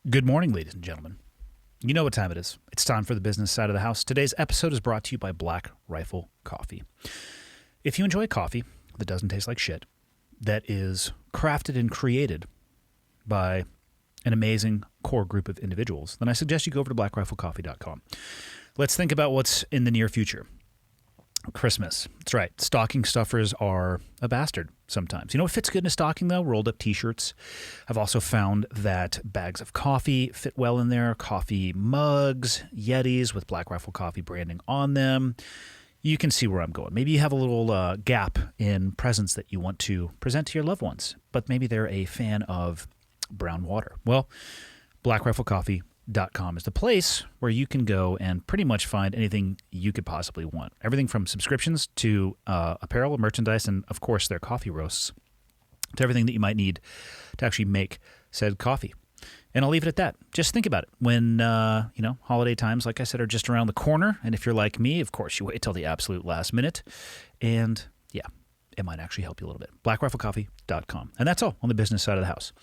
Good morning, ladies and gentlemen. You know what time it is. It's time for the business side of the house. Today's episode is brought to you by Black Rifle Coffee. If you enjoy coffee that doesn't taste like shit, that is crafted and created by an amazing core group of individuals, then I suggest you go over to blackriflecoffee.com. Let's think about what's in the near future. Christmas. That's right. Stocking stuffers are a bastard sometimes. You know what fits good in a stocking, though? Rolled up t-shirts. I've also found that bags of coffee fit well in there. Coffee mugs, Yetis with Black Rifle Coffee branding on them. You can see where I'm going. Maybe you have a little gap in presents that you want to present to your loved ones, but maybe they're a fan of brown water. Well, blackriflecoffee.com is the place where you can go and pretty much find anything you could possibly want. Everything from subscriptions to apparel, merchandise, and of course their coffee roasts, to everything that you might need to actually make said coffee. And I'll leave it at that. Just think about it. When, holiday times, like I said, are just around the corner. And if you're like me, of course, you wait till the absolute last minute. And yeah, it might actually help you a little bit. blackriflecoffee.com. And that's all on the business side of the house.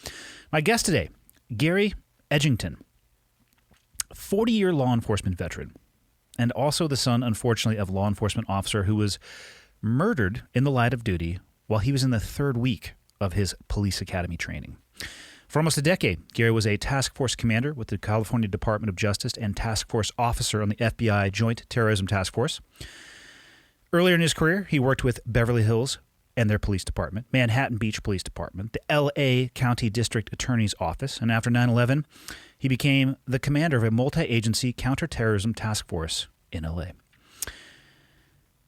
My guest today, Gary Edgington. 40-year law enforcement veteran, and also the son, unfortunately, of a law enforcement officer who was murdered in the line of duty while he was in the third week of his police academy training. For almost a decade, Gary was a task force commander with the California Dept of Justice and task force officer on the FBI Joint Terrorism Task Force. Earlier in his career, he worked with Beverly Hills and their police department, Manhattan Beach Police Department, the L.A. County District Attorney's Office, and after 9/11, he became the commander of a multi-agency counter-terrorism task force in L.A.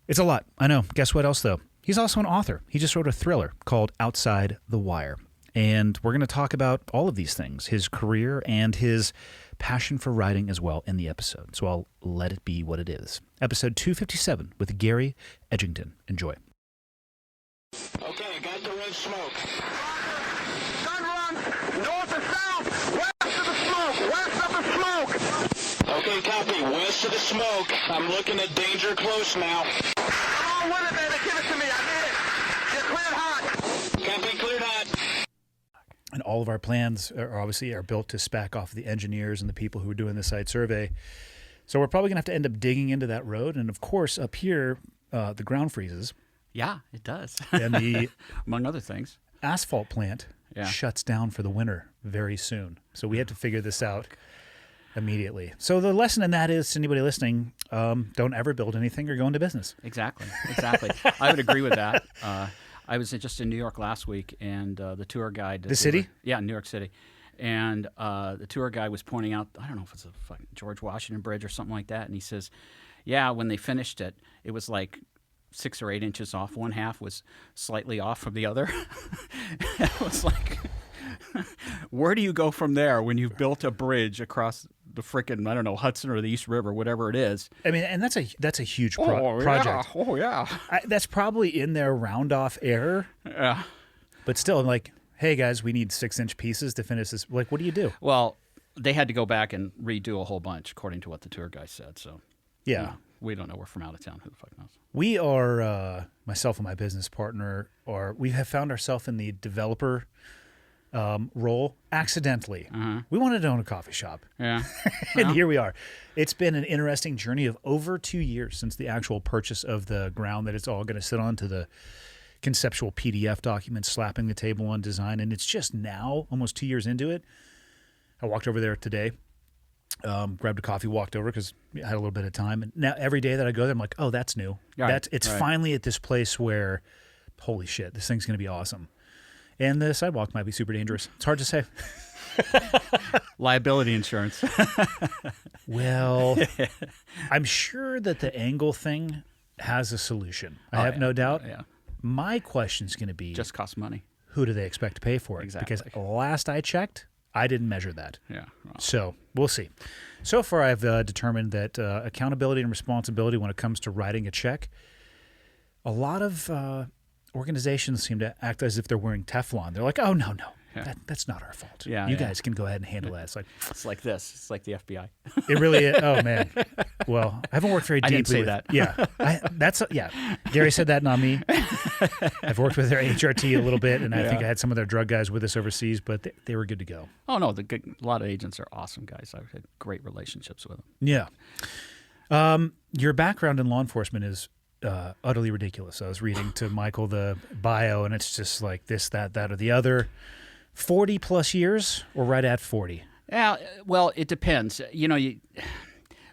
It's a lot, I know. Guess what else, though? He's also an author. He just wrote a thriller called Outside the Wire. And we're going to talk about all of these things, his career and his passion for writing as well in the episode. So I'll let it be what it is. Episode 257 with Gary Edgington. Enjoy. Okay, I got the red smoke. Gun run, north and south, west of the smoke, west of the smoke. Okay, copy, west of the smoke. I'm looking at danger close now. Come on with it, baby, give it to me, I need it. You're cleared hot. Copy, cleared hot. And all of our plans are obviously built to spec off the engineers and the people who are doing the site survey. So we're probably going to have to end up digging into that road. And of course, up here, the ground freezes. Yeah, it does. And the among other things, asphalt plant shuts down for the winter very soon. So we have to figure this out immediately. So the lesson in that is to anybody listening, don't ever build anything or go into business. Exactly. I would agree with that. I was just in New York last week, and the tour guide. The city? Yeah, New York City. And the tour guide was pointing out, I don't know if it's a fucking George Washington Bridge or something like that, and he says, yeah, when they finished it, it was like 6 or 8 inches off. One half was slightly off from the other. It was like, where do you go from there when you've built a bridge across the frickin', I don't know, Hudson or the East River, whatever it is? I mean, and that's a huge project. Oh, yeah. That's probably in their round-off error. Yeah. But still, I'm like, hey, guys, we need 6-inch pieces to finish this. Like, what do you do? Well, they had to go back and redo a whole bunch, according to what the tour guy said. So, yeah. We don't know. We're from out of town. Who the fuck knows? We are, myself and my business partner, we have found ourselves in the developer role accidentally. We wanted to own a coffee shop. Yeah. And here we are. It's been an interesting journey of over 2 years since the actual purchase of the ground that it's all going to sit on, to the conceptual PDF document, slapping the table on design. And it's just now, almost 2 years into it, I walked over there today. Grabbed a coffee, walked over because I had a little bit of time. And now every day that I go there, I'm like, oh, that's new. Right, It's finally at this place where, holy shit, this thing's going to be awesome. And the sidewalk might be super dangerous. It's hard to say. Liability insurance. Well, I'm sure that the angle thing has a solution. I have no doubt. Yeah. My question's going to be, Just costs money. who do they expect to pay for it? Exactly. Because last I checked, I didn't measure that. Yeah. Well, So we'll see. So far, I've determined that accountability and responsibility when it comes to writing a check, a lot of organizations seem to act as if they're wearing Teflon. They're like, oh, no. That's not our fault. Yeah, you yeah. guys can go ahead and handle that. It's like It's like this. It's like the FBI. it really is. Oh man. Well, I haven't worked very I deeply. didn't say with, that. Yeah, Gary said that, not me. I've worked with their HRT a little bit, and I think I had some of their drug guys with us overseas, but they were good to go. Oh no, a lot of agents are awesome guys. I've had great relationships with them. Yeah. Your background in law enforcement is utterly ridiculous. I was reading to Michael the bio, and it's just like this, that, or the other. 40 plus years, or right at 40? Yeah, well, it depends.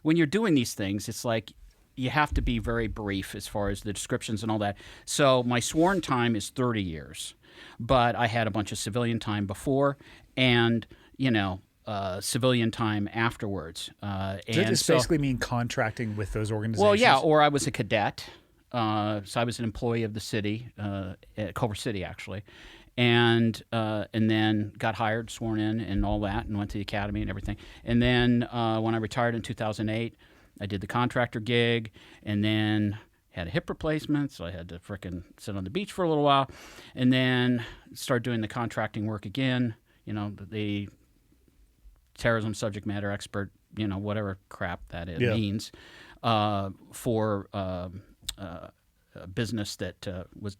When you're doing these things, it's like you have to be very brief as far as the descriptions and all that. So my sworn time is 30 years, but I had a bunch of civilian time before, and civilian time afterwards. Does this basically mean contracting with those organizations? Well, yeah, or I was a cadet. So I was an employee of the city, at Culver City, actually. And then got hired, sworn in, and all that, and went to the academy and everything. And then when I retired in 2008, I did the contractor gig, and then had a hip replacement, so I had to frickin' sit on the beach for a little while, and then started doing the contracting work again. The terrorism subject matter expert, whatever crap that means, for a business that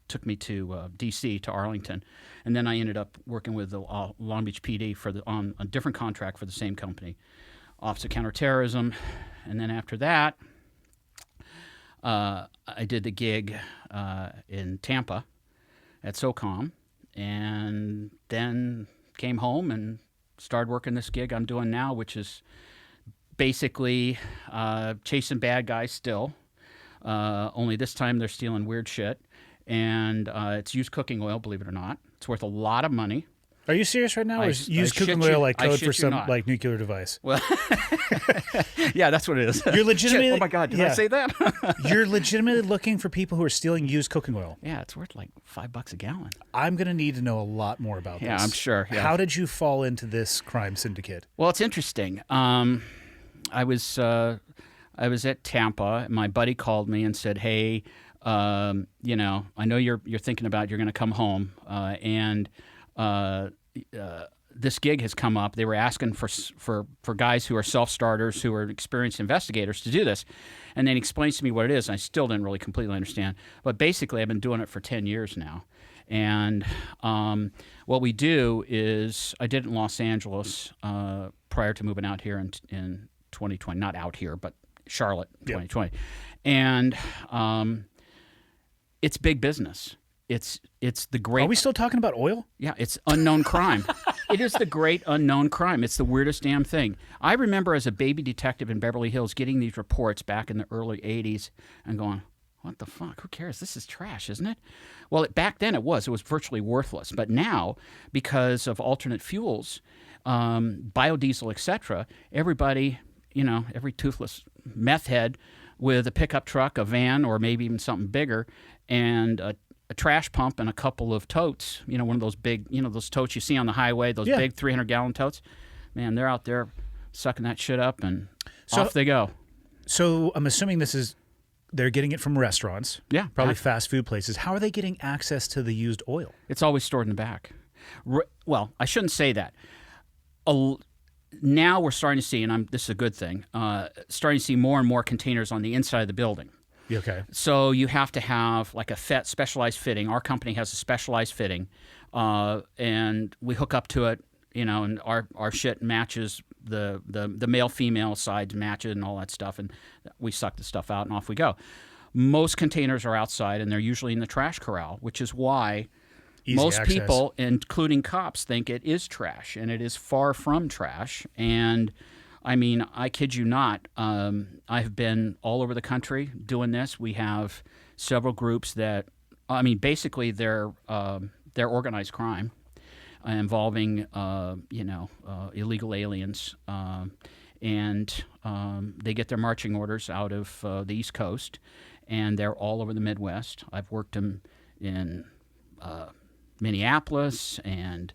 took me to D.C., to Arlington, and then I ended up working with the Long Beach PD on a different contract for the same company, Office of Counter-Terrorism, and then after that, I did the gig in Tampa at SOCOM, and then came home and started working this gig I'm doing now, which is basically chasing bad guys still. Only this time they're stealing weird shit, and it's used cooking oil. Believe it or not, it's worth a lot of money. Are you serious right now? Or is used cooking oil like code for some like nuclear device? Well, yeah, that's what it is. You're legitimately. Shit, oh my God, did I say that? You're legitimately looking for people who are stealing used cooking oil. Yeah, it's worth like $5 a gallon. I'm going to need to know a lot more about this. Yeah, I'm sure. Yeah. How did you fall into this crime syndicate? Well, it's interesting. I was at Tampa. My buddy called me and said, "Hey, I know you're thinking about you're going to come home, and this gig has come up. They were asking for guys who are self-starters, who are experienced investigators, to do this." And then he explains to me what it is, and I still didn't really completely understand. But basically, I've been doing it for 10 years now. And what we do is, I did it in Los Angeles prior to moving out here in 2020. Not out here, but Charlotte, 2020. Yep. And it's big business. It's the great... Are we still talking about oil? Yeah, it's unknown crime. It is the great unknown crime. It's the weirdest damn thing. I remember as a baby detective in Beverly Hills getting these reports back in the early 80s and going, what the fuck? Who cares? This is trash, isn't it? Well, back then it was virtually worthless. But now, because of alternate fuels, biodiesel, etc., everybody, every toothless meth head with a pickup truck, a van, or maybe even something bigger, and a trash pump and a couple of totes, one of those big, those totes you see on the highway, those big 300-gallon totes. Man, they're out there sucking that shit up, and off they go. So I'm assuming they're getting it from restaurants. Yeah. Probably fast food places. How are they getting access to the used oil? It's always stored in the back. Well, I shouldn't say that. Now we're starting to see, and this is a good thing, starting to see more and more containers on the inside of the building. Okay. So you have to have like a specialized fitting. Our company has a specialized fitting, and we hook up to it, and our shit matches the male-female sides match it and all that stuff, and we suck the stuff out and off we go. Most containers are outside, and they're usually in the trash corral, which is why most people, including cops, think it is trash, and it is far from trash. And I mean, I kid you not, I've been all over the country doing this. We have several groups that, basically they're organized crime involving, illegal aliens, and they get their marching orders out of the East Coast, and they're all over the Midwest. I've worked them in Minneapolis and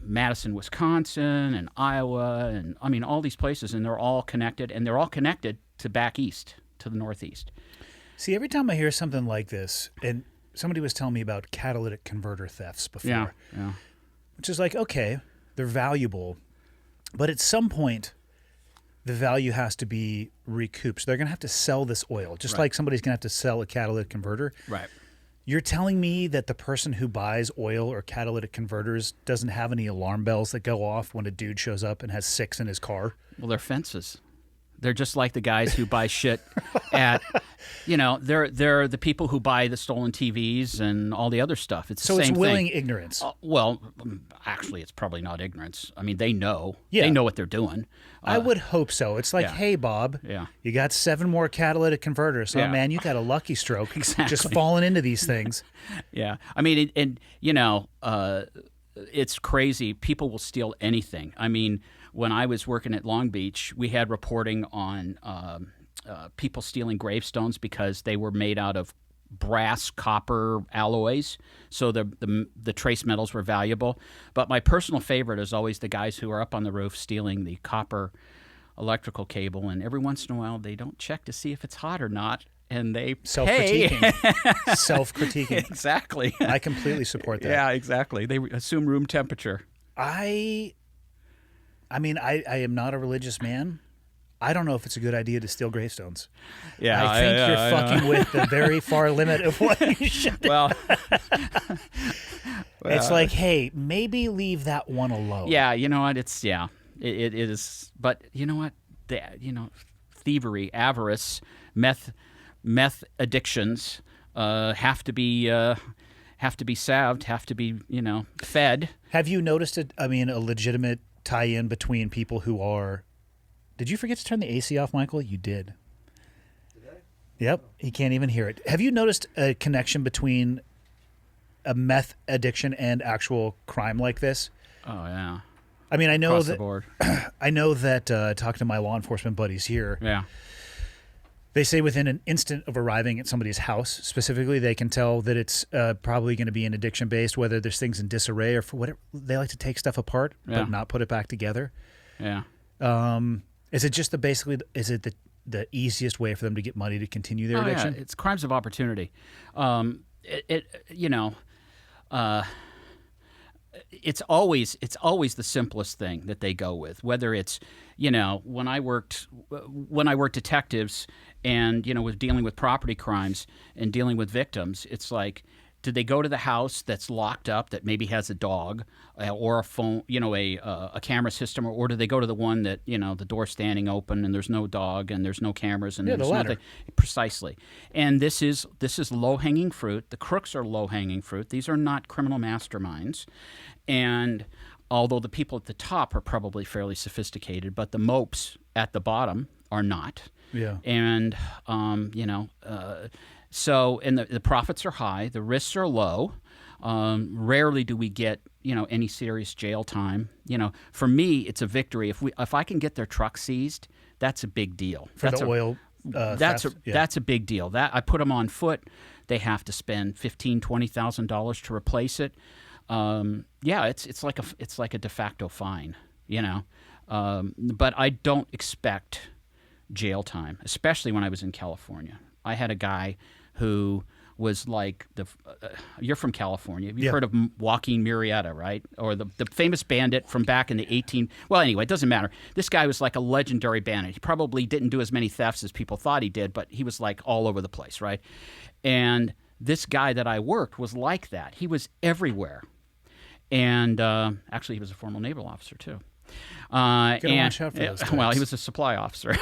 Madison, Wisconsin, and Iowa, and all these places, and they're all connected, to back east, to the Northeast. See, every time I hear something like this, and somebody was telling me about catalytic converter thefts before. Yeah. which is like, okay, they're valuable, but at some point, the value has to be recouped. So they're going to have to sell this oil, just like somebody's going to have to sell a catalytic converter. Right. You're telling me that the person who buys oil or catalytic converters doesn't have any alarm bells that go off when a dude shows up and has 6 in his car? Well, they're fences. They're just like the guys who buy shit at, they're the people who buy the stolen TVs and all the other stuff. It's the So same it's thing. willing ignorance. Well, actually, it's probably not ignorance. I mean, they know. Yeah. They know what they're doing. I would hope so. It's like, hey, Bob, you got 7 more catalytic converters. Oh, man, you got a lucky stroke. Exactly. Just falling into these things. Yeah. I mean, it's crazy. People will steal anything. I mean, when I was working at Long Beach, we had reporting on people stealing gravestones because they were made out of brass, copper alloys, so the trace metals were valuable. But my personal favorite is always the guys who are up on the roof stealing the copper electrical cable, and every once in a while they don't check to see if it's hot or not, and they self-critiquing. Self-critiquing. Exactly. I completely support that. Yeah, exactly. They assume room temperature. I mean, I am not a religious man. I don't know if it's a good idea to steal gravestones. Yeah, I think you're fucking with the very far limit of what you should do. Well, it's like, hey, maybe leave that one alone. Yeah, you know what? It is. But you know what? Thievery, avarice, meth addictions have to be salved, have to be fed. Have you noticed a legitimate tie-in between people who are? Did you forget to turn the AC off, Michael? You did. Did I? Yep. He can't even hear it. Have you noticed a connection between a meth addiction and actual crime like this? Oh yeah. I mean, I know Across that. the board. I know that talking to my law enforcement buddies here. Yeah. They say within an instant of arriving at somebody's house, specifically, they can tell that it's probably going to be an addiction-based, whether there's things in disarray or for whatever. They like to take stuff apart but not put it back together. Yeah. Is it just the easiest way for them to get money to continue their addiction? Yeah. It's crimes of opportunity. It's always the simplest thing that they go with. Whether it's when I worked detectives and was dealing with property crimes and dealing with victims, it's like, did they go to the house that's locked up that maybe has a dog or a phone, a camera system, or do they go to the one that the door's standing open and there's no dog and there's no cameras and there's nothing? Precisely. And this is low hanging fruit. The crooks are low hanging fruit. These are not criminal masterminds, and although the people at the top are probably fairly sophisticated, but the mopes at the bottom are not. Yeah. And so the profits are high, the risks are low. Rarely do we get any serious jail time. For me, it's a victory. If I can get their truck seized, that's a big deal. For the oil. That's a big deal. That I put them on foot. They have to spend $15,000-$20,000 to replace it. It's like a de facto fine. But I don't expect jail time, especially when I was in California. I had a guy who was like you're from California. You've heard of Joaquin Murrieta, right? Or the famous bandit from back in the well, anyway, it doesn't matter. This guy was like a legendary bandit. He probably didn't do as many thefts as people thought he did, but he was like all over the place, right? And this guy that I worked was like that. He was everywhere. And actually, he was a former naval officer, too. Watch out for those guys. Well, he was a supply officer.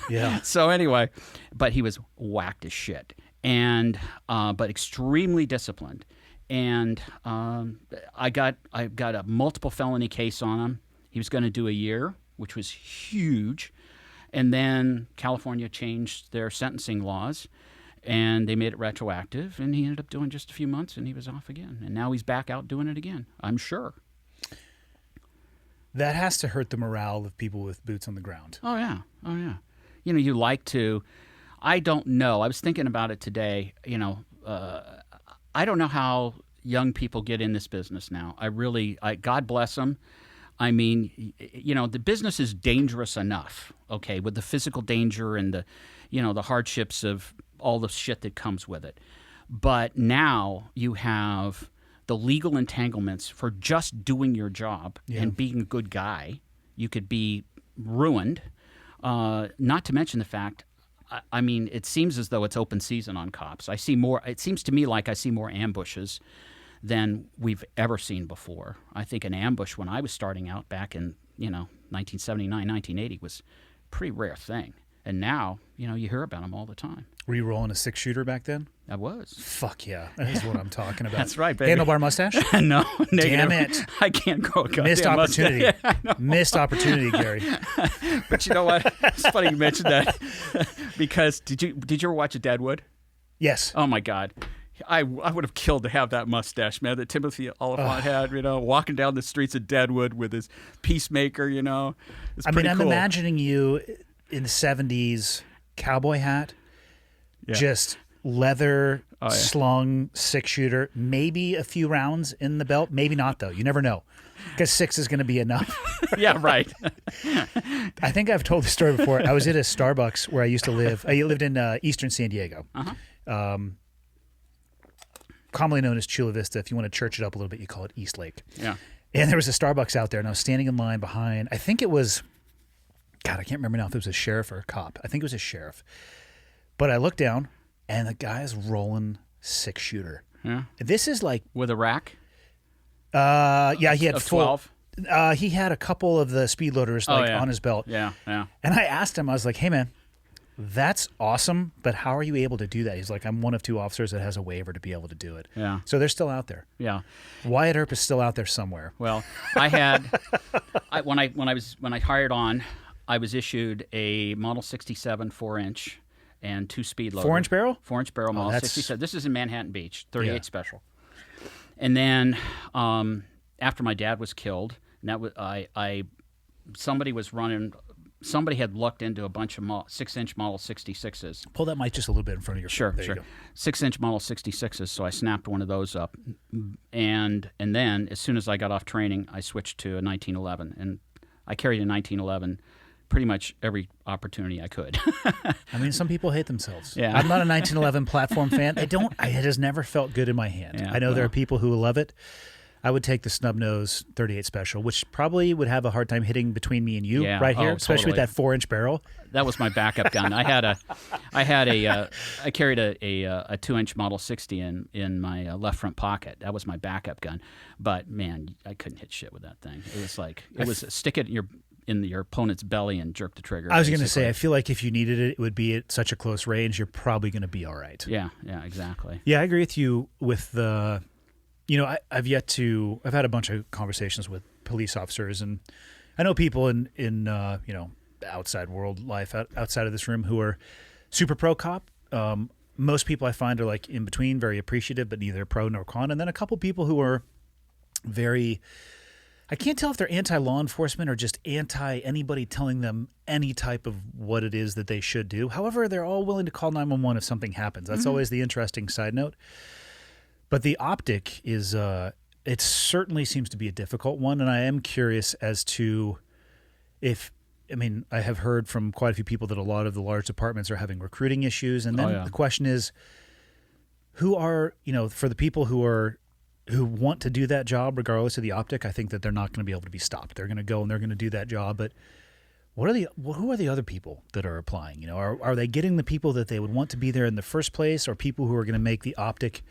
Yeah. So anyway, but he was whacked as shit, and but extremely disciplined. And I got a multiple felony case on him. He was going to do a year, which was huge, and then California changed their sentencing laws, and they made it retroactive, and he ended up doing just a few months, and he was off again, and now he's back out doing it again, I'm sure. That has to hurt the morale of people with boots on the ground. Oh, yeah. You like to... I don't know. I was thinking about it today. I don't know how young people get in this business now. God bless them. I mean, the business is dangerous enough, okay, with the physical danger and the hardships of all the shit that comes with it. But now you have the legal entanglements for just doing your job and being a good guy. You could be ruined. Not to mention the fact, I mean, it seems as though it's open season on cops. I see more. It seems to me like I see more ambushes than we've ever seen before. I think an ambush when I was starting out back in 1979, 1980 was a pretty rare thing. And now, you hear about them all the time. Were you rolling a 6-shooter back then? I was. Fuck yeah. That is what I'm talking about. That's right, baby. Handlebar mustache? No, Damn negative. it. I can't grow a goddamn Missed opportunity. mustache. Yeah, Missed opportunity, Gary. But you know what? It's funny you mentioned that because did you ever watch a Deadwood? Yes. Oh my God. I would have killed to have that mustache, man, that Timothy Oliphant had, walking down the streets of Deadwood with his peacemaker, It's pretty I'm cool. imagining you in the 70s, cowboy hat, just leather slung 6-shooter, maybe a few rounds in the belt, maybe not though. You never know, because 6 is going to be enough. Yeah, right. I think I've told the story before. I was at a Starbucks where I used to live. I lived in eastern San Diego, commonly known as Chula Vista. If you want to church it up a little bit, you call it East Lake. Yeah. And there was a Starbucks out there, and I was standing in line behind, I think it was, God, I can't remember now if it was a sheriff or a cop. I think it was a sheriff. But I looked down, and the guy's rolling 6-shooter. Yeah. This is like, With a rack yeah, he had of full. 12? He had a couple of the speed loaders on his belt. Yeah, yeah. And I asked him, I was like, hey, man, that's awesome, but how are you able to do that? He's like, I'm one of 2 officers that has a waiver to be able to do it. Yeah. So they're still out there. Yeah. Wyatt Earp is still out there somewhere. Well, I had when I hired on, I was issued a Model 67 4-inch and 2 speed loaders. 4-inch barrel? 4-inch barrel Model that's- 67. This is in Manhattan Beach, 38 Yeah. special. And then after my dad was killed, and that was somebody had looked into a bunch of 6-inch Model 66s. Pull that mic just a little bit in front of your Sure, There sure. you go. 6-inch Model 66s, so I snapped one of those up. And then, as soon as I got off training, I switched to a 1911. And I carried a 1911 pretty much every opportunity I could. I mean, some people hate themselves. Yeah. I'm not a 1911 platform fan. It has never felt good in my hand. Yeah, I know there well. are people who love it. I would take the snub nose 38 special, which probably would have a hard time hitting between me and you right here, especially with that 4-inch barrel. That was my backup gun. I carried a 2-inch Model 60 in my left front pocket. That was my backup gun. But man, I couldn't hit shit with that thing. It was like stick it in your opponent's belly and jerk the trigger. I was going to say, I feel like if you needed it, it would be at such a close range, you're probably going to be all right. Yeah, exactly. Yeah, I agree with you with the, I've had a bunch of conversations with police officers, and I know people in outside world life, outside of this room, who are super pro cop. Most people I find are like in between, very appreciative, but neither pro nor con. And then a couple people who are very, I can't tell if they're anti-law enforcement or just anti anybody telling them any type of what it is that they should do. However, they're all willing to call 911 if something happens. That's always the interesting side note. But the optic is, it certainly seems to be a difficult one. And I am curious as to I have heard from quite a few people that a lot of the large departments are having recruiting issues. And then the question is, who are, for the people who want to do that job, regardless of the optic, I think that they're not going to be able to be stopped. They're going to go and they're going to do that job. But who are the other people that are applying? Are they getting the people that they would want to be there in the first place, or people who are going to make the optic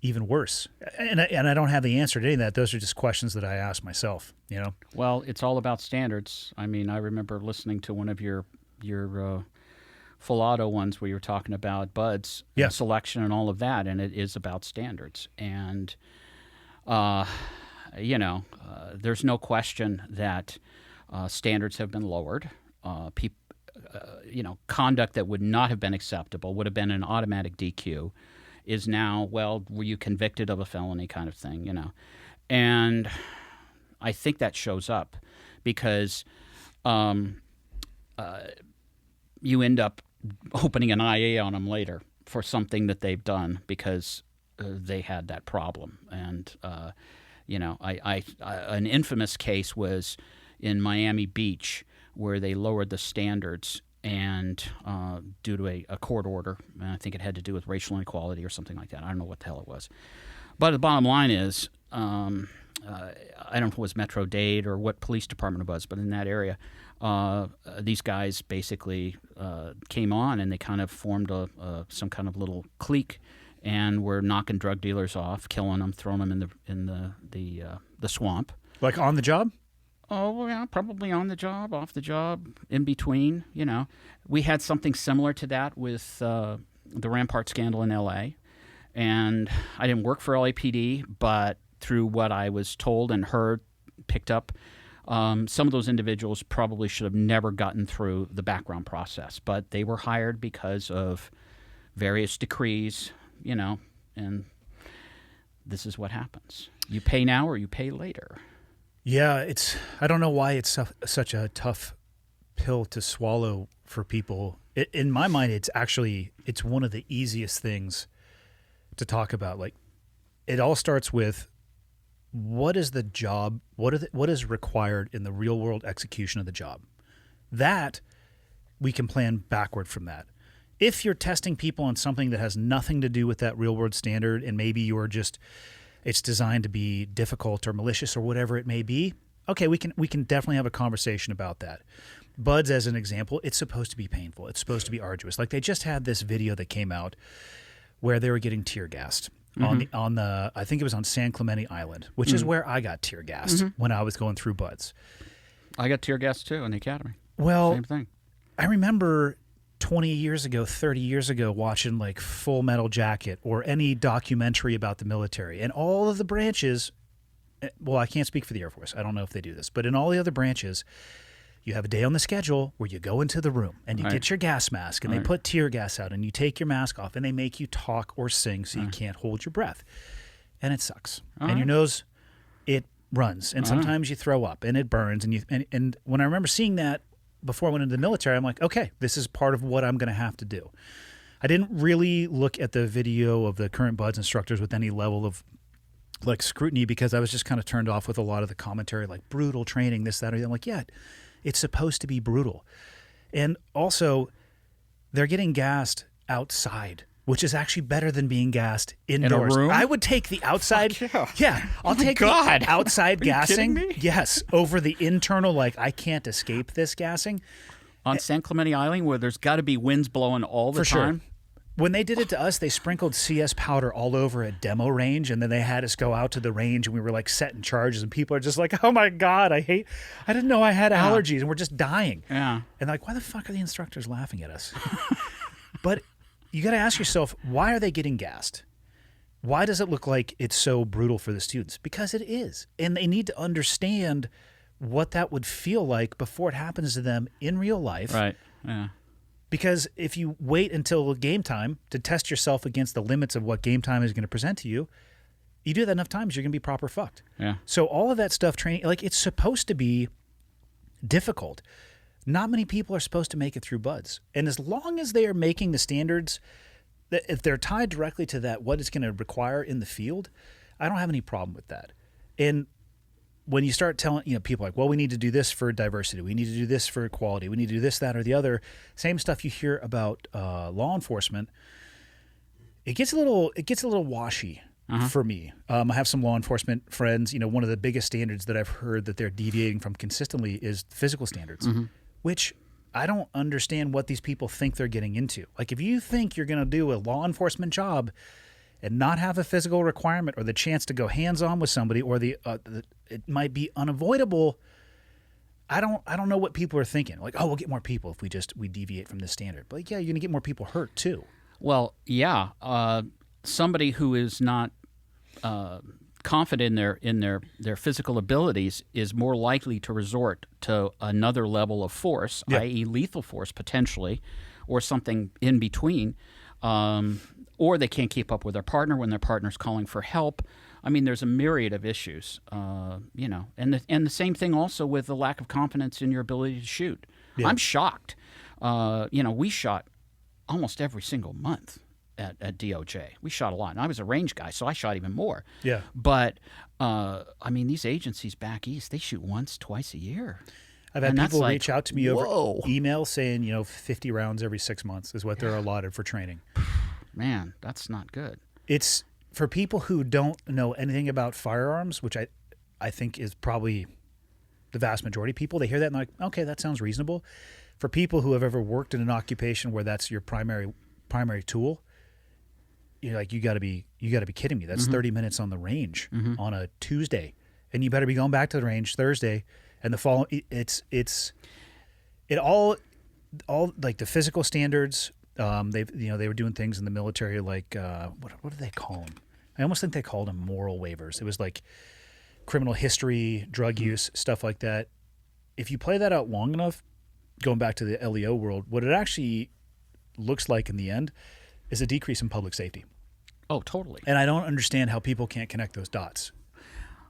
even worse? And I don't have the answer to any of that. Those are just questions that I ask myself, Well, it's all about standards. I mean, I remember listening to one of your full auto ones where you were talking about buds and selection and all of that, and it is about standards. And there's no question that standards have been lowered. Conduct that would not have been acceptable, would have been an automatic DQ, is now, well, were you convicted of a felony kind of thing, And I think that shows up because you end up opening an IA on them later for something that they've done because they had that problem. And, an infamous case was in Miami Beach where they lowered the standards and due to a court order, and I think it had to do with racial inequality or something like that. I don't know what the hell it was. But the bottom line is, I don't know if it was Metro-Dade or what police department it was, but in that area, these guys basically came on and they kind of formed some kind of little clique, and were knocking drug dealers off, killing them, throwing them in the swamp. Like on the job? Oh, yeah, probably on the job, off the job, in between. You know, we had something similar to that with the Rampart scandal in L.A., and I didn't work for LAPD, but through what I was told and heard, picked up, some of those individuals probably should have never gotten through the background process, but they were hired because of various decrees, you know, and this is what happens. You pay now or you pay later. Yeah, I don't know why it's such a tough pill to swallow for people. In my mind, it's one of the easiest things to talk about. Like, it all starts with, what is the job? What is required in the real world execution of the job? That we can plan backward from that. If you're testing people on something that has nothing to do with that real world standard, and maybe it's designed to be difficult or malicious or whatever it may be, okay, we can definitely have a conversation about that. Buds, as an example, it's supposed to be painful. It's supposed to be arduous. Like, they just had this video that came out where they were getting tear gassed on the I think it was on San Clemente Island, which is where I got tear gassed when I was going through Buds. I got tear gassed too in the academy. Well, same thing. I remember 20 years ago, 30 years ago, watching like Full Metal Jacket or any documentary about the military, and all of the branches, well, I can't speak for the Air Force. I don't know if they do this, but in all the other branches, you have a day on the schedule where you go into the room and you get your gas mask, and they put tear gas out, and you take your mask off, and they make you talk or sing so you can't hold your breath. And it sucks. And your nose, it runs. And sometimes you throw up and it burns. And when I remember seeing that before I went into the military, I'm like, okay, this is part of what I'm going to have to do. I didn't really look at the video of the current Buds instructors with any level of like scrutiny, because I was just kind of turned off with a lot of the commentary, like brutal training, this, that, or the other. I'm like, yeah, it's supposed to be brutal. And also, they're getting gassed outside, which is actually better than being gassed indoors. In a room? I would take the outside. Fuck Yeah, I'll take the outside gassing. kidding me? Yes, over the internal, like, I can't escape this gassing. On San Clemente Island, where there's got to be winds blowing all the For time. sure. When they did it to us, they sprinkled CS powder all over a demo range, and then they had us go out to the range, and we were like setting charges, and people are just like, oh my God, I didn't know I had allergies, and we're just dying. Yeah. And like, why the fuck are the instructors laughing at us? But you got to ask yourself, why are they getting gassed? Why does it look like it's so brutal for the students? Because it is. And they need to understand what that would feel like before it happens to them in real life. Right. Yeah. Because if you wait until game time to test yourself against the limits of what game time is going to present to you, you do that enough times, you're going to be proper fucked. Yeah. So all of that stuff, training, like, it's supposed to be difficult. Not many people are supposed to make it through Buds. And as long as they are making the standards, if they're tied directly to that, what it's going to require in the field, I don't have any problem with that. And when you start telling people like, well, we need to do this for diversity, we need to do this for equality, we need to do this, that, or the other, same stuff you hear about law enforcement, it gets a little washy for me. I have some law enforcement friends. One of the biggest standards that I've heard that they're deviating from consistently is physical standards, which I don't understand what these people think they're getting into. Like, if you think you're going to do a law enforcement job and not have a physical requirement or the chance to go hands-on with somebody, or it might be unavoidable, I don't know what people are thinking. Like, oh, we'll get more people if we deviate from this standard. But yeah, you're going to get more people hurt too. Well, yeah. Somebody who is not confident in their physical abilities is more likely to resort to another level of force, i.e. lethal force potentially, or something in between. Or they can't keep up with their partner when their partner's calling for help. I mean, there's a myriad of issues, and the same thing also with the lack of confidence in your ability to shoot. Yeah. I'm shocked. We shot almost every single month at DOJ. We shot a lot. And I was a range guy, so I shot even more. Yeah. But, these agencies back east, they shoot once, twice a year. I've had people reach out to me over email saying, 50 rounds every 6 months is what they're allotted for training. Man, that's not good. It's for people who don't know anything about firearms, which I think is probably the vast majority of people, they hear that and they're like, okay, that sounds reasonable. For people who have ever worked in an occupation where that's your primary tool, you're like, you got to be kidding me. That's 30 minutes on the range on a Tuesday, and you better be going back to the range Thursday and the following. It all like the physical standards. They were doing things in the military like what do they call them? I almost think they called them moral waivers. It was like criminal history, drug use, stuff like that. If you play that out long enough, going back to the LEO world, what it actually looks like in the end is a decrease in public safety. Oh, totally. And I don't understand how people can't connect those dots.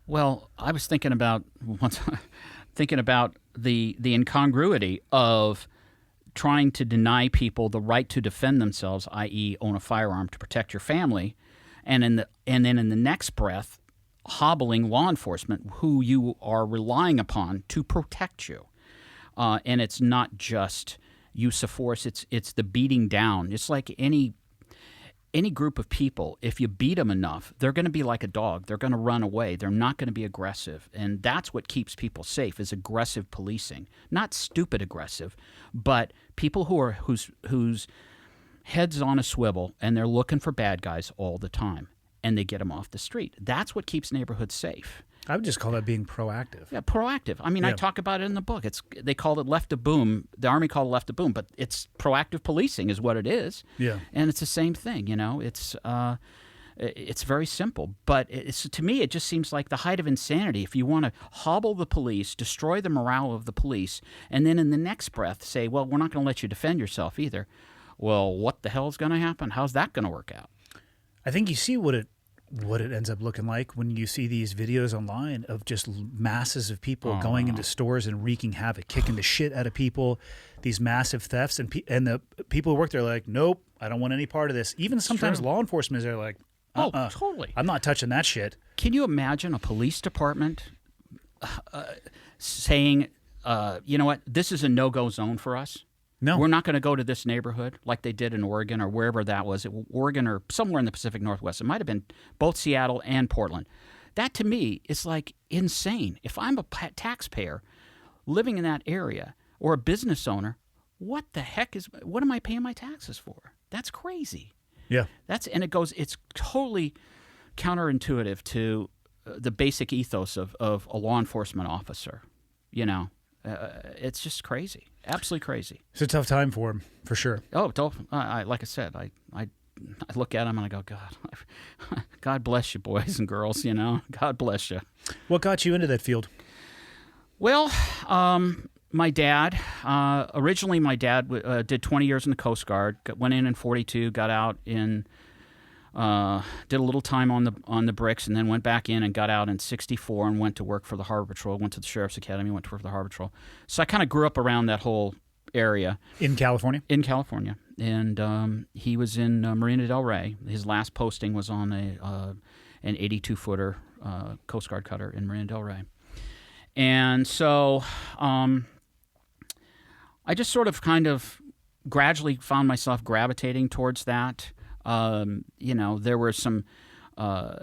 Well, I was thinking about the incongruity of trying to deny people the right to defend themselves, i.e., own a firearm to protect your family, and then in the next breath, hobbling law enforcement who you are relying upon to protect you. And it's not just use of force; it's the beating down. It's like any group of people. If you beat them enough, they're going to be like a dog. They're going to run away. They're not going to be aggressive, and that's what keeps people safe: is aggressive policing, not stupid aggressive, but people whose heads on a swivel and they're looking for bad guys all the time, and they get them off the street. That's what keeps neighborhoods safe. I would just call that being proactive. Yeah, proactive. I mean, I talk about it in the book. They called it left of boom. The Army called it left of boom, but it's proactive policing is what it is. Yeah. And it's the same thing, It's very simple, but to me, it just seems like the height of insanity. If you want to hobble the police, destroy the morale of the police, and then in the next breath say, well, we're not going to let you defend yourself either. Well, what the hell is going to happen? How's that going to work out? I think you see what it ends up looking like when you see these videos online of just masses of people going into stores and wreaking havoc, kicking the shit out of people, these massive thefts, and the people who work there are like, nope, I don't want any part of this. Even sometimes law enforcement are like, totally. I'm not touching that shit. Can you imagine a police department saying, you know what, this is a no-go zone for us? No. We're not going to go to this neighborhood like they did in Oregon or wherever that was, Oregon or somewhere in the Pacific Northwest. It might have been both Seattle and Portland. That, to me, is like insane. If I'm a taxpayer living in that area or a business owner, what am I paying my taxes for? That's crazy. Yeah. It's totally counterintuitive to the basic ethos of a law enforcement officer. It's just crazy. Absolutely crazy. It's a tough time for him, for sure. Oh, like I said, I look at him and I go, God bless you, boys and girls. God bless you. What got you into that field? Well, my dad. Originally, my dad did 20 years in the Coast Guard. Went in 42, got out in. Did a little time on the bricks, and then went back in and got out in 64 and went to work for the Harbor Patrol. Went to the Sheriff's Academy, went to work for the Harbor Patrol. So I kind of grew up around that whole area. In California? In California. And he was in Marina del Rey. His last posting was on an 82-footer Coast Guard cutter in Marina del Rey. And so I just sort of kind of gradually found myself gravitating towards that. There were some, I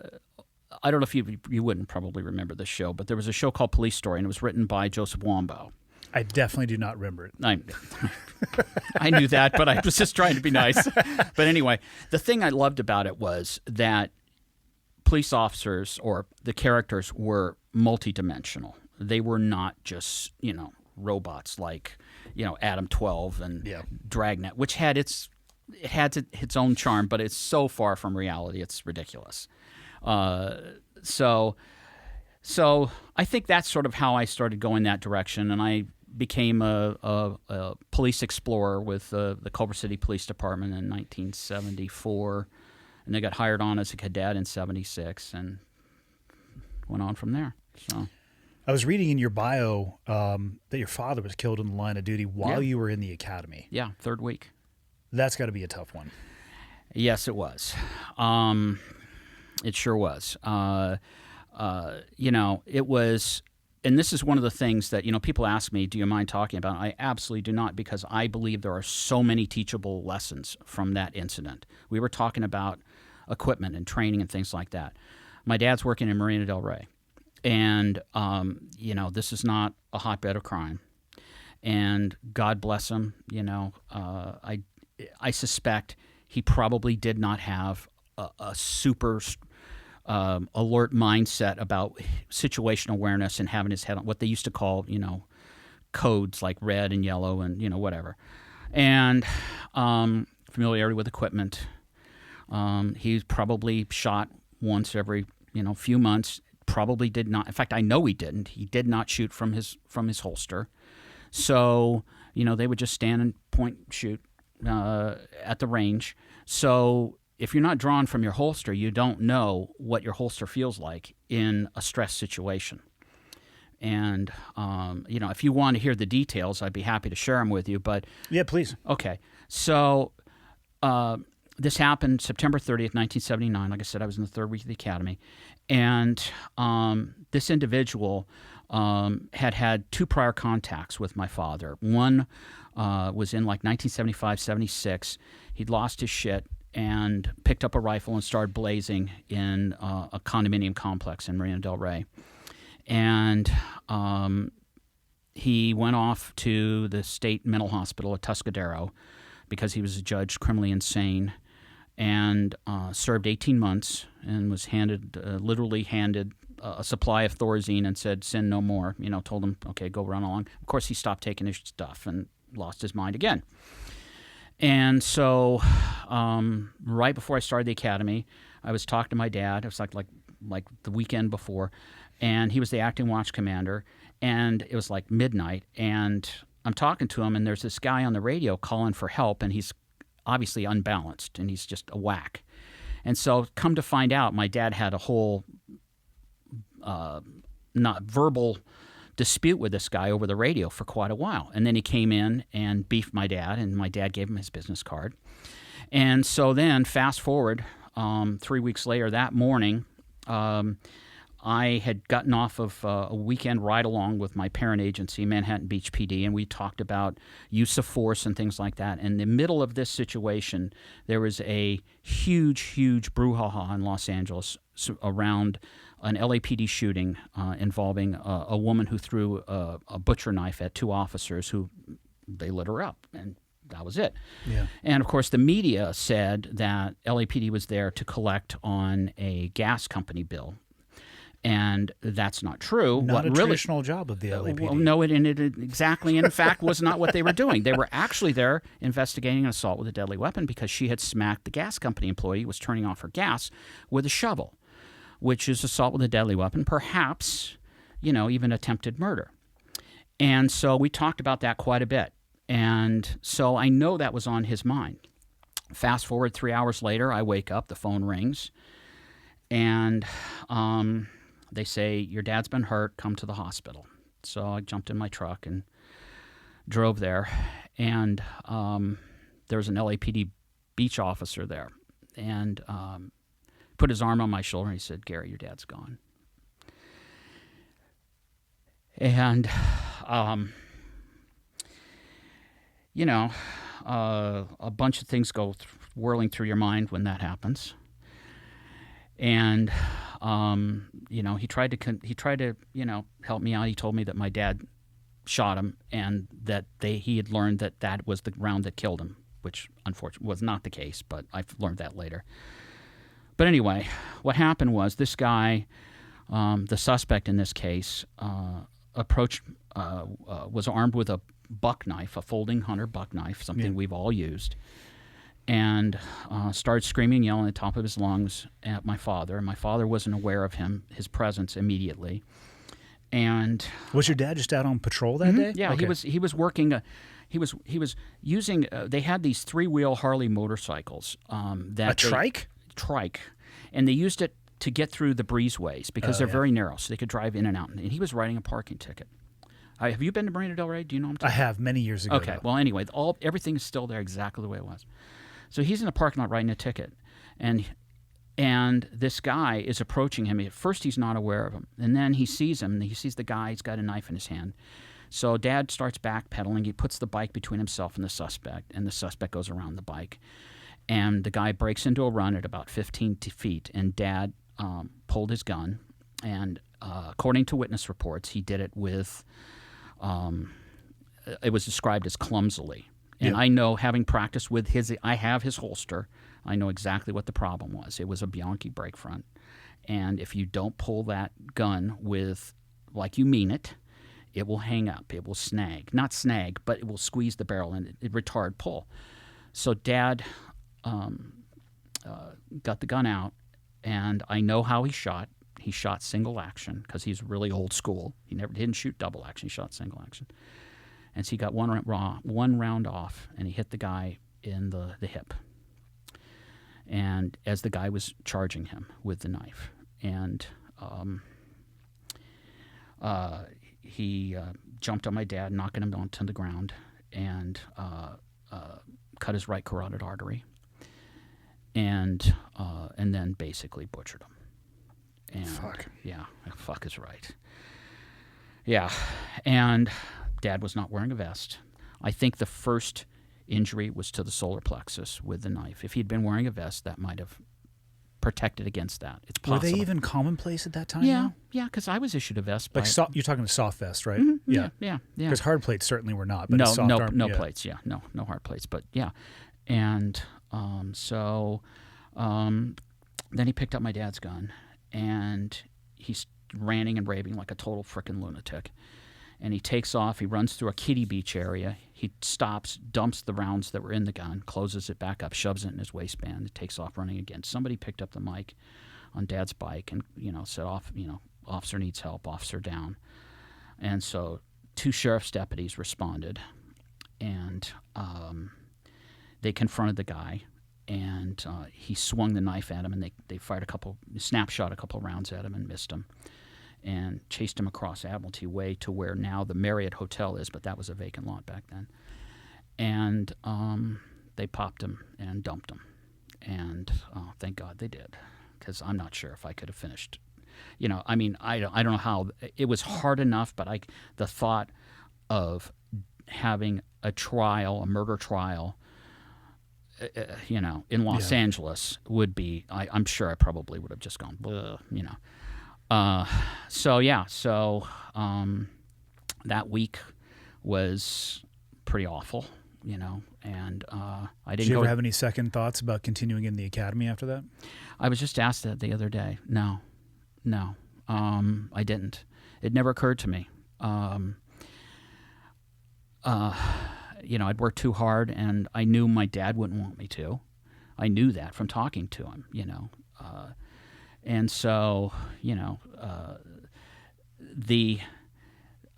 don't know if you wouldn't probably remember this show, but there was a show called Police Story, and it was written by Joseph Wambaugh. I definitely do not remember it. I knew that, but I was just trying to be nice. But anyway, the thing I loved about it was that police officers or the characters were multidimensional. They were not just, robots like, Adam 12 and Dragnet, which had its own charm, but it's so far from reality. It's ridiculous. So I think that's sort of how I started going that direction, and I became a police explorer with the Culver City Police Department in 1974, and I got hired on as a cadet in 76, and went on from there. So I was reading in your bio that your father was killed in the line of duty while you were in the academy. Yeah, third week. That's got to be a tough one. Yes, it was. It sure was. It was, and this is one of the things that, people ask me, do you mind talking about? I absolutely do not, because I believe there are so many teachable lessons from that incident. We were talking about equipment and training and things like that. My dad's working in Marina Del Rey, and this is not a hotbed of crime. And God bless him. I suspect he probably did not have a super alert mindset about situational awareness and having his head on what they used to call, codes like red and yellow and, whatever. And familiarity with equipment. He's probably shot once every, few months. Probably did not. In fact, I know he didn't. He did not shoot from his holster. So, they would just stand and point, shoot at the range. So if you're not drawn from your holster, you don't know what your holster feels like in a stress situation. And, if you want to hear the details, I'd be happy to share them with you. But yeah, please. Okay. So this happened September 30th, 1979. Like I said, I was in the third week of the academy. And this individual had two prior contacts with my father. One was in like 1975, 76. He'd lost his shit and picked up a rifle and started blazing in a condominium complex in Marina Del Rey. And he went off to the state mental hospital at Tuscadero because he was judged criminally insane, and served 18 months and was literally handed a supply of Thorazine and said, sin no more. Told him, okay, go run along. Of course, he stopped taking his stuff and lost his mind again. And so right before I started the academy, I was talking to my dad. It was like the weekend before, and he was the acting watch commander, and it was like midnight, and I'm talking to him, and there's this guy on the radio calling for help, and he's obviously unbalanced, and he's just a whack. And so come to find out, my dad had a whole not verbal dispute with this guy over the radio for quite a while. And then he came in and beefed my dad, and my dad gave him his business card. And so then fast forward 3 weeks later, that morning, I had gotten off of a weekend ride-along with my parent agency, Manhattan Beach PD, and we talked about use of force and things like that. In the middle of this situation, there was a huge, huge brouhaha in Los Angeles around an LAPD shooting involving a woman who threw a butcher knife at two officers who they lit her up, and that was it. Yeah. And, of course, the media said that LAPD was there to collect on a gas company bill. And that's not true. Not a traditional job of the LAPD. Well, no, it exactly, and in fact, was not what they were doing. They were actually there investigating an assault with a deadly weapon because she had smacked the gas company employee who was turning off her gas with a shovel, which is assault with a deadly weapon, perhaps, even attempted murder. And so we talked about that quite a bit. And so I know that was on his mind. Fast forward 3 hours later, I wake up, the phone rings, and they say, your dad's been hurt, come to the hospital. So I jumped in my truck and drove there, and there was an LAPD beach officer there, and put his arm on my shoulder, and he said, Gary, your dad's gone. And, a bunch of things go whirling through your mind when that happens. And, he tried to help me out. He told me that my dad shot him and that he had learned that was the round that killed him, which unfortunately was not the case, but I've learned that later. But anyway, what happened was this guy, the suspect in this case, was armed with a buck knife, a folding hunter buck knife, something we've all used, and started screaming, yelling at the top of his lungs at my father. And my father wasn't aware of his presence immediately. And was your dad just out on patrol that day? Yeah, okay. He was working. He was using. They had these 3-wheel Harley motorcycles. Trike, and they used it to get through the breezeways because they're very narrow, so they could drive in and out. And he was writing a parking ticket. Have you been to Marina Del Rey? Do you know him? I have, many years ago. Okay. Well, anyway, everything is still there exactly the way it was. So he's in the parking lot writing a ticket, and this guy is approaching him. At first, he's not aware of him, and then he sees him. And he sees the guy. He's got a knife in his hand. So Dad starts backpedaling. He puts the bike between himself and the suspect goes around the bike. And the guy breaks into a run at about 15 feet, and Dad pulled his gun. And according to witness reports, he did it with, it was described as clumsily. And I know, having practiced with I have his holster, I know exactly what the problem was. It was a Bianchi break front. And if you don't pull that gun with, like you mean it, it will hang up. It will snag. Not snag, but it will squeeze the barrel and it retard pull. So Dad got the gun out, and I know how he shot. He shot single action because he's really old school. He didn't shoot double action. He shot single action. And so he got one round off, and he hit the guy in the hip. And as the guy was charging him with the knife, and he jumped on my dad, knocking him onto the ground, and cut his right carotid artery, and then basically butchered him. And Fuck. Yeah, fuck is right. Yeah, and Dad was not wearing a vest. I think the first injury was to the solar plexus with the knife. If he'd been wearing a vest, that might have protected against that. It's possible. Were they even commonplace at that time? Yeah, yeah, because I was issued a vest. Like you're talking a soft vest, right? Mm-hmm, yeah. Because hard plates certainly were not. But No, a soft arm, no plates. Yeah, no hard plates. But yeah, and then he picked up my dad's gun, and he's ranting and raving like a total frickin' lunatic. And he takes off. He runs through a kiddie beach area. He stops, dumps the rounds that were in the gun, closes it back up, shoves it in his waistband, and takes off running again. Somebody picked up the mic on Dad's bike and, said, officer needs help, officer down. And so 2 sheriff's deputies responded, and they confronted the guy, and he swung the knife at him, and they fired snapshot a couple rounds at him and missed him, and chased him across Admiralty Way to where now the Marriott Hotel is, but that was a vacant lot back then. And they popped him and dumped him. And thank God they did, because I'm not sure if I could have finished. I don't know how. It was hard enough, but the thought of having a murder trial, in Los Angeles would be, I'm sure I probably would have just gone, So that week was pretty awful, and I didn't. Did you ever have any second thoughts about continuing in the academy after that? I was just asked that the other day. No, I didn't. It never occurred to me. I'd worked too hard, and I knew my dad wouldn't want me to. I knew that from talking to him, and so,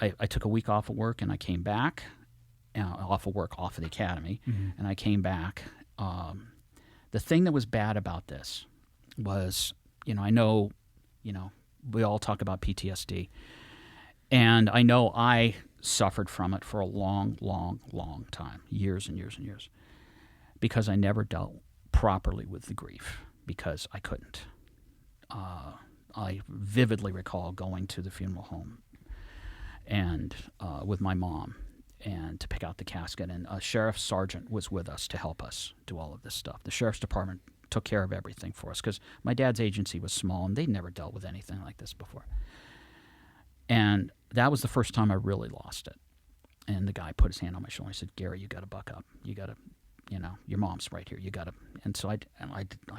I took a week off of work, and I came back, off of the academy, and I came back. The thing that was bad about this was, I know, we all talk about PTSD, and I know I suffered from it for a long, long, long time, years and years and years, because I never dealt properly with the grief, because I couldn't. I vividly recall going to the funeral home and with my mom, and to pick out the casket, and a sheriff's sergeant was with us to help us do all of this stuff. The sheriff's department took care of everything for us, because my dad's agency was small, and they'd never dealt with anything like this before. And that was the first time I really lost it. And the guy put his hand on my shoulder and he said, "Gary, you got to buck up. You got to, your mom's right here. You got to." And so I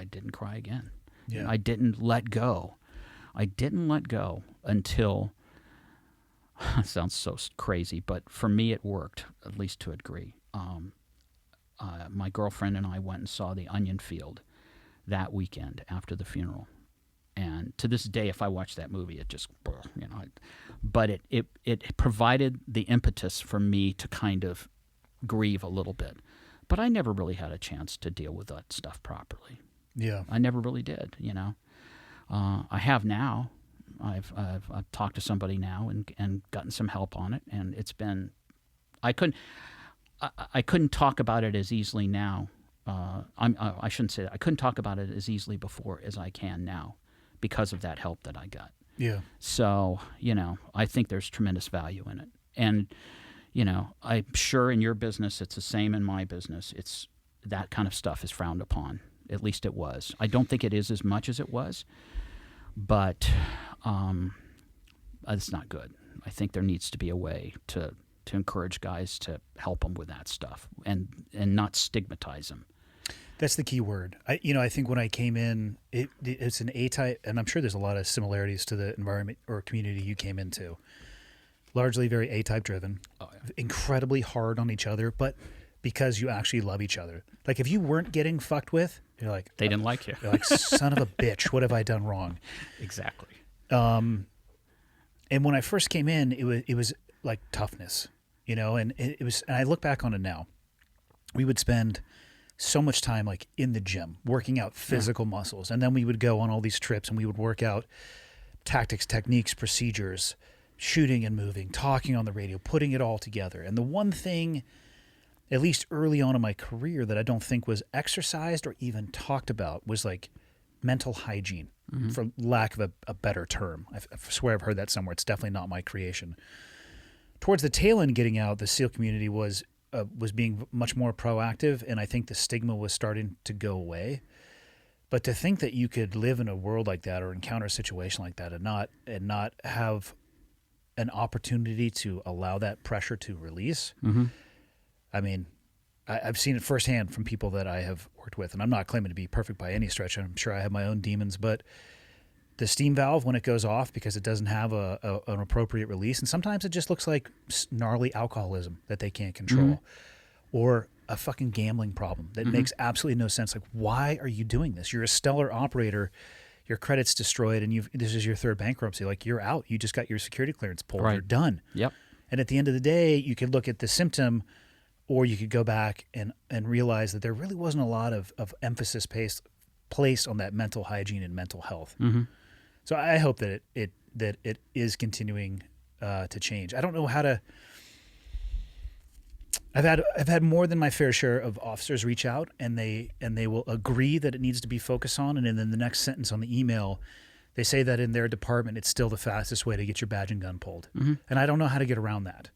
didn't cry again. Yeah. I didn't let go. I didn't let go until, it sounds so crazy, but for me it worked, at least to a degree. My girlfriend and I went and saw The Onion Field that weekend after the funeral. And to this day, if I watch that movie, it just, but it provided the impetus for me to kind of grieve a little bit. But I never really had a chance to deal with that stuff properly. Yeah. I never really did, I have now. I've talked to somebody now and gotten some help on it, and it's been, I couldn't talk about it as easily now. I shouldn't say that. I couldn't talk about it as easily before as I can now, because of that help that I got. Yeah. So, I think there's tremendous value in it. And, I'm sure in your business, it's the same in my business. that kind of stuff is frowned upon. At least it was. I don't think it is as much as it was, but it's not good. I think there needs to be a way to encourage guys to help them with that stuff and not stigmatize them. That's the key word. I think when I came in, it's an A-type, and I'm sure there's a lot of similarities to the environment or community you came into. Largely very A-type driven, incredibly hard on each other, but because you actually love each other. Like if you weren't getting fucked with, you're like... They didn't like you. You're like, son of a bitch, what have I done wrong? Exactly. And when I first came in, it was like toughness, and it was, and I look back on it now. We would spend so much time like in the gym, working out physical muscles. And then we would go on all these trips and we would work out tactics, techniques, procedures, shooting and moving, talking on the radio, putting it all together. And the one thing, at least early on in my career, that I don't think was exercised or even talked about was like mental hygiene, for lack of a better term. I swear I've heard that somewhere. It's definitely not my creation. Towards the tail end getting out, the SEAL community was being much more proactive, and I think the stigma was starting to go away. But to think that you could live in a world like that or encounter a situation like that and not have an opportunity to allow that pressure to release, I mean, I've seen it firsthand from people that I have worked with, and I'm not claiming to be perfect by any stretch. I'm sure I have my own demons, but the steam valve, when it goes off because it doesn't have an appropriate release, and sometimes it just looks like gnarly alcoholism that they can't control, or a fucking gambling problem that makes absolutely no sense. Like, why are you doing this? You're a stellar operator. Your credit's destroyed, and this is your third bankruptcy. Like, you're out. You just got your security clearance pulled. Right. You're done. Yep. And at the end of the day, you could look at the symptom, or you could go back and realize that there really wasn't a lot of emphasis placed on that mental hygiene and mental health. So I hope that it is continuing to change. I don't know how to. I've had more than my fair share of officers reach out, and they will agree that it needs to be focused on, and then the next sentence on the email, they say that in their department it's still the fastest way to get your badge and gun pulled, and I don't know how to get around that.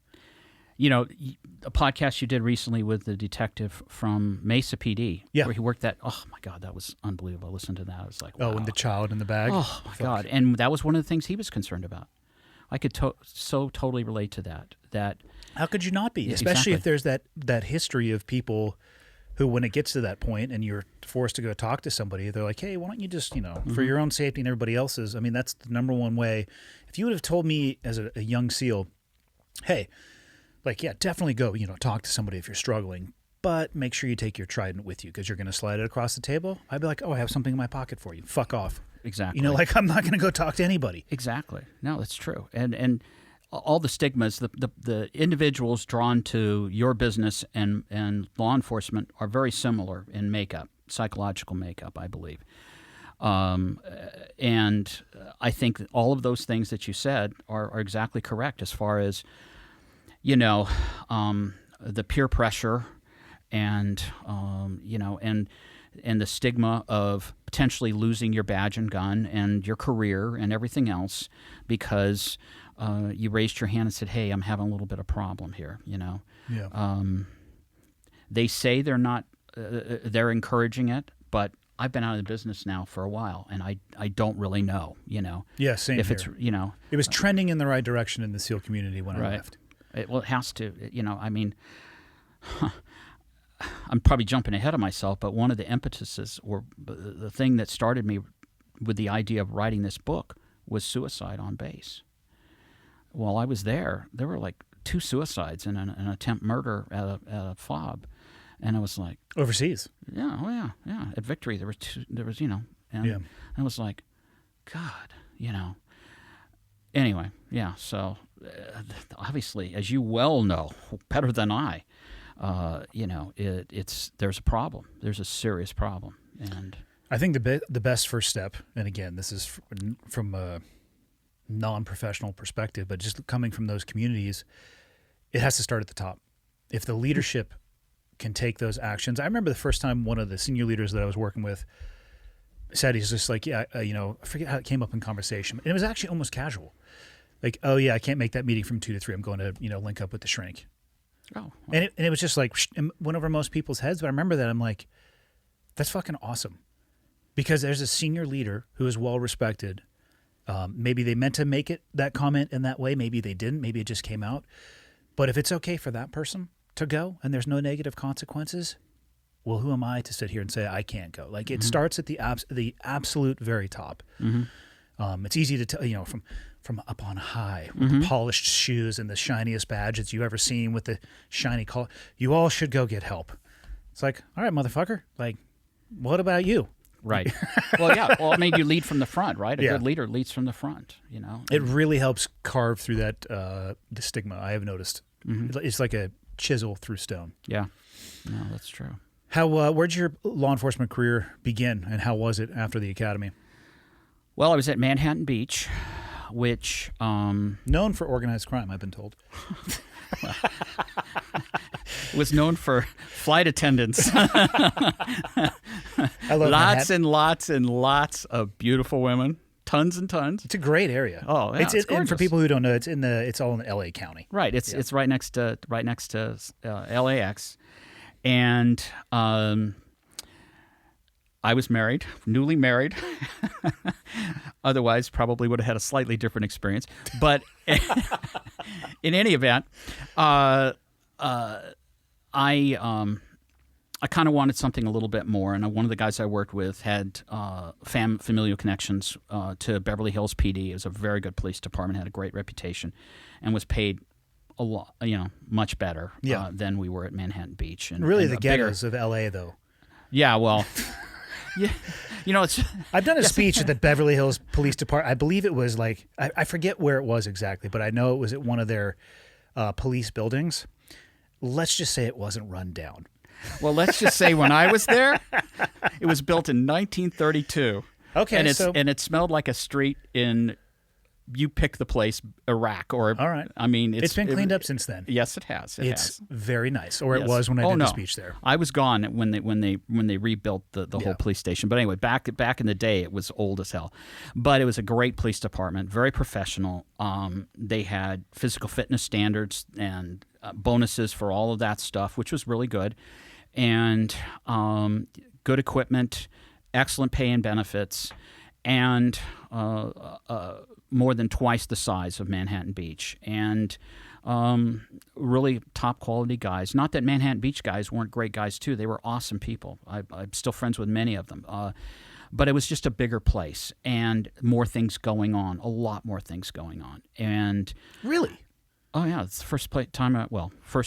A podcast you did recently with the detective from Mesa PD, where he worked that. Oh my God, that was unbelievable. Listen to that. I was like, wow. Oh, and the child in the bag. Oh my God, and that was one of the things he was concerned about. I could so totally relate to that. That how could you not be? Especially if there's that history of people who, when it gets to that point and you're forced to go talk to somebody, they're like, hey, why don't you just, for your own safety and everybody else's. I mean, that's the number one way. If you would have told me as a young SEAL, hey, like, yeah, definitely go, talk to somebody if you're struggling, but make sure you take your Trident with you because you're going to slide it across the table. I'd be like, oh, I have something in my pocket for you. Fuck off. Exactly. Like, I'm not going to go talk to anybody. Exactly. No, that's true. And all the stigmas, the individuals drawn to your business and law enforcement are very similar in makeup, psychological makeup, I believe. And I think that all of those things that you said are exactly correct as far as, the peer pressure and, and the stigma of potentially losing your badge and gun and your career and everything else because you raised your hand and said, hey, I'm having a little bit of problem here, Yeah. They say they're not, they're encouraging it, but I've been out of the business now for a while, and I don't really know, Yeah, same if here. It's, It was trending in the right direction in the SEAL community when I left. It has to, I'm probably jumping ahead of myself, but one of the impetuses or the thing that started me with the idea of writing this book was suicide on base. While I was there were like 2 suicides and an attempt murder at a fob. And I was like... Overseas? Yeah, At Victory, there was, and I was like, God, Anyway, yeah, so obviously, as you well know, better than I, there's a problem. There's a serious problem. And I think the best first step, and again, this is from a non-professional perspective, but just coming from those communities, it has to start at the top. If the leadership can take those actions. I remember the first time one of the senior leaders that I was working with said, he's just like, I forget how it came up in conversation. And it was actually almost casual. Like, oh yeah, I can't make that meeting from 2 to 3. I'm going to, link up with the shrink. Oh, And it was just like it went over most people's heads. But I remember that I'm like, that's fucking awesome, because there's a senior leader who is well respected. Maybe they meant to make it that comment in that way. Maybe they didn't. Maybe it just came out. But if it's okay for that person to go and there's no negative consequences, well, who am I to sit here and say I can't go? Like, it starts at the absolute very top. It's easy to tell, from up on high with the polished shoes and the shiniest badges you've ever seen with the shiny collar. You all should go get help. It's like, all right, motherfucker. Like, what about you? right. Well, yeah. Well, I mean, you lead from the front, right? A Yeah. good leader leads from the front. It really helps carve through that the stigma. I have noticed. It's like a chisel through stone. Yeah. No, that's true. How where'd your law enforcement career begin, and how was it after the academy? Well, I was at Manhattan Beach, which Known for organized crime, I've been told. was known for flight attendants. I love Lots Manhattan. and lots and lots of beautiful women. Tons and tons. It's a great area. Oh, yeah, it's and for gorgeous. people who don't know, it's all in L.A. County. Right. It's right next to LAX, and I was married, newly married. Otherwise, probably would have had a slightly different experience. But in any event, I kind of wanted something a little bit more, and one of the guys I worked with had familial connections to Beverly Hills PD. It was a very good police department, had a great reputation, and was paid a lot, much better than we were at Manhattan Beach. And Really, and the a bigger- ghettos of L.A. though. Yeah, well, yeah, it's. I've done a speech at the Beverly Hills Police Department. I believe it was like I forget where it was exactly, but I know it was at one of their police buildings. Let's just say it wasn't run down. Well, let's just say when I was there, it was built in 1932. Okay, and it smelled like a street in, you pick the place, Iraq, or all right. I mean, it's been cleaned up since then. Yes, it has. It's very nice, or it Yes. was when I Oh, did no. the speech there. I was gone when they rebuilt the whole police station. But anyway, back in the day, it was old as hell. But it was a great police department, very professional. They had physical fitness standards and bonuses for all of that stuff, which was really good, and good equipment, excellent pay and benefits, and more than twice the size of Manhattan Beach, and really top quality guys. Not that Manhattan Beach guys weren't great guys too; they were awesome people. I'm still friends with many of them. But it was just a bigger place and more things going on, a lot more things going on. And Really? oh yeah, it's the first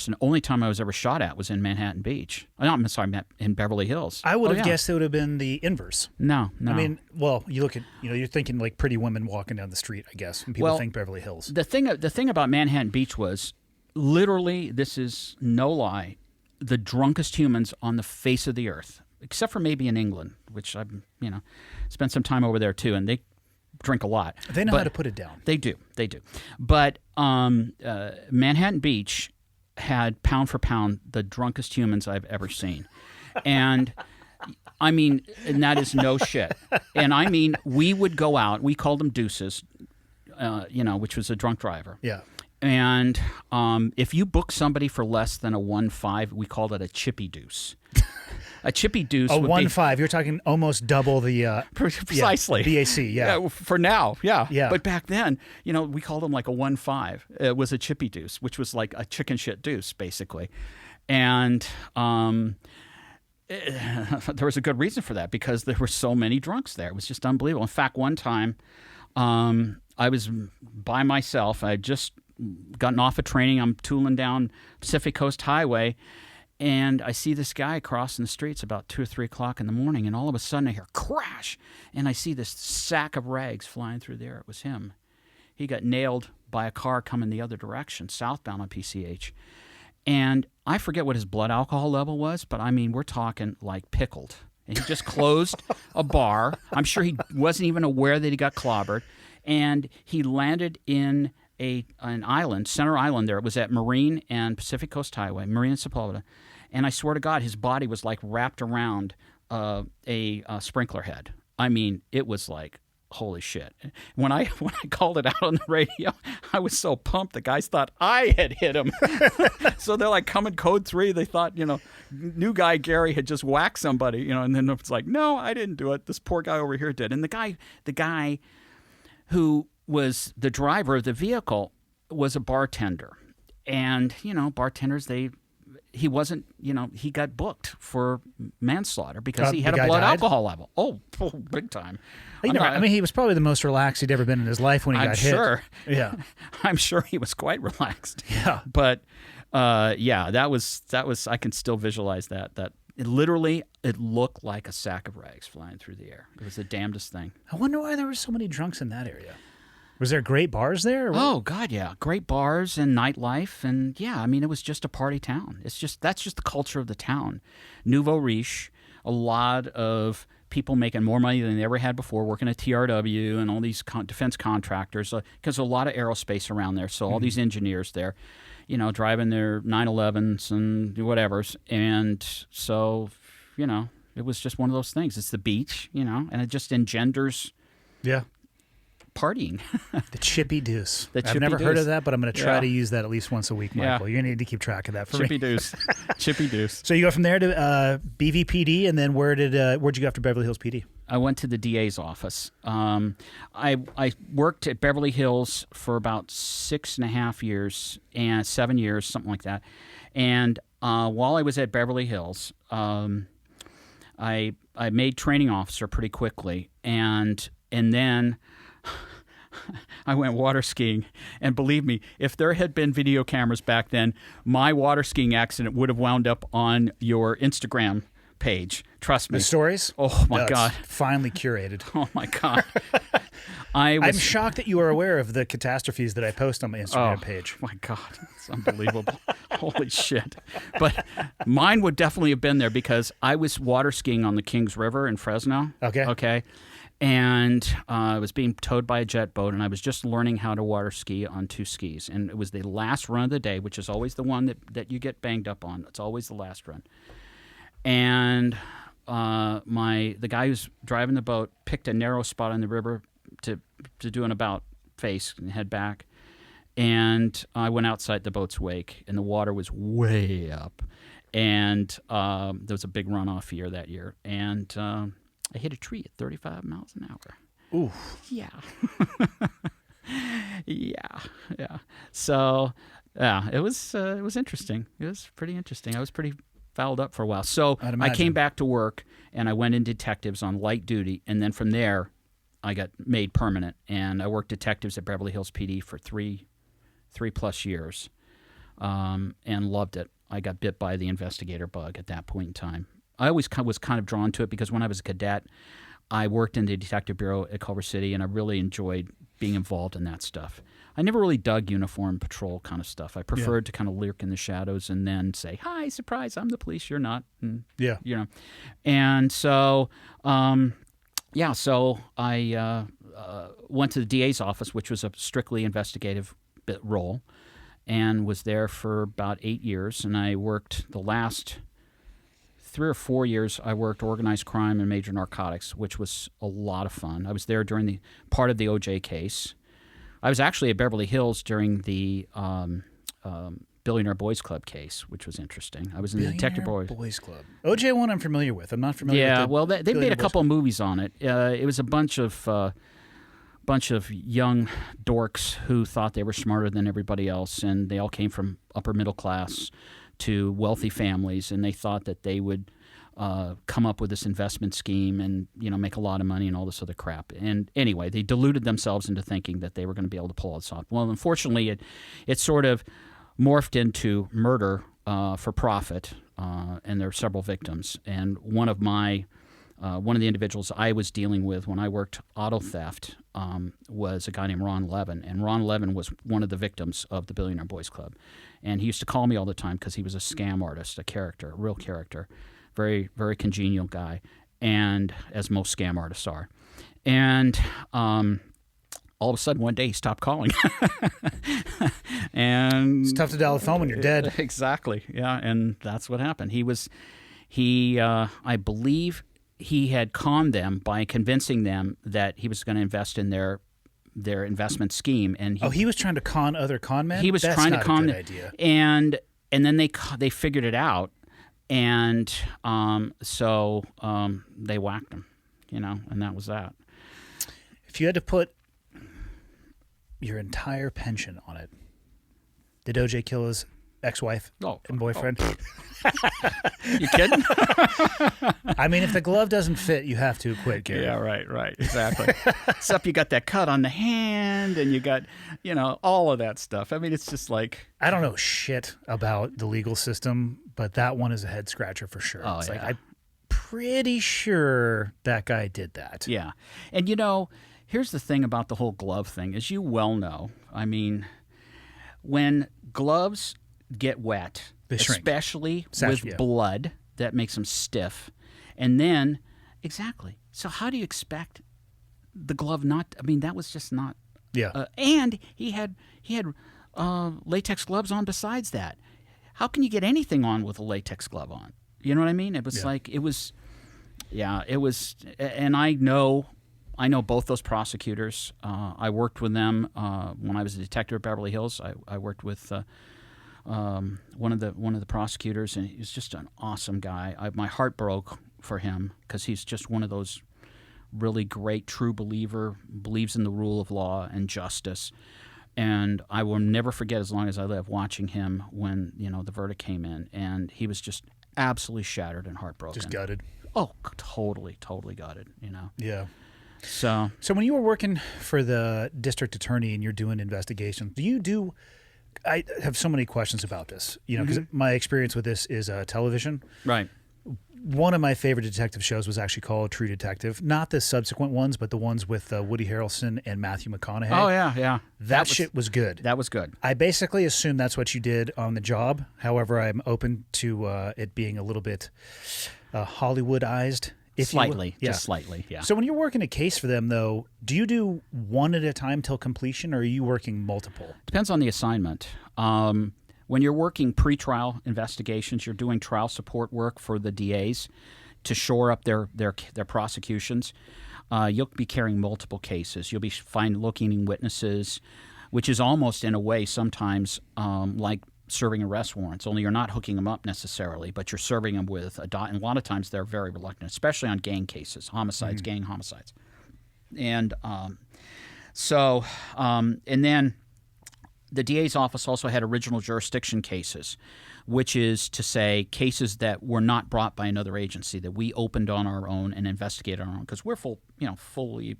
and only time I was ever shot at was in Manhattan Beach. I'm sorry, in Beverly Hills. I would Oh, have yeah. guessed it would have been the inverse. No. I mean, well, you look at, you're thinking like pretty women walking down the street, I guess, and people Well, think Beverly Hills. The thing about Manhattan Beach was literally, this is no lie, the drunkest humans on the face of the earth, except for maybe in England, which I've spent some time over there too, and they drink a lot. They know But how to put it down. They do. But Manhattan Beach had pound for pound the drunkest humans I've ever seen, and I mean, and that is no shit. And I mean, we would go out. We called them deuces, which was a drunk driver. Yeah. And if you book somebody for less than a 1.5, we called it a chippy deuce. A chippy deuce. A would 1.5. You're talking almost double the precisely BAC. Yeah. For now, yeah. Yeah. But back then, we called them like a 1.5. It was a chippy deuce, which was like a chicken shit deuce, basically. And there was a good reason for that, because there were so many drunks there. It was just unbelievable. In fact, one time, I was by myself. I had just gotten off of training. I'm tooling down Pacific Coast Highway, and I see this guy crossing the streets about 2 or 3 o'clock in the morning, and all of a sudden I hear crash, and I see this sack of rags flying through the air. It was him. He got nailed by a car coming the other direction, southbound on PCH. And I forget what his blood alcohol level was, but I mean, we're talking like pickled. And he just closed a bar. I'm sure he wasn't even aware that he got clobbered. And he landed in an island, center island there. It was at Marine and Pacific Coast Highway, Marine and Sepulveda. And I swear to God, his body was like wrapped around a sprinkler head. I mean, it was like holy shit. When I called it out on the radio, I was so pumped. The guys thought I had hit him. So they're like, coming code 3. They thought, new guy Gary had just whacked somebody, and then it's like, no, I didn't do it. This poor guy over here did. And the guy who was the driver of the vehicle was a bartender. And, bartenders, he wasn't, he got booked for manslaughter because he had a blood alcohol level. Oh, big time. He was probably the most relaxed he'd ever been in his life when he got hit. Sure. Yeah. I'm sure he was quite relaxed. Yeah. But, that was, I can still visualize that it looked like a sack of rags flying through the air. It was the damnedest thing. I wonder why there were so many drunks in that area. Was there great bars there? Oh, God, yeah. Great bars and nightlife. And, yeah, it was just a party town. That's just the culture of the town. Nouveau riche, a lot of people making more money than they ever had before, working at TRW and all these defense contractors, because a lot of aerospace around there. So all these engineers there, driving their 911s and whatevers. And so, it was just one of those things. It's the beach, and it just engenders... Yeah. Partying. The Chippy Deuce. I've never heard of that, but I'm going to try to use that at least once a week, Michael. Yeah. You need to keep track of that for Chippy me. Deuce. Chippy Deuce. So you go from there to BVPD, and then where'd you go after Beverly Hills PD? I went to the DA's office. I worked at Beverly Hills for about 6.5 years and 7 years, something like that. And while I was at Beverly Hills, I made training officer pretty quickly, and then I went water skiing, and believe me, if there had been video cameras back then, my water skiing accident would have wound up on your Instagram page. Trust me. The stories? Oh, my God. Finally curated. Oh, my God. I'm shocked that you are aware of the catastrophes that I post on my Instagram page. Oh, my God. It's unbelievable. Holy shit. But mine would definitely have been there because I was water skiing on the Kings River in Fresno. Okay. And I was being towed by a jet boat, and I was just learning how to water ski on 2 skis. And it was the last run of the day, which is always the one that you get banged up on. It's always the last run. And the guy who's driving the boat picked a narrow spot on the river to do an about face and head back. And I went outside the boat's wake, and the water was way up. And there was a big runoff year that year. And I hit a tree at 35 miles an hour. Ooh. Yeah. Yeah. So, it was interesting. It was pretty interesting. I was pretty fouled up for a while. So I came back to work, and I went in detectives on light duty. And then from there, I got made permanent. And I worked detectives at Beverly Hills PD for three plus years, and loved it. I got bit by the investigator bug at that point in time. I always was kind of drawn to it because when I was a cadet, I worked in the detective bureau at Culver City, and I really enjoyed being involved in that stuff. I never really dug uniform patrol kind of stuff. I preferred to kind of lurk in the shadows and then say, "Hi, surprise! I'm the police. You're not." And, And so, so I went to the DA's office, which was a strictly investigative role, and was there for about 8 years. And I worked the last 3 or 4 years, I worked organized crime and major narcotics, which was a lot of fun. I was there during the part of the OJ case. I was actually at Beverly Hills during the Billionaire Boys Club case, which was interesting. I was in the Detective Boys Club. OJ one I'm familiar with. I'm not familiar with Yeah, well, they made a couple of movies on it. It was a bunch of young dorks who thought they were smarter than everybody else, and they all came from upper middle class to wealthy families, and they thought that they would come up with this investment scheme and make a lot of money and all this other crap. And anyway, they deluded themselves into thinking that they were going to be able to pull this off. Well, unfortunately, it sort of morphed into murder for profit, and there were several victims. And one of the individuals I was dealing with when I worked auto theft was a guy named Ron Levin. And Ron Levin was one of the victims of the Billionaire Boys Club. And he used to call me all the time because he was a scam artist, a real character, very, very congenial guy, and as most scam artists are. And all of a sudden, one day, he stopped calling. And it's tough to dial the phone when you're dead. Exactly, yeah, and that's what happened. I believe he had conned them by convincing them that he was going to invest in their investment scheme. And he was trying to con other con men? He was That's trying not to con a good them. idea. And then they figured it out, and so they whacked him, and that was that. If you had to put your entire pension on it, did OJ kill his ex-wife and boyfriend? You kidding? I mean, if the glove doesn't fit, you have to quit, Gary. Yeah, right, exactly. Except you got that cut on the hand, and you got, all of that stuff. I mean, it's just like... I don't know shit about the legal system, but that one is a head scratcher for sure. Oh, it's yeah. like, I'm pretty sure that guy did that. Yeah. And, here's the thing about the whole glove thing. As you well know, I mean, when gloves get wet, they shrink. Especially with blood, that makes them stiff. And then, exactly. So how do you expect the glove not? I mean, that was just not. Yeah. And he had latex gloves on. Besides that, how can you get anything on with a latex glove on? You know what I mean? It was like it was. Yeah, it was. And I know both those prosecutors. I worked with them when I was a detective at Beverly Hills. I worked with. One of the prosecutors, and he was just an awesome guy. My heart broke for him because he's just one of those really great true believer, believes in the rule of law and justice. And I will never forget, as long as I live, watching him when the verdict came in, and he was just absolutely shattered and heartbroken. Just gutted. Oh, totally gutted. Yeah. So when you were working for the district attorney and you're doing investigations, I have so many questions about this, because my experience with this is television. Right. One of my favorite detective shows was actually called True Detective. Not the subsequent ones, but the ones with Woody Harrelson and Matthew McConaughey. Oh, yeah. That shit was good. That was good. I basically assume that's what you did on the job. However, I'm open to it being a little bit Hollywoodized. Slightly, just slightly, yeah. So when you're working a case for them, though, do you do one at a time till completion, or are you working multiple? Depends on the assignment. When you're working pretrial investigations, you're doing trial support work for the DAs to shore up their prosecutions. You'll be carrying multiple cases. You'll be looking in witnesses, which is almost in a way sometimes like serving arrest warrants, only you're not hooking them up necessarily, but you're serving them with and a lot of times they're very reluctant, especially on gang cases, homicides, gang homicides. And and then the DA's office also had original jurisdiction cases, which is to say cases that were not brought by another agency, that we opened on our own and investigated on our own, because we're fully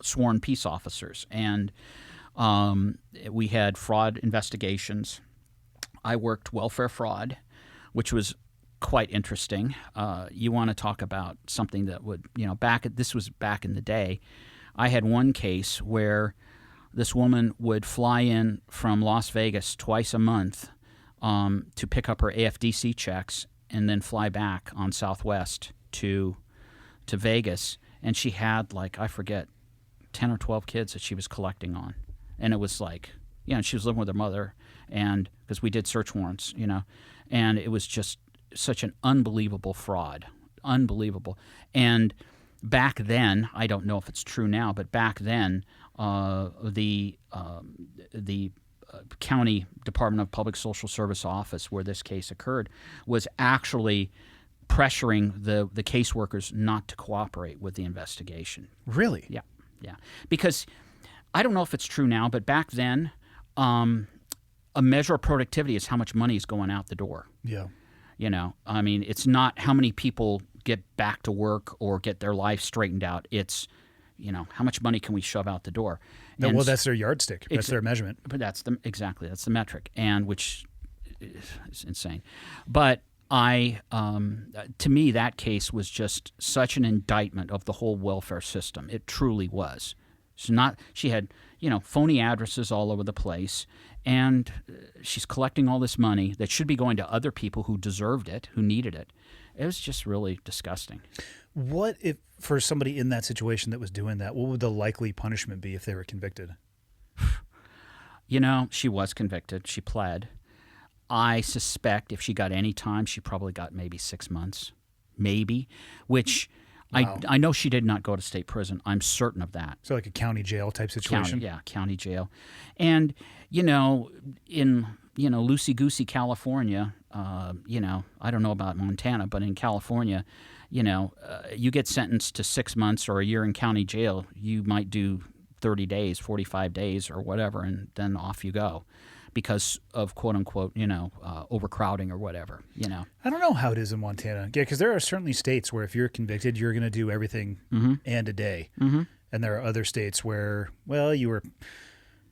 sworn peace officers. And we had fraud investigations. I worked welfare fraud, which was quite interesting. You want to talk about something that would, this was back in the day. I had one case where this woman would fly in from Las Vegas twice a month to pick up her AFDC checks and then fly back on Southwest to Vegas. And she had, I forget, 10 or 12 kids that she was collecting on. And it was and she was living with her mother, and because we did search warrants, and it was just such an unbelievable fraud, unbelievable. And back then, I don't know if it's true now, but back then, the county Department of Public Social Service office where this case occurred was actually pressuring the caseworkers not to cooperate with the investigation. Really? Yeah. Because I don't know if it's true now, but back then, a measure of productivity is how much money is going out the door. Yeah. I mean, it's not how many people get back to work or get their life straightened out. It's, how much money can we shove out the door? No, well, that's their yardstick. That's their measurement. But that's the metric, and which is insane. But to me, that case was just such an indictment of the whole welfare system. It truly was. She had, phony addresses all over the place, and she's collecting all this money that should be going to other people who deserved it, who needed it. It was just really disgusting. What if, for somebody in that situation that was doing that, what would the likely punishment be if they were convicted? She was convicted. She pled. I suspect if she got any time, she probably got maybe 6 months, maybe, which Wow. I know she did not go to state prison. I'm certain of that. So like a county jail type situation. County jail. And, in, loosey-goosey California, I don't know about Montana, but in California, you get sentenced to 6 months or a year in county jail, you might do 30 days, 45 days or whatever, and then off you go because of quote-unquote, overcrowding or whatever, I don't know how it is in Montana. Yeah, because there are certainly states where if you're convicted, you're going to do everything and a day. Mm-hmm. And there are other states where, well, you were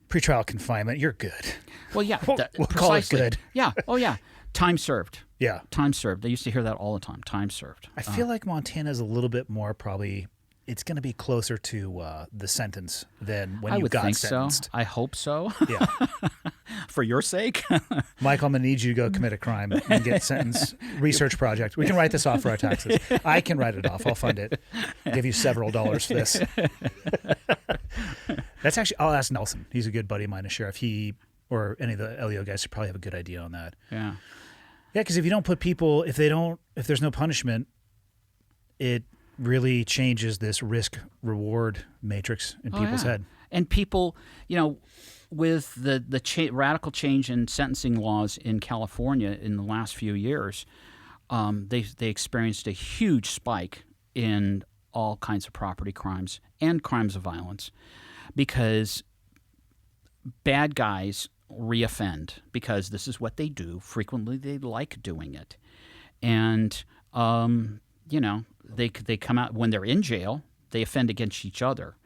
pretrial confinement, you're good. Well, yeah. We'll call it good. Yeah. Oh, yeah. Time served. Yeah. Time served. They used to hear that all the time. Time served. I feel like Montana is a little bit more probably, it's going to be closer to the sentence than when I you would got think sentenced. so. I hope so. Yeah. For your sake. Michael, I'm going to need you to go commit a crime and get sentenced. Research project. We can write this off for our taxes. I can write it off. I'll fund it. Give you several dollars for this. That's actually, I'll ask Nelson. He's a good buddy of mine, a sheriff. He or any of the LEO guys should probably have a good idea on that. Yeah. Yeah, because if you don't put people, if there's no punishment, it really changes this risk-reward matrix in people's head. And people, with the radical change in sentencing laws in California in the last few years, they experienced a huge spike in all kinds of property crimes and crimes of violence because bad guys reoffend because this is what they do. Frequently, they like doing it. And, they come out when they're in jail, they offend against each other.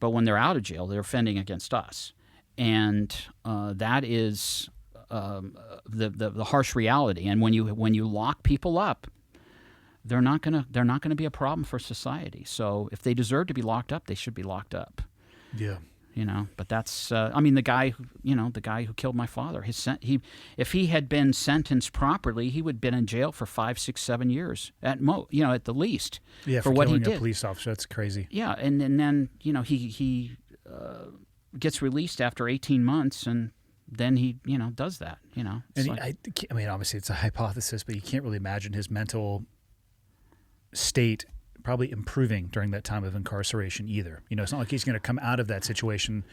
But when they're out of jail, they're offending against us. And that is the harsh reality. And when you lock people up, they're not gonna be a problem for society. So if they deserve to be locked up, they should be locked up. Yeah. But that's the guy who killed my father. If he had been sentenced properly, he would have been in jail for 5, 6, 7 years at the least. Yeah, for for what he killing did. a police officer, that's crazy. Yeah, and then he gets released after 18 months, and then he does that. It's And I mean, obviously it's a hypothesis, but you can't really imagine his mental state probably improving during that time of incarceration either. It's not like he's going to come out of that situation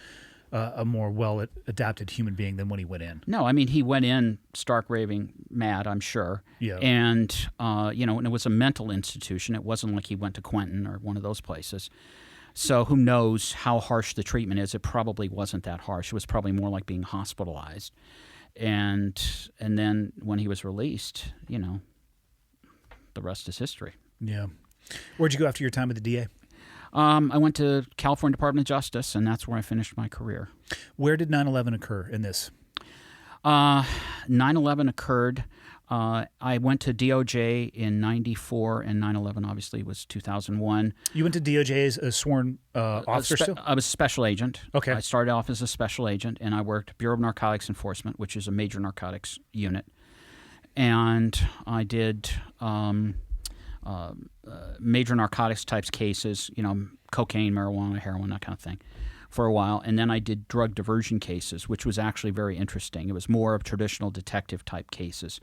a more well-adapted human being than when he went in. No, I mean, he went in stark raving mad, I'm sure. Yeah. And, and it was a mental institution. It wasn't like he went to Quentin or one of those places. So who knows how harsh the treatment is. It probably wasn't that harsh. It was probably more like being hospitalized. And then when he was released, the rest is history. Yeah. Where'd you go after your time with the DA? I went to California Department of Justice, and that's where I finished my career. Where did 9/11 occur in this? 9/11 occurred. I went to DOJ in 94, and 9/11 obviously was 2001. You went to DOJ as a sworn officer still? I was a special agent. Okay. I started off as a special agent, and I worked Bureau of Narcotics Enforcement, which is a major narcotics unit. And I did major narcotics types cases, cocaine, marijuana, heroin, that kind of thing, for a while. And then I did drug diversion cases, which was actually very interesting. It was more of traditional detective type cases.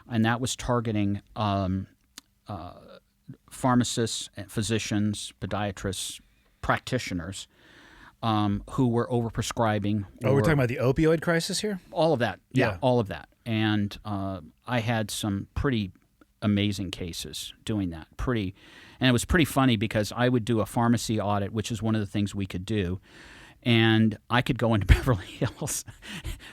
And that was targeting pharmacists, physicians, podiatrists, practitioners who were overprescribing. Oh, we're talking about the opioid crisis here? All of that. Yeah. All of that. And I had some pretty amazing cases doing that. And it was pretty funny because I would do a pharmacy audit, which is one of the things we could do. And I could go into Beverly Hills,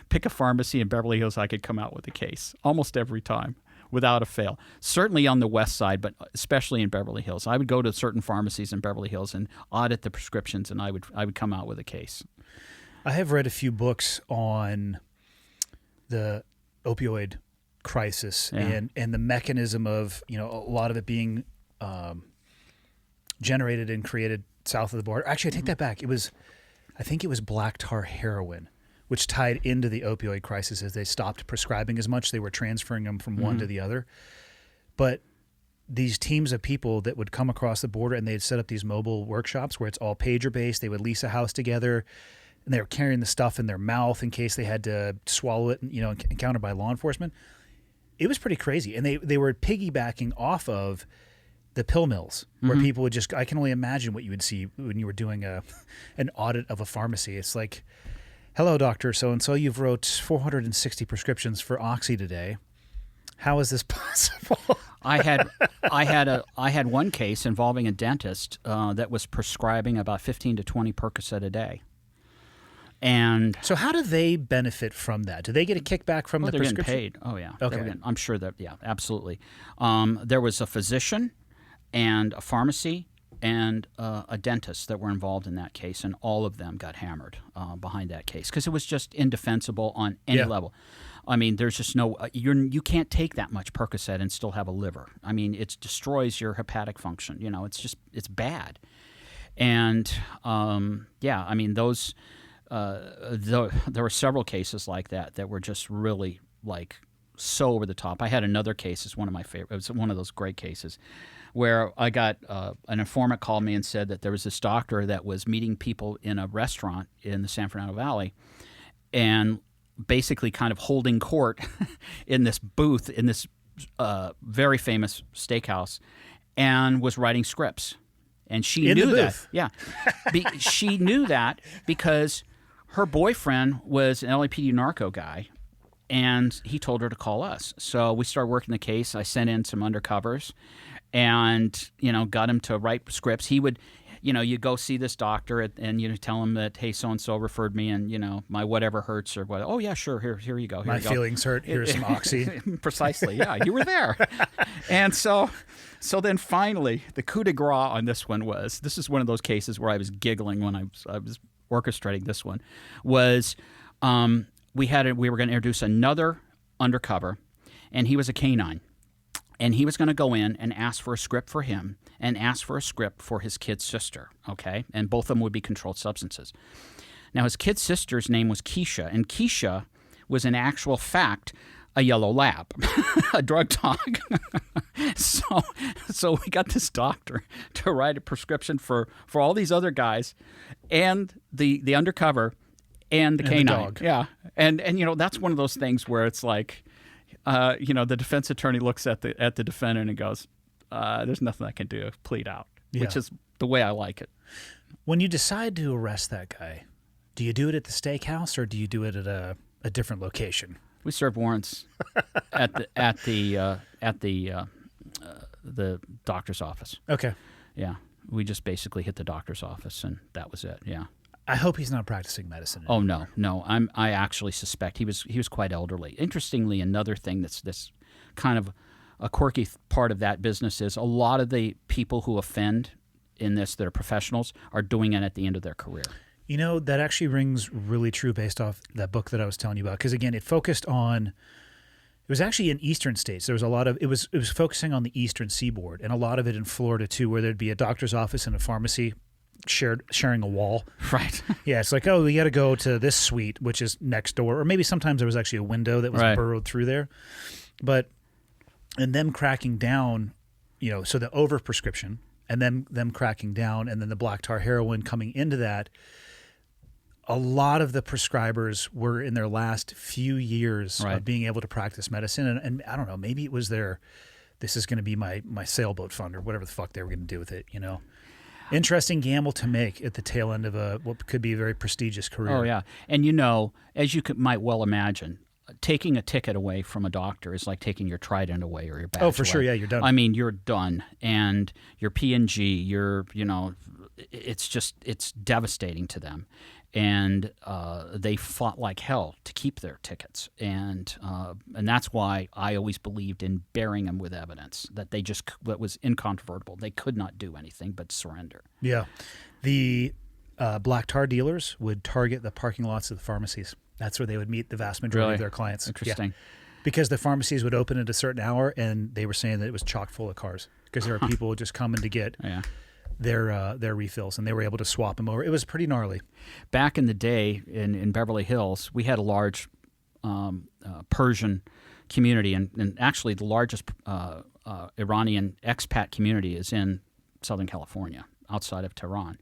pick a pharmacy in Beverly Hills, I could come out with a case almost every time without a fail. Certainly on the west side, but especially in Beverly Hills. I would go to certain pharmacies in Beverly Hills and audit the prescriptions, and I would come out with a case. I have read a few books on the opioid crisis and the mechanism of, a lot of it being generated and created south of the border. Actually, I take that back. I think it was black tar heroin, which tied into the opioid crisis as they stopped prescribing as much. They were transferring them from one to the other. But these teams of people that would come across the border and they'd set up these mobile workshops where it's all pager-based. They would lease a house together, and they were carrying the stuff in their mouth in case they had to swallow it, encountered by law enforcement. It was pretty crazy. And they were piggybacking off of the pill mills where people would just, I can only imagine what you would see when you were doing an audit of a pharmacy. It's like, hello, Dr. So-and-so, you've wrote 460 prescriptions for Oxy today. How is this possible? I had one case involving a dentist that was prescribing about 15 to 20 Percocet a day. And so how do they benefit from that? Do they get a kickback from the they're prescription? getting paid. Oh, yeah. Okay. I'm sure that, yeah, absolutely. There was a physician and a pharmacy and a dentist that were involved in that case, and all of them got hammered behind that case because it was just indefensible on any level. I mean, there's just no you can't take that much Percocet and still have a liver. I mean, it destroys your hepatic function. You know, it's bad. And I mean, those there were several cases like that were just really like so over the top. I had another case. It's one of my favorite. It was one of those great cases where I got an informant called me and said that there was this doctor that was meeting people in a restaurant in the San Fernando Valley, and basically kind of holding court in this booth in this very famous steakhouse, and was writing scripts. And she knew that. Yeah. She knew that because her boyfriend was an LAPD narco guy, and he told her to call us. So we started working the case. I sent in some undercovers and, got him to write scripts. He would, you go see this doctor and tell him that, hey, so-and-so referred me and, my whatever hurts or what. Oh, yeah, sure. Here you go. My feelings hurt. Here's some Oxy. Precisely. Yeah, you were there. And so then finally, the coup de grace on this one was, this is one of those cases where I was giggling when I was orchestrating this one, was we were going to introduce another undercover, and he was a canine. And he was going to go in and ask for a script for him and ask for a script for his kid's sister, okay? And both of them would be controlled substances. Now, his kid's sister's name was Keisha, and Keisha was in actual fact a yellow lab, a drug dog. So we got this doctor to write a prescription for all these other guys and the undercover and the canine. The dog. Yeah. And that's one of those things where it's like, the defense attorney looks at the defendant and goes, there's nothing I can do, plead out, which is the way I like it. When you decide to arrest that guy, do you do it at the steakhouse or do you do it at a different location? We served warrants at the doctor's office. Okay. Yeah. We just basically hit the doctor's office and that was it. Yeah. I hope he's not practicing medicine anymore. Oh no. I actually suspect he was quite elderly. Interestingly, another thing that's kind of a quirky part of that business is a lot of the people who offend in this that are professionals are doing it at the end of their career. That actually rings really true based off that book that I was telling you about. Because again, it focused on, it was actually in eastern states. There was a lot of, it was focusing on the eastern seaboard, and a lot of it in Florida too, where there'd be a doctor's office and a pharmacy sharing a wall. Right. Yeah, it's like, oh, we got to go to this suite, which is next door. Or maybe sometimes there was actually a window that was burrowed through there. And them cracking down, so the overprescription, and then them cracking down, and then the black tar heroin coming into that, a lot of the prescribers were in their last few years of being able to practice medicine. And I don't know, maybe it was this is going to be my sailboat fund or whatever the fuck they were going to do with it, Interesting gamble to make at the tail end of what could be a very prestigious career. Oh, yeah. And as you might well imagine, taking a ticket away from a doctor is like taking your Trident away or your badge Oh, for away. sure. Yeah, you're done. I mean, you're done. And your P&G, it's devastating to them. And they fought like hell to keep their tickets. And that's why I always believed in bearing them with evidence, that that was incontrovertible. They could not do anything but surrender. Yeah. The black tar dealers would target the parking lots of the pharmacies. That's where they would meet the vast majority of their clients. Interesting. Yeah. Because the pharmacies would open at a certain hour, and they were saying that it was chock full of cars because there are people just coming to get their refills, and they were able to swap them over. It was pretty gnarly. Back in the day in Beverly Hills, we had a large Persian community, and actually the largest Iranian expat community is in Southern California, outside of Tehran.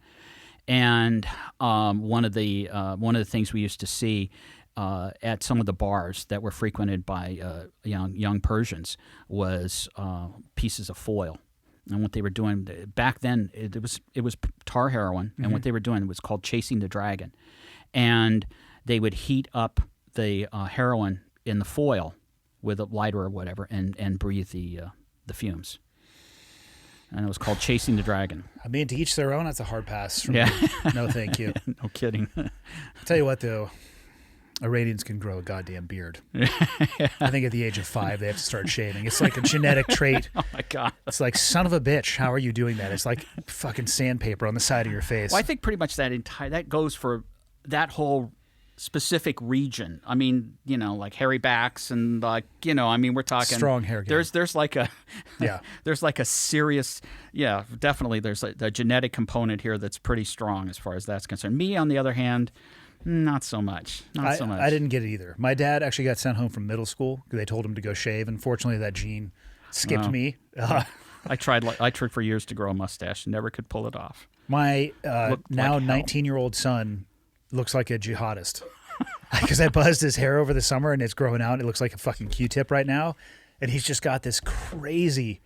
And one of the things we used to see at some of the bars that were frequented by young Persians was pieces of foil And what they were doing back then, it was tar heroin, and what they were doing was called chasing the dragon, and they would heat up the heroin in the foil with a lighter or whatever, and breathe the fumes. And it was called Chasing the Dragon. I mean, to each their own. That's a hard pass. From Yeah. me. No, thank you. No kidding. I'll tell you what, though. Iranians can grow a goddamn beard. I think at the age of 5, they have to start shaving. It's like a genetic trait. Oh, my God. It's like, son of a bitch, how are you doing that? It's like fucking sandpaper on the side of your face. Well, I think pretty much that goes for that whole specific region. I mean, like hairy backs and like, I mean, we're talking strong hair game. There's like a yeah. There's like a serious, definitely there's a genetic component here that's pretty strong as far as that's concerned. Me, on the other hand, not so much. Not so much. I didn't get it either. My dad actually got sent home from middle school because they told him to go shave. Unfortunately, that gene skipped me. I tried for years to grow a mustache and never could pull it off. My now like 19-year-old son looks like a jihadist because I buzzed his hair over the summer and it's growing out. It looks like a fucking Q-tip right now. And he's just got this crazy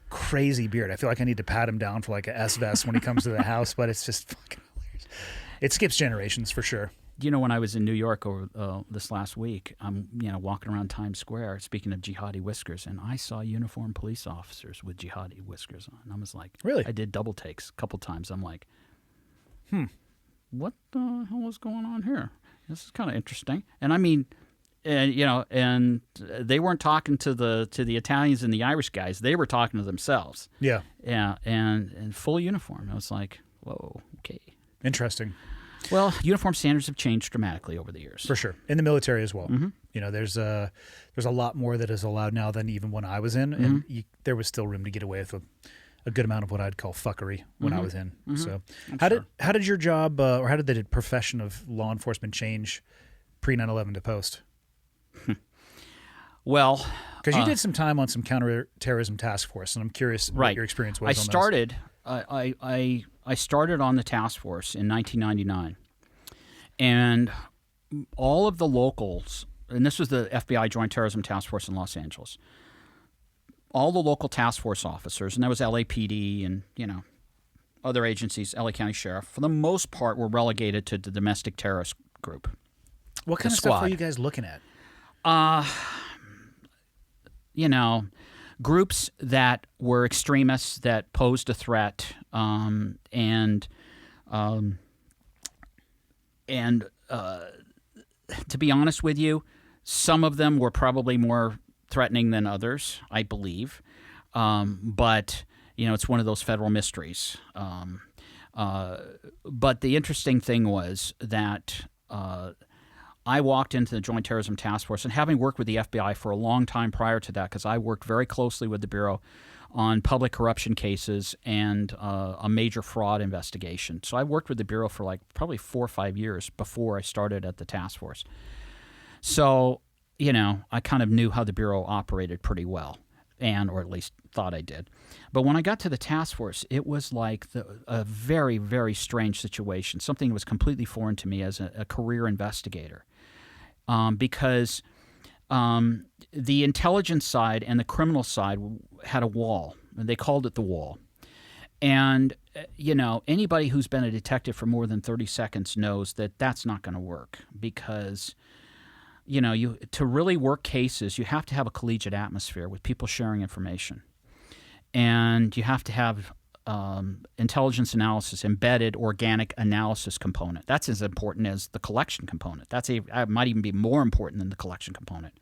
beard. I feel like I need to pat him down for like a S-vest when he comes to the house, but it's just fucking hilarious. It skips generations for sure. When I was in New York over this last week, I'm walking around Times Square, speaking of jihadi whiskers, and I saw uniformed police officers with jihadi whiskers on. And I was like, really? I did double takes a couple times. I'm like, what the hell is going on here? This is kind of interesting. And I mean, and they weren't talking to the Italians and the Irish guys. They were talking to themselves. Yeah. Yeah, and full uniform. I was like, whoa, okay. Interesting. Well, uniform standards have changed dramatically over the years. For sure. In the military as well. Mm-hmm. There's a lot more that is allowed now than even when I was in. Mm-hmm. And there was still room to get away with a good amount of what I'd call fuckery when I was in. Mm-hmm. So how did your job or how did the profession of law enforcement change pre 9/11 to post? Well, because you did some time on some counter-terrorism task force, and I'm curious what your experience was. I started on the task force in 1999, and all of the locals, and this was the FBI Joint Terrorism Task Force in Los Angeles, all the local task force officers, and that was LAPD and other agencies, LA County Sheriff, for the most part were relegated to the domestic terrorist group. What kind of stuff were you guys looking at? Groups that were extremists that posed a threat, and to be honest with you, some of them were probably more threatening than others, I believe. But it's one of those federal mysteries. But the interesting thing was that I walked into the Joint Terrorism Task Force, and having worked with the FBI for a long time prior to that, because I worked very closely with the Bureau on public corruption cases and a major fraud investigation. So I worked with the Bureau for probably 4 or 5 years before I started at the task force. So, I kind of knew how the Bureau operated pretty well, or at least thought I did. But when I got to the task force, it was like a very, very strange situation, something that was completely foreign to me as a career investigator. Because the intelligence side and the criminal side had a wall, and they called it the wall. And, anybody who's been a detective for more than 30 seconds knows that that's not going to work because, to really work cases, you have to have a collegiate atmosphere with people sharing information. And you have to have intelligence analysis, embedded organic analysis component. That's as important as the collection component. That might even be more important than the collection component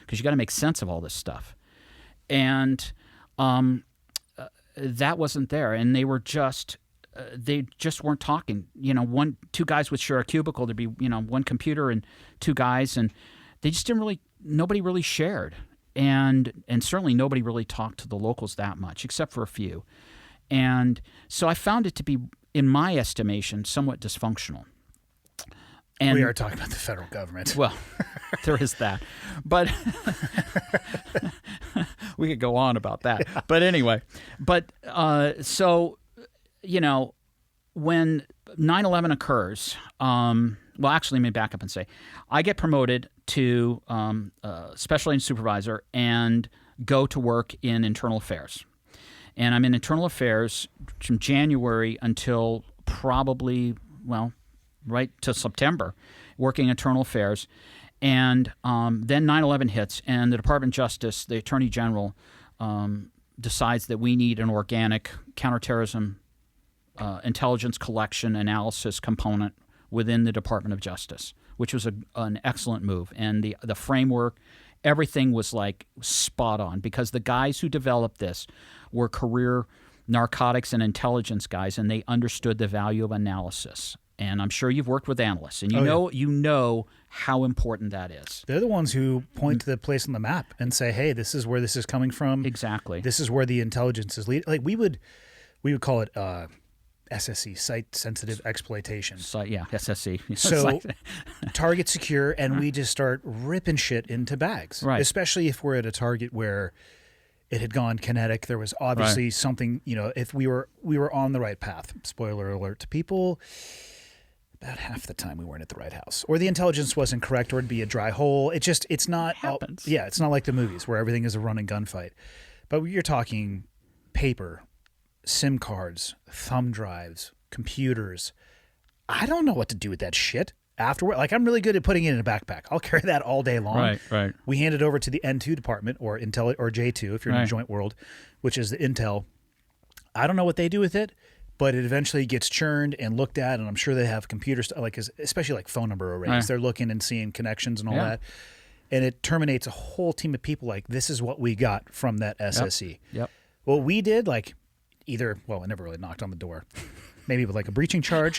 because you got to make sense of all this stuff. And that wasn't there, and they just weren't talking. Two guys would share a cubicle. There'd be one computer and two guys, and they just nobody really shared, and certainly nobody really talked to the locals that much, except for a few. And so I found it to be, in my estimation, somewhat dysfunctional. And we are talking about the federal government. Well, there is that. But we could go on about that. Yeah. But anyway, so, when 9/11 occurs, well, actually, let me back up and say, I get promoted to special agent supervisor and go to work in internal affairs. And I'm in internal affairs from January until probably, well, right to September, working internal affairs. And then 9/11 hits, and the Department of Justice, the Attorney General, decides that we need an organic counterterrorism intelligence collection analysis component within the Department of Justice, which was an excellent move. And the framework, everything was like spot on, because the guys who developed this were career narcotics and intelligence guys, and they understood the value of analysis. And I'm sure you've worked with analysts, and you know how important that is. They're the ones who point to the place on the map and say, "Hey, this is where this is coming from. Exactly. This is where the intelligence is leading." Like we would call it SSE, site sensitive exploitation. Yeah, SSE. So target secure, and we just start ripping shit into bags. Right. Especially if we're at a target where it had gone kinetic. There was obviously something, if we were on the right path. Spoiler alert to people. About half the time we weren't at the right house, or the intelligence wasn't correct, or it'd be a dry hole. It's not. It happens. It's not like the movies where everything is a running gunfight. But you're talking paper, SIM cards, thumb drives, computers. I don't know what to do with that shit afterward. Like, I'm really good at putting it in a backpack. I'll carry that all day long. Right. We hand it over to the N2 department, or Intel, or J2 if you're in the joint world, which is the Intel. I don't know what they do with it, but it eventually gets churned and looked at, and I'm sure they have computers, especially like phone number arrays. Right. They're looking and seeing connections and all that. And it terminates a whole team of people like, this is what we got from that SSE. Yep. What we did, I never really knocked on the door. Maybe with like a breaching charge.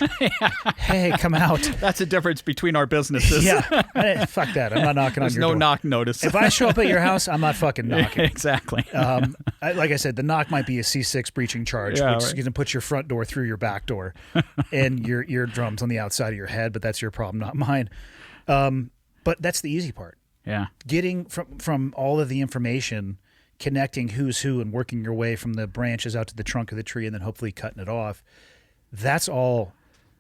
Hey, come out. That's the difference between our businesses. Fuck that. I'm not knocking on your door. There's no knock notice. If I show up at your house, I'm not fucking knocking. Exactly. Like I said, the knock might be a C6 breaching charge, which is going to put your front door through your back door and your eardrums on the outside of your head, but that's your problem, not mine. But that's the easy part. Yeah. Getting from all of the information, connecting who's who, and working your way from the branches out to the trunk of the tree, and then hopefully cutting it off. That's all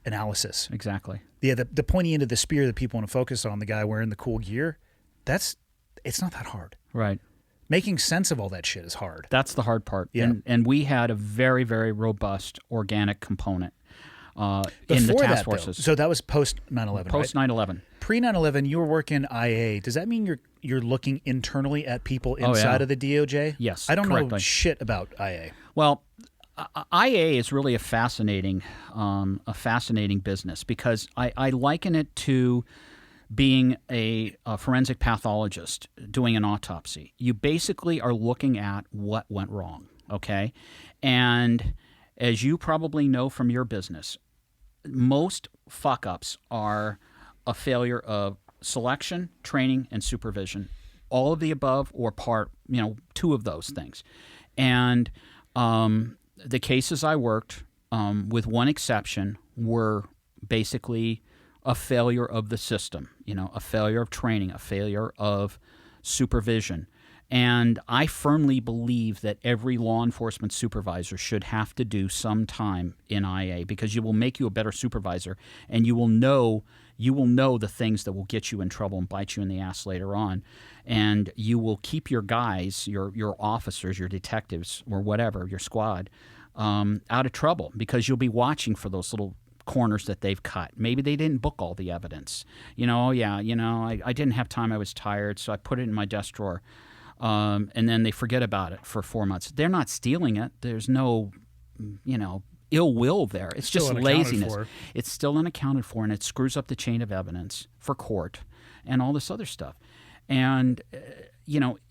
analysis. Exactly. Yeah, the pointy end of the spear that people want to focus on, the guy wearing the cool gear, it's not that hard. Right. Making sense of all that shit is hard. That's the hard part. Yeah. And we had a very, very robust organic component in the Before task that, forces. though, so that was post 9/11, Post right? 9/11. Pre 9/11, you were working IA. Does that mean you're looking internally at people inside of the DOJ? Yes, I don't know correctly. shit about IA. Well, IA is really a fascinating business, because I liken it to being a forensic pathologist doing an autopsy. You basically are looking at what went wrong, okay? And as you probably know from your business, most fuck-ups are a failure of selection, training, and supervision. All of the above, or part, two of those things. And the cases I worked, with one exception, were basically a failure of the system, a failure of training, a failure of supervision. And I firmly believe that every law enforcement supervisor should have to do some time in IA, because it will make you a better supervisor, and you will know the things that will get you in trouble and bite you in the ass later on. And you will keep your guys, your officers, your detectives, or whatever, your squad, out of trouble, because you'll be watching for those little corners that they've cut. Maybe they didn't book all the evidence. I didn't have time, I was tired, so I put it in my desk drawer. And then they forget about it for 4 months. They're not stealing it. There's no, ill will there. It's just laziness. It's still unaccounted for, and it screws up the chain of evidence for court and all this other stuff. And,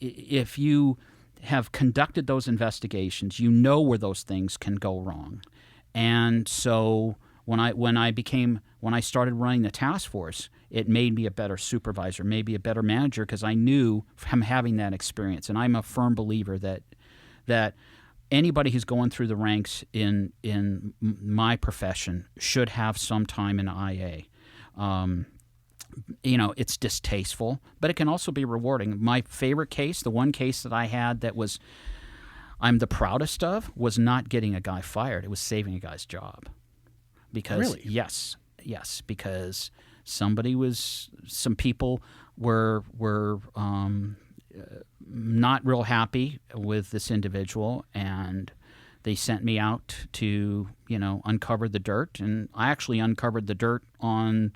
if you have conducted those investigations, you know where those things can go wrong. And so when I started running the task force, it made me a better supervisor, maybe a better manager, because I knew from having that experience. And I'm a firm believer that anybody who's going through the ranks in my profession should have some time in IA. It's distasteful, but it can also be rewarding. My favorite case, the one case that I had that I'm the proudest of, was not getting a guy fired. It was saving a guy's job. Because really? Yes, because some people were not real happy with this individual, and they sent me out to, uncover the dirt. And I actually uncovered the dirt on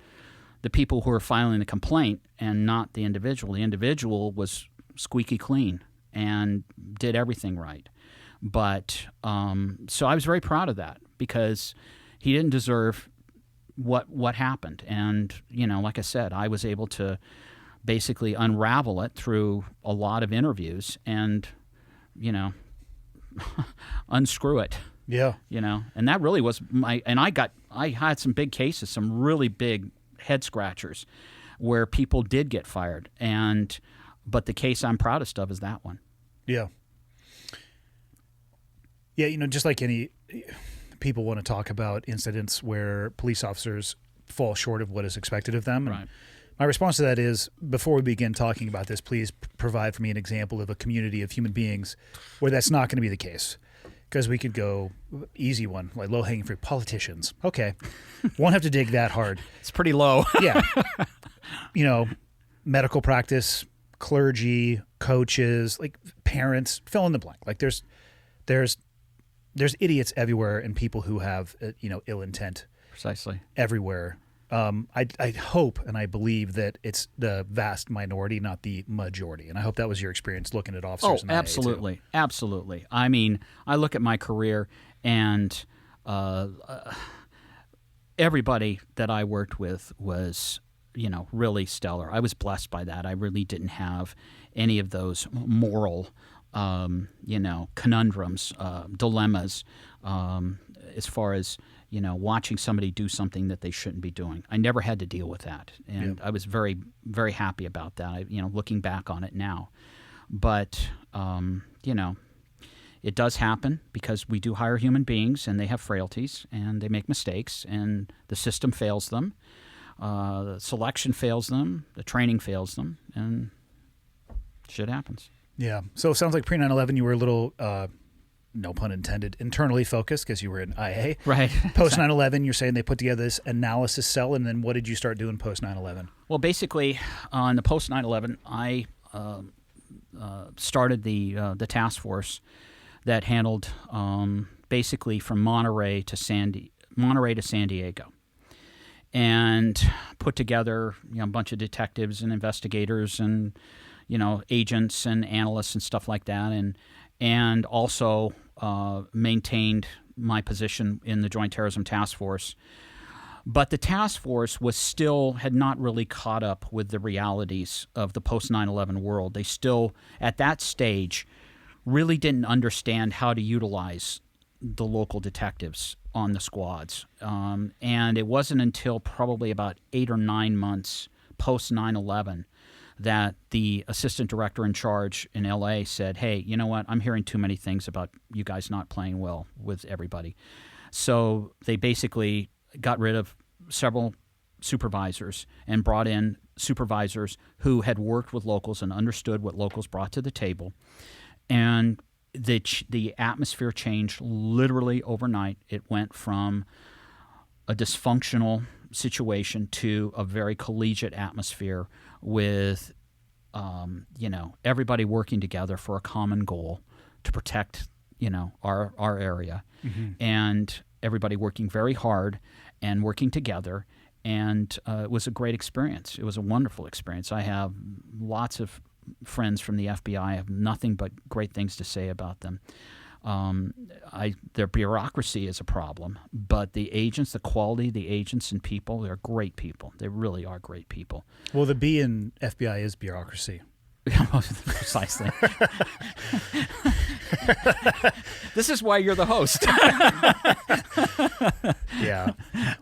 the people who were filing the complaint and not the individual. The individual was squeaky clean and did everything right. But so I was very proud of that, because he didn't deserve what happened. And, like I said, I was able to basically unravel it through a lot of interviews and, unscrew it. Yeah. And that really was I had some big cases, some really big head scratchers where people did get fired. But the case I'm proudest of is that one. Yeah. Yeah, just like any people want to talk about incidents where police officers fall short of what is expected of them. Right. My response to that is, before we begin talking about this, please provide for me an example of a community of human beings where that's not going to be the case. Because we could go easy one, like low-hanging fruit, politicians. Okay. Won't have to dig that hard. It's pretty low. Yeah. Medical practice, clergy, coaches, like parents, fill in the blank. Like there's idiots everywhere and people who have, ill intent. Precisely. Everywhere. I hope and I believe that it's the vast minority, not the majority. And I hope that was your experience looking at officers. Oh, absolutely. Absolutely. I mean, I look at my career and everybody that I worked with was, really stellar. I was blessed by that. I really didn't have any of those moral, conundrums, dilemmas, as far as, watching somebody do something that they shouldn't be doing. I never had to deal with that. And I was very, very happy about that, looking back on it now. But, it does happen because we do hire human beings and they have frailties and they make mistakes and the system fails them. The selection fails them. The training fails them. And shit happens. Yeah. So it sounds like pre 9/11 you were a little... no pun intended, internally focused because you were in IA. Right. Post 9/11, you're saying they put together this analysis cell, and then what did you start doing post 9/11? Well, basically, on the post 9/11, I started the task force that handled basically from Monterey to San Diego, and put together a bunch of detectives and investigators and agents and analysts and stuff like that, and also maintained my position in the Joint Terrorism Task Force. But the task force had not really caught up with the realities of the post 9/11 world. They still, at that stage, really didn't understand how to utilize the local detectives on the squads. And it wasn't until probably about 8 or 9 months post 9/11 that the assistant director in charge in L.A. said, hey, you know what, I'm hearing too many things about you guys not playing well with everybody. So they basically got rid of several supervisors and brought in supervisors who had worked with locals and understood what locals brought to the table. And the atmosphere changed literally overnight. It went from a dysfunctional situation to a very collegiate atmosphere with, everybody working together for a common goal to protect, our area, and everybody working very hard and working together. And it was a great experience. It was a wonderful experience. I have lots of friends from the FBI. I have nothing but great things to say about them. Their bureaucracy is a problem, but the agents, the quality of the agents and people, they're great people. They really are great people. Well, the B in FBI is bureaucracy. Precisely. This is why you're the host. Yeah.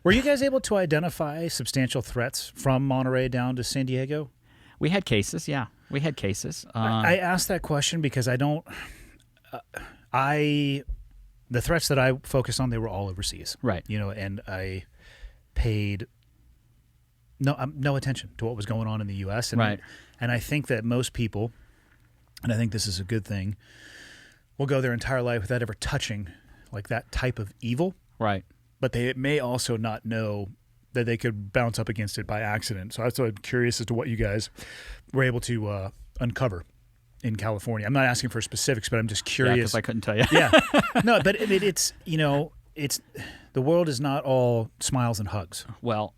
Were you guys able to identify substantial threats from Monterey down to San Diego? We had cases, yeah. We had cases. I asked that question because I don't... the threats that I focused on, they were all overseas. Right. And I paid no attention to what was going on in the U.S. Right. And I think that most people, and I think this is a good thing, will go their entire life without ever touching like that type of evil. Right. But they may also not know that they could bounce up against it by accident. So I'm curious as to what you guys were able to uncover. in California? I'm not asking for specifics, but I'm just Yeah, curious. because I couldn't tell you. Yeah. No, but it's it's the world is not all smiles and hugs. Well,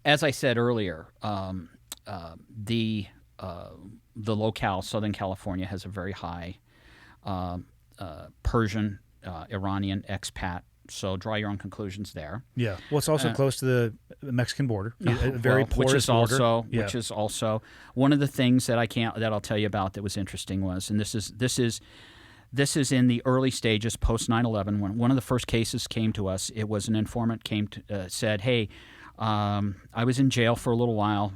as I said earlier, the locale, Southern California, has a very high Persian, Iranian expat. So draw your own conclusions there. Yeah. Well, it's also close to the Mexican border. A very porous which is border. also Yeah. which is also one of the things that I'll tell you about that was interesting was, and this is in the early stages post 9/11 when one of the first cases came to us. It was an informant said, "Hey, I was in jail for a little while.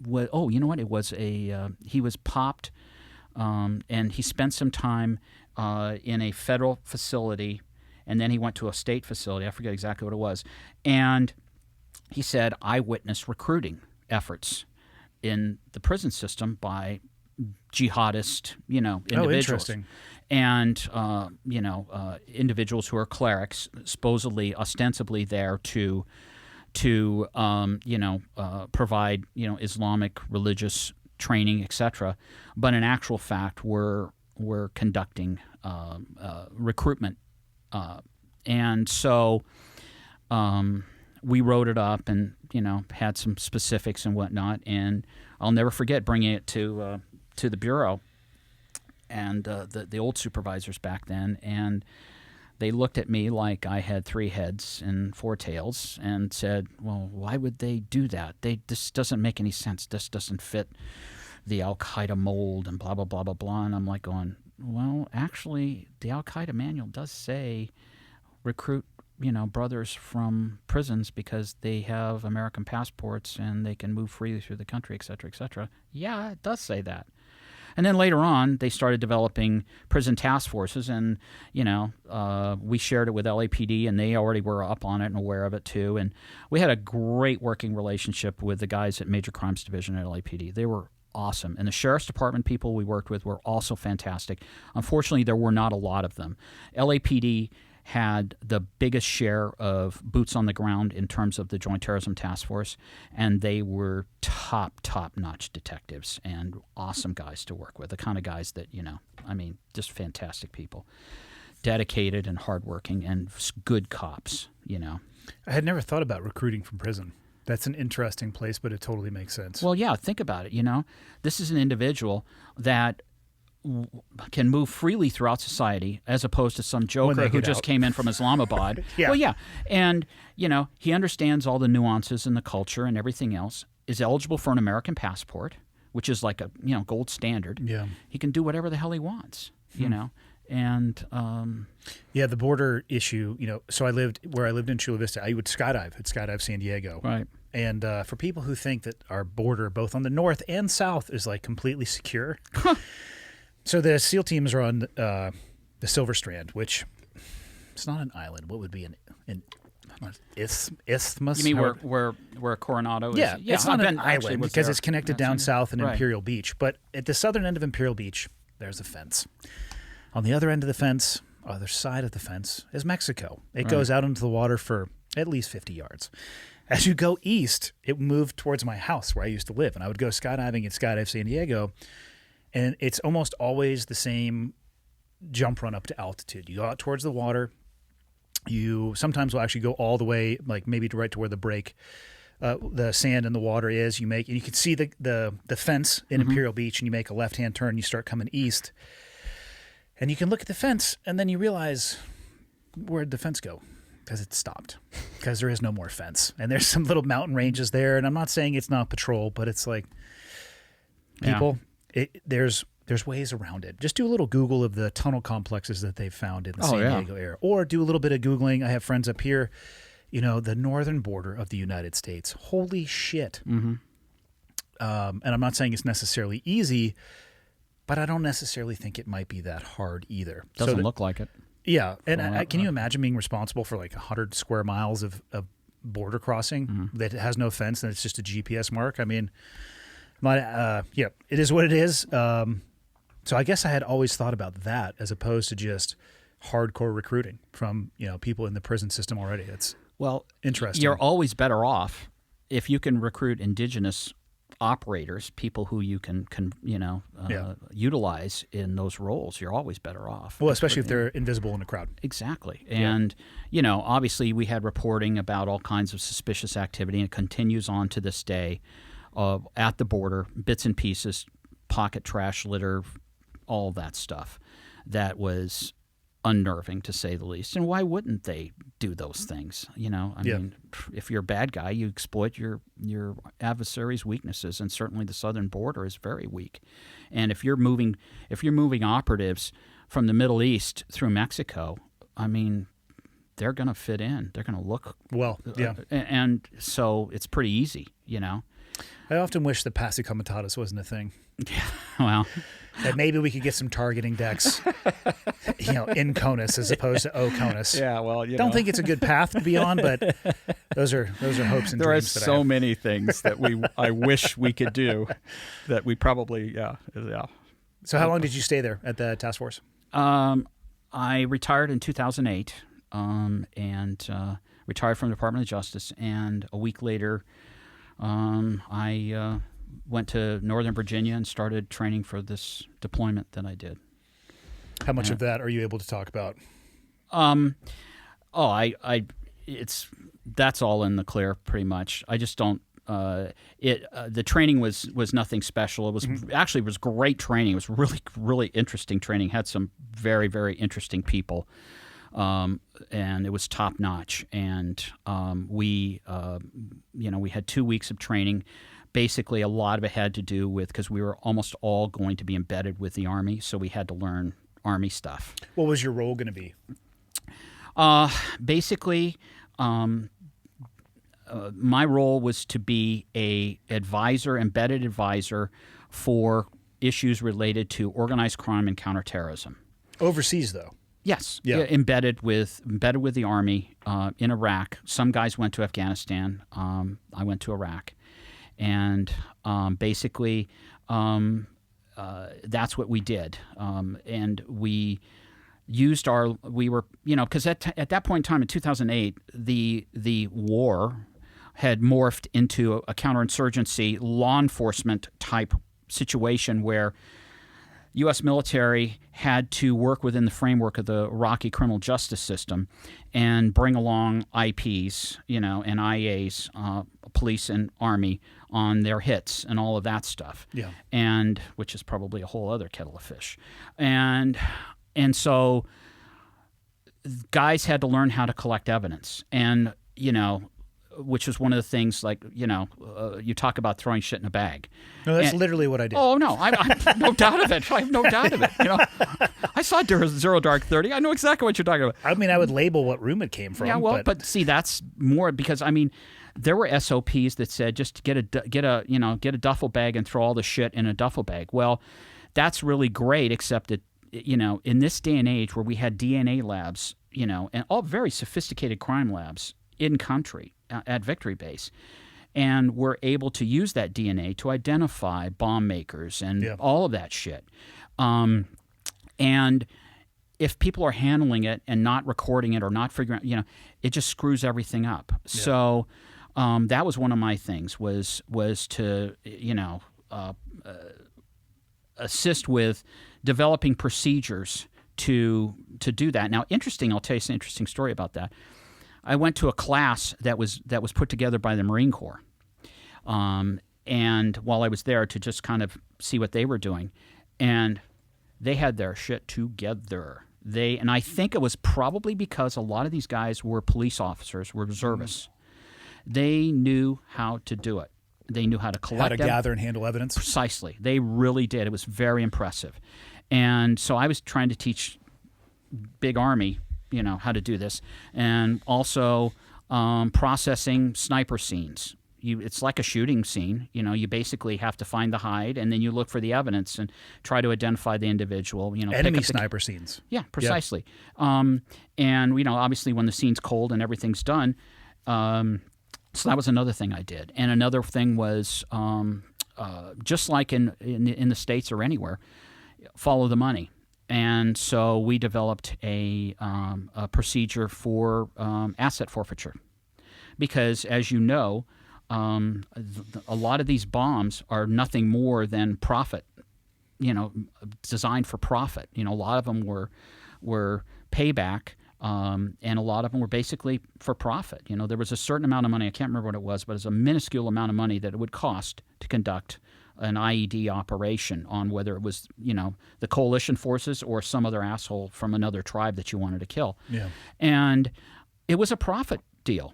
You know what? It was he was popped, and he spent some time in a federal facility, and then he went to a state facility. I forget exactly what it was, and he said I witnessed recruiting efforts in the prison system by jihadist, individuals." Oh, interesting. And individuals who are clerics, supposedly, ostensibly there to provide Islamic religious training, etc. But in actual fact, we're conducting recruitment, and so we wrote it up and had some specifics and whatnot. And I'll never forget bringing it to the bureau and the old supervisors back then, and they looked at me like I had 3 heads and 4 tails and said, "Well, why would they do that? This doesn't make any sense. This doesn't fit the Al-Qaeda mold," and blah, blah, blah, blah, blah. And I'm like going, well, actually, the Al-Qaeda manual does say recruit, brothers from prisons because they have American passports and they can move freely through the country, et cetera, et cetera. Yeah, it does say that. And then later on, they started developing prison task forces, and we shared it with LAPD, and they already were up on it and aware of it too. And we had a great working relationship with the guys at Major Crimes Division at LAPD. They were awesome, and the Sheriff's Department people we worked with were also fantastic. Unfortunately, there were not a lot of them. LAPD had the biggest share of boots on the ground in terms of the Joint Terrorism Task Force, and they were top-notch detectives and awesome guys to work with, the kind of guys that, just fantastic people, dedicated and hardworking and good cops, I had never thought about recruiting from prison. That's an interesting place, but it totally makes sense. Well, yeah, think about it, This is an individual that can move freely throughout society as opposed to some joker who just came in from Islamabad. Yeah. Well, yeah. And, he understands all the nuances in the culture and everything else, is eligible for an American passport, which is like a, gold standard. Yeah. He can do whatever the hell he wants, And yeah, the border issue, so I lived in Chula Vista. I would skydive at Skydive San Diego. Right. And for people who think that our border, both on the north and south, is like completely secure. So the SEAL teams are on the Silver Strand, which it's not an island. What would be an isthmus? You mean where Coronado is? Yeah, it's not an island because there. it's connected down south in Right. Imperial Beach. But at the southern end of Imperial Beach, there's a fence. On the other end of the fence, other side of the fence, is Mexico. It goes out into the water for at least 50 yards. As you go east, it moved towards my house where I used to live, and I would go skydiving at Skydive San Diego. And it's almost always the same jump run up to altitude. You go out towards the water. You sometimes will actually go all the way, like maybe right to where the break, the sand and the water is. And you can see the fence in Imperial Beach, and you make a left-hand turn. And you start coming east, and you can look at the fence, and then you realize, where'd the fence go? Because it stopped. Because there is no more fence, and there's some little mountain ranges there. And I'm not saying it's not patrol, but it's like people. Yeah. There's ways around it. Just do a little Google of the tunnel complexes that they've found in the San Diego area, or do a little bit of Googling. I have friends up here, the northern border of the United States. Holy shit! Mm-hmm. And I'm not saying it's necessarily easy, but I don't necessarily think it might be that hard either. Doesn't look like it. Yeah, and can you imagine being responsible for like 100 square miles of border crossing that has no fence and it's just a GPS mark? I mean. It is what it is. So I guess I had always thought about that as opposed to just hardcore recruiting from people in the prison system already. It's interesting. You're always better off if you can recruit indigenous operators, people who you can utilize in those roles, you're always better off. Well, especially if they're invisible in a crowd. Exactly. And, obviously we had reporting about all kinds of suspicious activity, and it continues on to this day at the border, bits and pieces, pocket trash litter, all that stuff that was unnerving, to say the least. And why wouldn't they do those things? I mean, if you're a bad guy, you exploit your adversary's weaknesses, and certainly the southern border is very weak. And if you're moving operatives from the Middle East through Mexico, I mean, they're going to fit in. They're going to look well. Yeah, and so it's pretty easy. I often wish that Pass Comitatus wasn't a thing. Well, that maybe we could get some targeting decks, in CONUS as opposed to CONUS. Yeah, well, don't think it's a good path to be on, but those are hopes and there dreams. There are so many things that I wish we could do that we probably yeah. So how long did you stay there at the task force? I retired in 2008, and retired from the Department of Justice, and a week later, I went to Northern Virginia and started training for this deployment that I did. How much of that are you able to talk about? That's all in the clear pretty much. I just don't. The training was nothing special. It was actually was great training. It was really really interesting training. Had some very very interesting people. And it was top notch. And we had 2 weeks of training. Basically, a lot of it had to do with, because we were almost all going to be embedded with the Army, so we had to learn Army stuff. What was your role going to be? Basically, my role was to be a embedded advisor for issues related to organized crime and counterterrorism. Overseas, though. Yes, yeah, embedded with the Army in Iraq. Some guys went to Afghanistan. I went to Iraq, and basically that's what we did. And we used because at that point in time in 2008, the war had morphed into a counterinsurgency law enforcement type situation where U.S. military had to work within the framework of the Iraqi criminal justice system and bring along IPs, and IAs, police and Army, on their hits and all of that stuff. Yeah. And which is probably a whole other kettle of fish. And so guys had to learn how to collect evidence. And, which was one of the things, like, you talk about throwing shit in a bag. No, that's literally what I did. Oh, no, I no doubt of it. I have no doubt of it. I saw Zero Dark 30. I know exactly what you're talking about. I mean, I would label what room it came from. Yeah, well, but see, that's more because, I mean, there were SOPs that said just get a duffel bag and throw all the shit in a duffel bag. Well, that's really great, except that, in this day and age where we had DNA labs, and all very sophisticated crime labs in country at Victory Base, and we're able to use that DNA to identify bomb makers and all of that shit. And if people are handling it and not recording it or not figuring out, it just screws everything up. Yeah. So that was one of my things was to assist with developing procedures to do that. Now, I'll tell you an interesting story about that. I went to a class that was put together by the Marine Corps, and while I was there to just kind of see what they were doing, and they had their shit together. And I think it was probably because a lot of these guys were police officers, were reservists. They knew how to do it. They knew how to collect, how to gather and handle evidence. Precisely, they really did. It was very impressive, and so I was trying to teach Big Army, how to do this, and also processing sniper scenes. It's like a shooting scene. You basically have to find the hide, and then you look for the evidence and try to identify the individual. Enemy sniper scenes. Yeah, precisely. And obviously when the scene's cold and everything's done, so that was another thing I did. And another thing was just like in the States or anywhere, follow the money. And so we developed a procedure for asset forfeiture, because, as you know, a lot of these bombs are nothing more than profit, designed for profit. A lot of them were payback, and a lot of them were basically for profit. There was a certain amount of money, I can't remember what it was, but it was a minuscule amount of money that it would cost to conduct an IED operation on whether it was, the coalition forces or some other asshole from another tribe that you wanted to kill. Yeah. And it was a profit deal,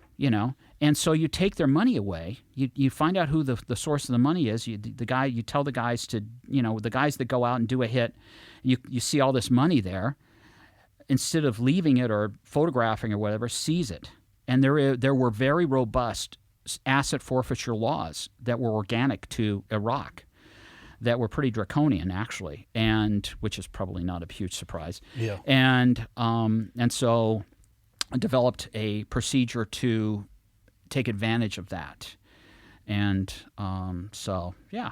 And so you take their money away. You find out who the source of the money is. You tell the guys to, the guys that go out and do a hit, you see all this money there. Instead of leaving it or photographing or whatever, seize it. And there were very robust asset forfeiture laws that were organic to Iraq that were pretty draconian, actually, and which is probably not a huge surprise. Yeah. And so I developed a procedure to take advantage of that. And so, yeah,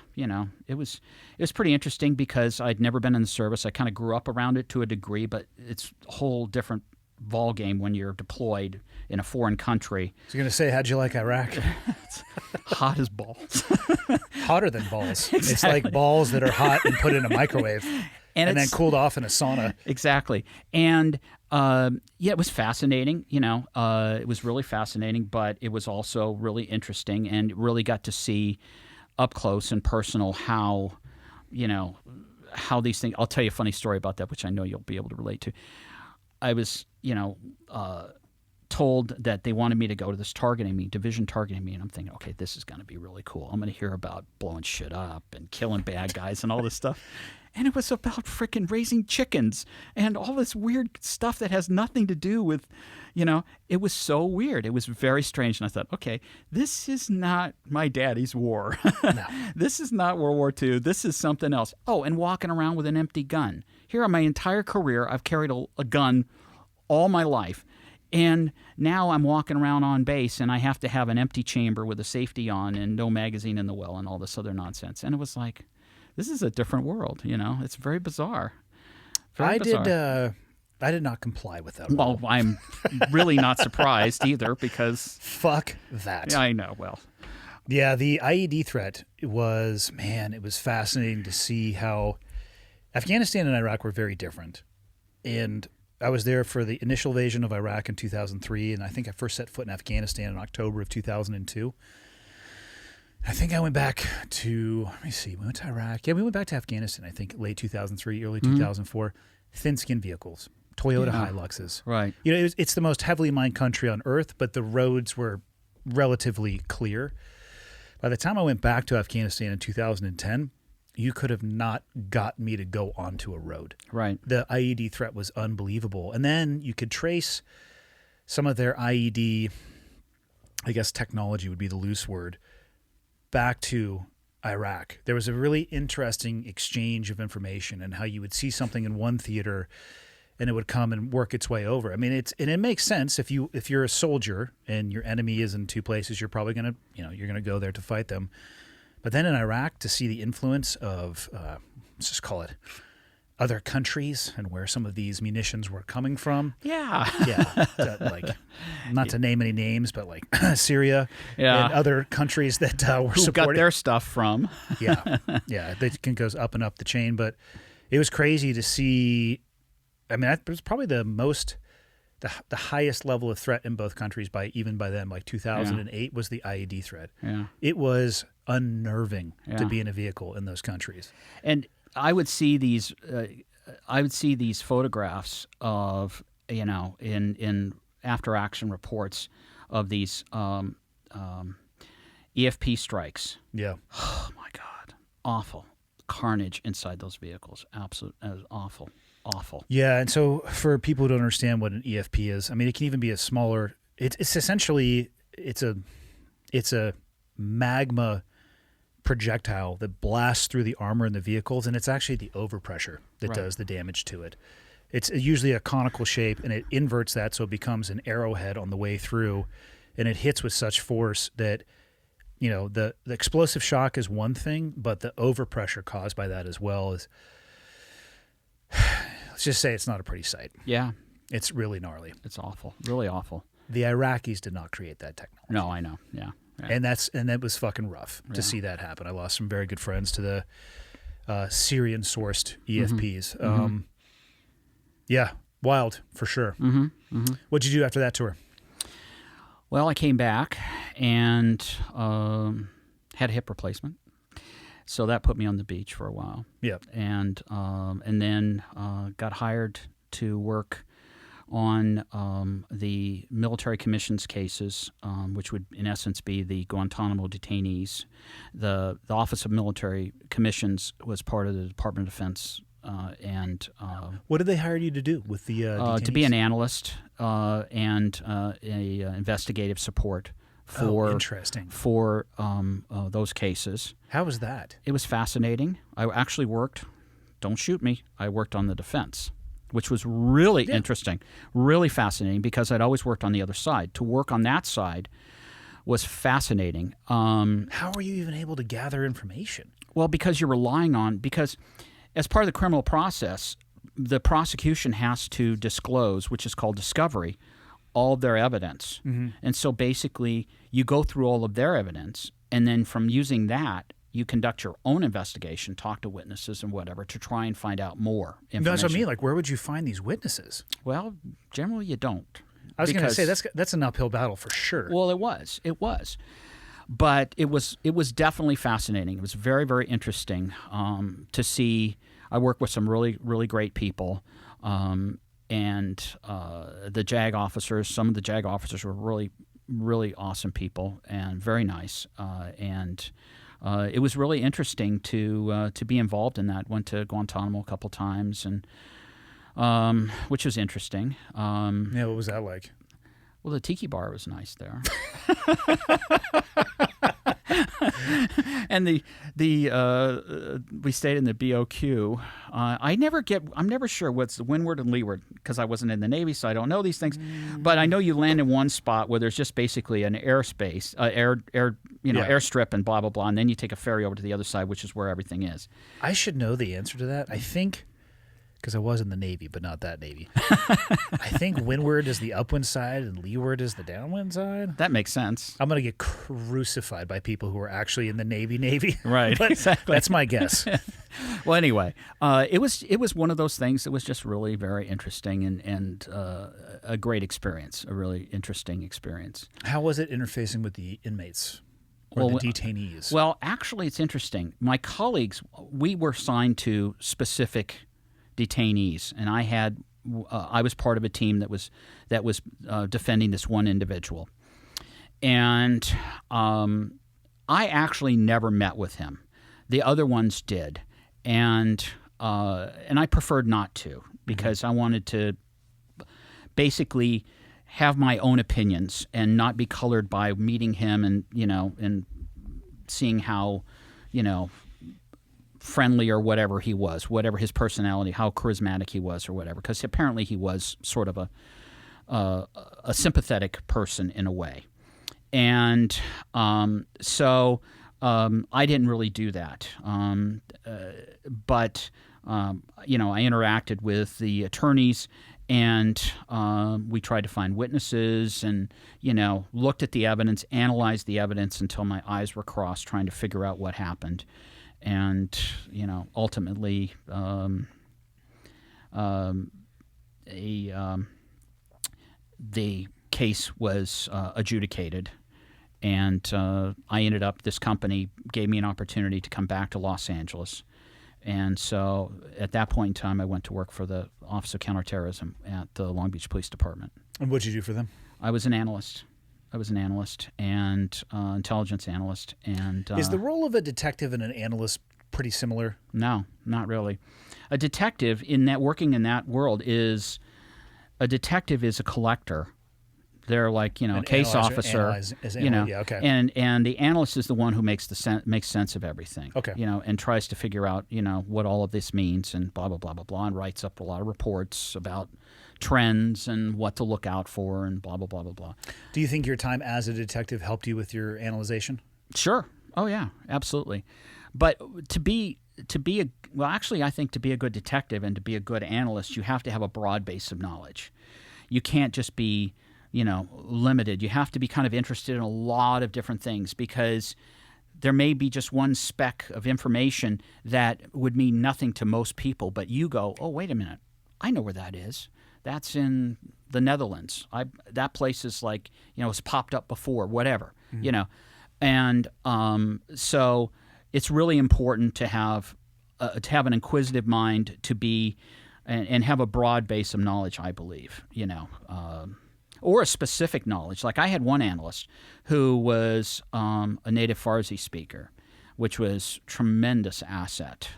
it was pretty interesting because I'd never been in the service. I kind of grew up around it to a degree, but it's a whole different ball game when you're deployed in a foreign country. I was going to say, how'd you like Iraq? It's hot as balls. Hotter than balls. Exactly. It's like balls that are hot and put in a microwave and then cooled off in a sauna. Exactly. And it was fascinating. It was really fascinating, but it was also really interesting and really got to see up close and personal how these things. I'll tell you a funny story about that, which I know you'll be able to relate to. I was, told that they wanted me to go to this division targeting me, and I'm thinking, okay, this is going to be really cool. I'm going to hear about blowing shit up and killing bad guys and all this stuff. And it was about freaking raising chickens and all this weird stuff that has nothing to do with, it was so weird. It was very strange. And I thought, okay, this is not my daddy's war. No. This is not World War II. This is something else. Oh, and walking around with an empty gun. Here in my entire career, I've carried a gun all my life. And now I'm walking around on base and I have to have an empty chamber with a safety on and no magazine in the well and all this other nonsense. And it was like, this is a different world, It's very bizarre. Very bizarre. I did not comply with that. Well, I'm really not surprised either because... Fuck that. I know, well... Yeah, the IED threat was fascinating to see how Afghanistan and Iraq were very different. And I was there for the initial invasion of Iraq in 2003, and I think I first set foot in Afghanistan in October of 2002. I think I went back to, let me see, we went to Iraq. Yeah, we went back to Afghanistan, I think, late 2003, early 2004. Thin-skinned vehicles, Toyota Hiluxes. Right. It's the most heavily mined country on earth, but the roads were relatively clear. By the time I went back to Afghanistan in 2010, you could have not got me to go onto a road. Right. The IED threat was unbelievable. And then you could trace some of their IED, I guess technology would be the loose word, back to Iraq. There was a really interesting exchange of information and how you would see something in one theater and it would come and work its way over. I mean, it makes sense if you're a soldier and your enemy is in two places, you're probably going to, you're going to go there to fight them. But then in Iraq, to see the influence of, let's just call it, other countries and where some of these munitions were coming from. Yeah. Yeah. Not to name any names, but like Syria and other countries that were Who supporting. got their stuff from. Yeah. Yeah. It goes up and up the chain. But it was crazy to see. I mean, it was probably the highest level of threat in both countries even by then. Like 2008 was the IED threat. Yeah. It was unnerving to be in a vehicle in those countries. And I would see these photographs of, in after action reports of these EFP strikes. Yeah. Oh my God. Awful carnage inside those vehicles. Absolute awful. Awful. Yeah, and so for people who don't understand what an EFP is, I mean, it can even be a smaller. It's essentially it's a magma projectile that blasts through the armor in the vehicles, and it's actually the overpressure that does the damage to it. It's usually a conical shape, and it inverts that so it becomes an arrowhead on the way through, and it hits with such force that the explosive shock is one thing, but the overpressure caused by that as well is. Let's just say it's not a pretty sight. Yeah. It's really gnarly. It's awful. Really awful. The Iraqis did not create that technology. No, I know. Yeah. And that was fucking rough to see that happen. I lost some very good friends to the Syrian-sourced EFPs. Yeah, wild for sure. What'd you do after that tour? Well, I came back and had a hip replacement, so that put me on the beach for a while. Yeah, and then got hired to work on the military commissions cases, which would in essence be the Guantanamo detainees. The Office of Military Commissions was part of the Department of Defense. What did they hire you to do with the detainees? To be an analyst and a investigative support for those cases. How was that? It was fascinating. I actually worked. Don't shoot me. I worked on the defense, which was really interesting, really fascinating because I'd always worked on the other side. To work on that side was fascinating. How were you even able to gather information? Well, because you're relying on as part of the criminal process, the prosecution has to disclose, which is called discovery, all of their evidence. And so basically you go through all of their evidence, and then from using that, you conduct your own investigation, talk to witnesses and whatever to try and find out more information. That's what I mean. Like, where would you find these witnesses? Well, generally you don't. I was going to say that's an uphill battle for sure. Well, it was. But it was definitely fascinating. It was very, very interesting to see. I worked with some really, really great people, and the JAG officers. Some of the JAG officers were really, really awesome people and very nice. It was really interesting to be involved in that. Went to Guantanamo a couple times, and which was interesting. Yeah, what was that like? Well, the tiki bar was nice there. And we stayed in the BOQ. I'm never sure what's the windward and leeward because I wasn't in the Navy, so I don't know these things. But I know you land in one spot where there's just basically an airspace, airstrip and blah blah blah, and then you take a ferry over to the other side, which is where everything is. I should know the answer to that. I think. Because I was in the Navy, but not that Navy. I think windward is the upwind side and leeward is the downwind side. That makes sense. I'm going to get crucified by people who are actually in the Navy. Right, but exactly. That's my guess. Well, anyway, it was one of those things that was just really very interesting and a great experience, a really interesting experience. How was it interfacing with the inmates? Or the detainees? Well, actually, it's interesting. My colleagues, we were assigned to specific detainees, and I was part of a team that was defending this one individual, and I actually never met with him. The other ones did, and I preferred not to because I wanted to basically have my own opinions and not be colored by meeting him and seeing how friendly or whatever he was, whatever his personality, how charismatic he was or whatever, because apparently he was sort of a sympathetic person in a way. And so I didn't really do that. But I interacted with the attorneys and we tried to find witnesses and, looked at the evidence, analyzed the evidence until my eyes were crossed trying to figure out what happened. And ultimately, the case was adjudicated, and I ended up. This company gave me an opportunity to come back to Los Angeles, and so at that point in time, I went to work for the Office of Counter-Terrorism at the Long Beach Police Department. And what did you do for them? I was an analyst. And intelligence analyst. And is the role of a detective and an analyst pretty similar? No, not really. A detective working in that world is a collector. They're like a case officer. Yeah, okay. And the analyst is the one who makes sense of everything. Okay. And tries to figure out what all of this means and blah blah blah blah blah, and writes up a lot of reports about trends and what to look out for and blah blah blah blah blah. Do you think your time as a detective helped you with your analyzation? Sure. Oh yeah, absolutely. But I think to be a good detective and to be a good analyst, you have to have a broad base of knowledge. You can't just be, limited. You have to be kind of interested in a lot of different things, because there may be just one speck of information that would mean nothing to most people, but you go, oh, wait a minute, I know where that is. That's in the Netherlands. That place is like, it's popped up before, whatever, And so it's really important to have an inquisitive mind, to be and have a broad base of knowledge, I believe, or a specific knowledge. Like I had one analyst who was a native Farsi speaker, which was tremendous asset,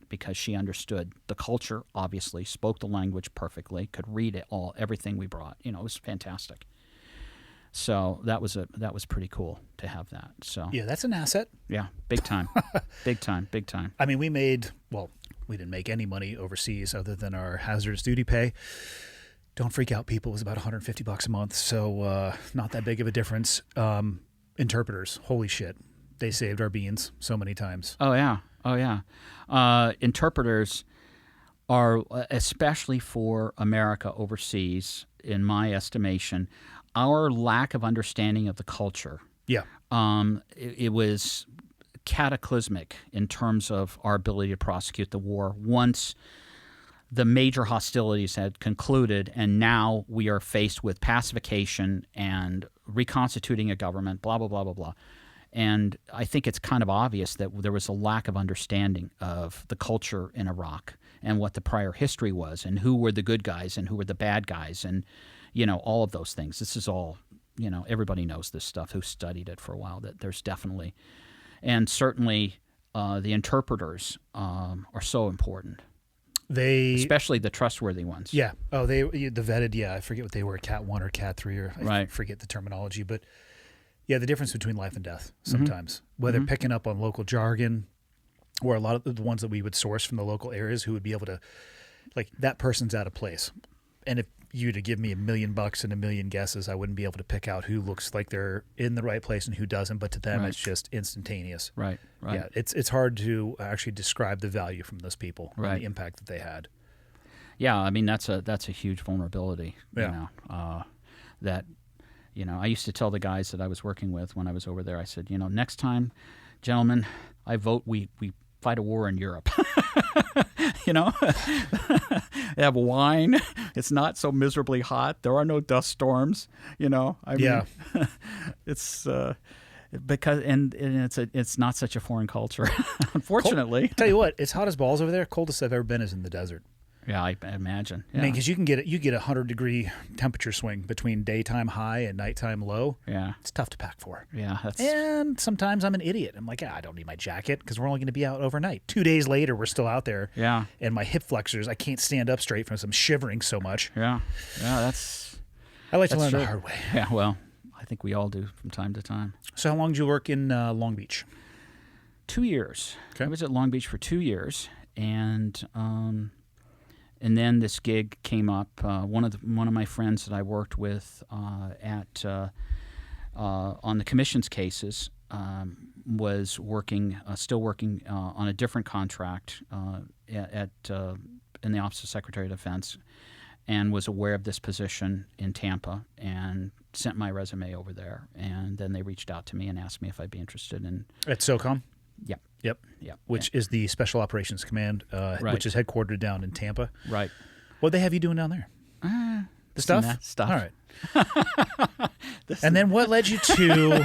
because she understood the culture, obviously, spoke the language perfectly, could read everything we brought. It was fantastic. So that was pretty cool to have that. So Yeah, that's an asset. yeah, big time, big time. I mean, we didn't make any money overseas other than our hazardous duty pay. Don't freak out, people. It was about $150 a month, so not that big of a difference. Interpreters, holy shit. They saved our beans so many times. Oh, yeah. Interpreters are, especially for America overseas, in my estimation, our lack of understanding of the culture. Yeah. It was cataclysmic in terms of our ability to prosecute the war once the major hostilities had concluded, and now we are faced with pacification and reconstituting a government, blah, blah, blah, blah, blah. And I think it's kind of obvious that there was a lack of understanding of the culture in Iraq and what the prior history was, and who were the good guys and who were the bad guys, and all of those things. This is all, everybody knows this stuff who studied it for a while, that there's definitely, and certainly the interpreters are so important. Especially the trustworthy ones. Yeah. Oh, the vetted. Yeah, I forget what they were, Cat 1 or Cat 3, or I forget the terminology, but yeah, the difference between life and death sometimes. Whether picking up on local jargon, or a lot of the ones that we would source from the local areas, who would be able to, like, that person's out of place. And if you to give me $1 million and a million guesses, I wouldn't be able to pick out who looks like they're in the right place and who doesn't. But to them, it's just instantaneous. Right. Yeah, it's hard to actually describe the value from those people, and the impact that they had. Yeah, I mean that's a huge vulnerability. Yeah. I used to tell the guys that I was working with when I was over there, I said, next time, gentlemen, I vote we fight a war in Europe. They have wine. It's not so miserably hot. There are no dust storms. I mean, it's because and it's not such a foreign culture, unfortunately. Tell you what, it's hot as balls over there. Coldest I've ever been is in the desert. Yeah, I imagine. Yeah. I mean, because you get a 100-degree temperature swing between daytime high and nighttime low. Yeah, it's tough to pack for. Yeah, and sometimes I'm an idiot. I'm like, I don't need my jacket because we're only going to be out overnight. 2 days later, we're still out there. Yeah, and my hip flexors, I can't stand up straight from shivering so much. Yeah, I like to learn the hard way. Yeah, well, I think we all do from time to time. So, how long did you work in Long Beach? 2 years. Okay. I was at Long Beach for 2 years, and then this gig came up. One of my friends that I worked with on the commissions cases was still working on a different contract in the Office of Secretary of Defense, and was aware of this position in Tampa and sent my resume over there. And then they reached out to me and asked me if I'd be interested in at SOCOM. Yep. Which is the Special Operations Command, which is headquartered down in Tampa. Right. What they have you doing down there? The stuff? Stuff. All right. And then what led you to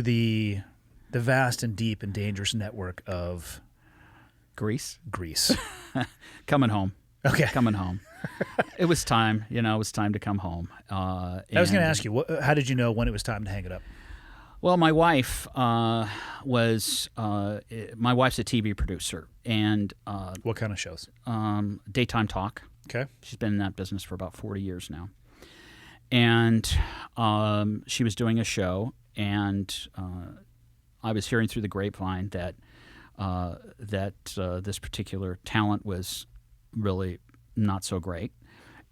the vast and deep and dangerous network of Greece? Coming home. Okay. Coming home. It was time. It was time to come home. I was going to ask you, how did you know when it was time to hang it up? Well, my wife was my wife's a TV producer, and what kind of shows? Daytime talk. Okay, she's been in that business for about 40 years now, and she was doing a show, and I was hearing through the grapevine that this particular talent was really not so great,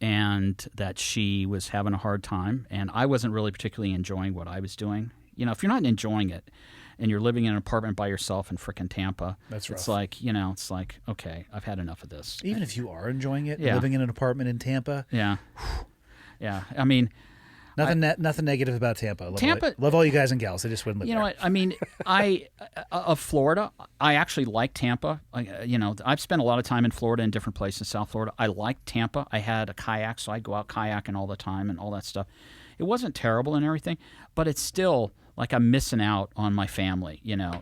and that she was having a hard time, and I wasn't really particularly enjoying what I was doing. If you're not enjoying it and you're living in an apartment by yourself in frickin' Tampa, that's rough. It's like, okay, I've had enough of this. Even if you are enjoying it, living in an apartment in Tampa. Yeah. Yeah. I mean, Nothing negative about Tampa. Love all you guys and gals. I just wouldn't live you there. know what? I mean, of Florida, I actually like Tampa. I've spent a lot of time in Florida in different places, South Florida. I like Tampa. I had a kayak, so I'd go out kayaking all the time and all that stuff. It wasn't terrible and everything, but it's still like I'm missing out on my family,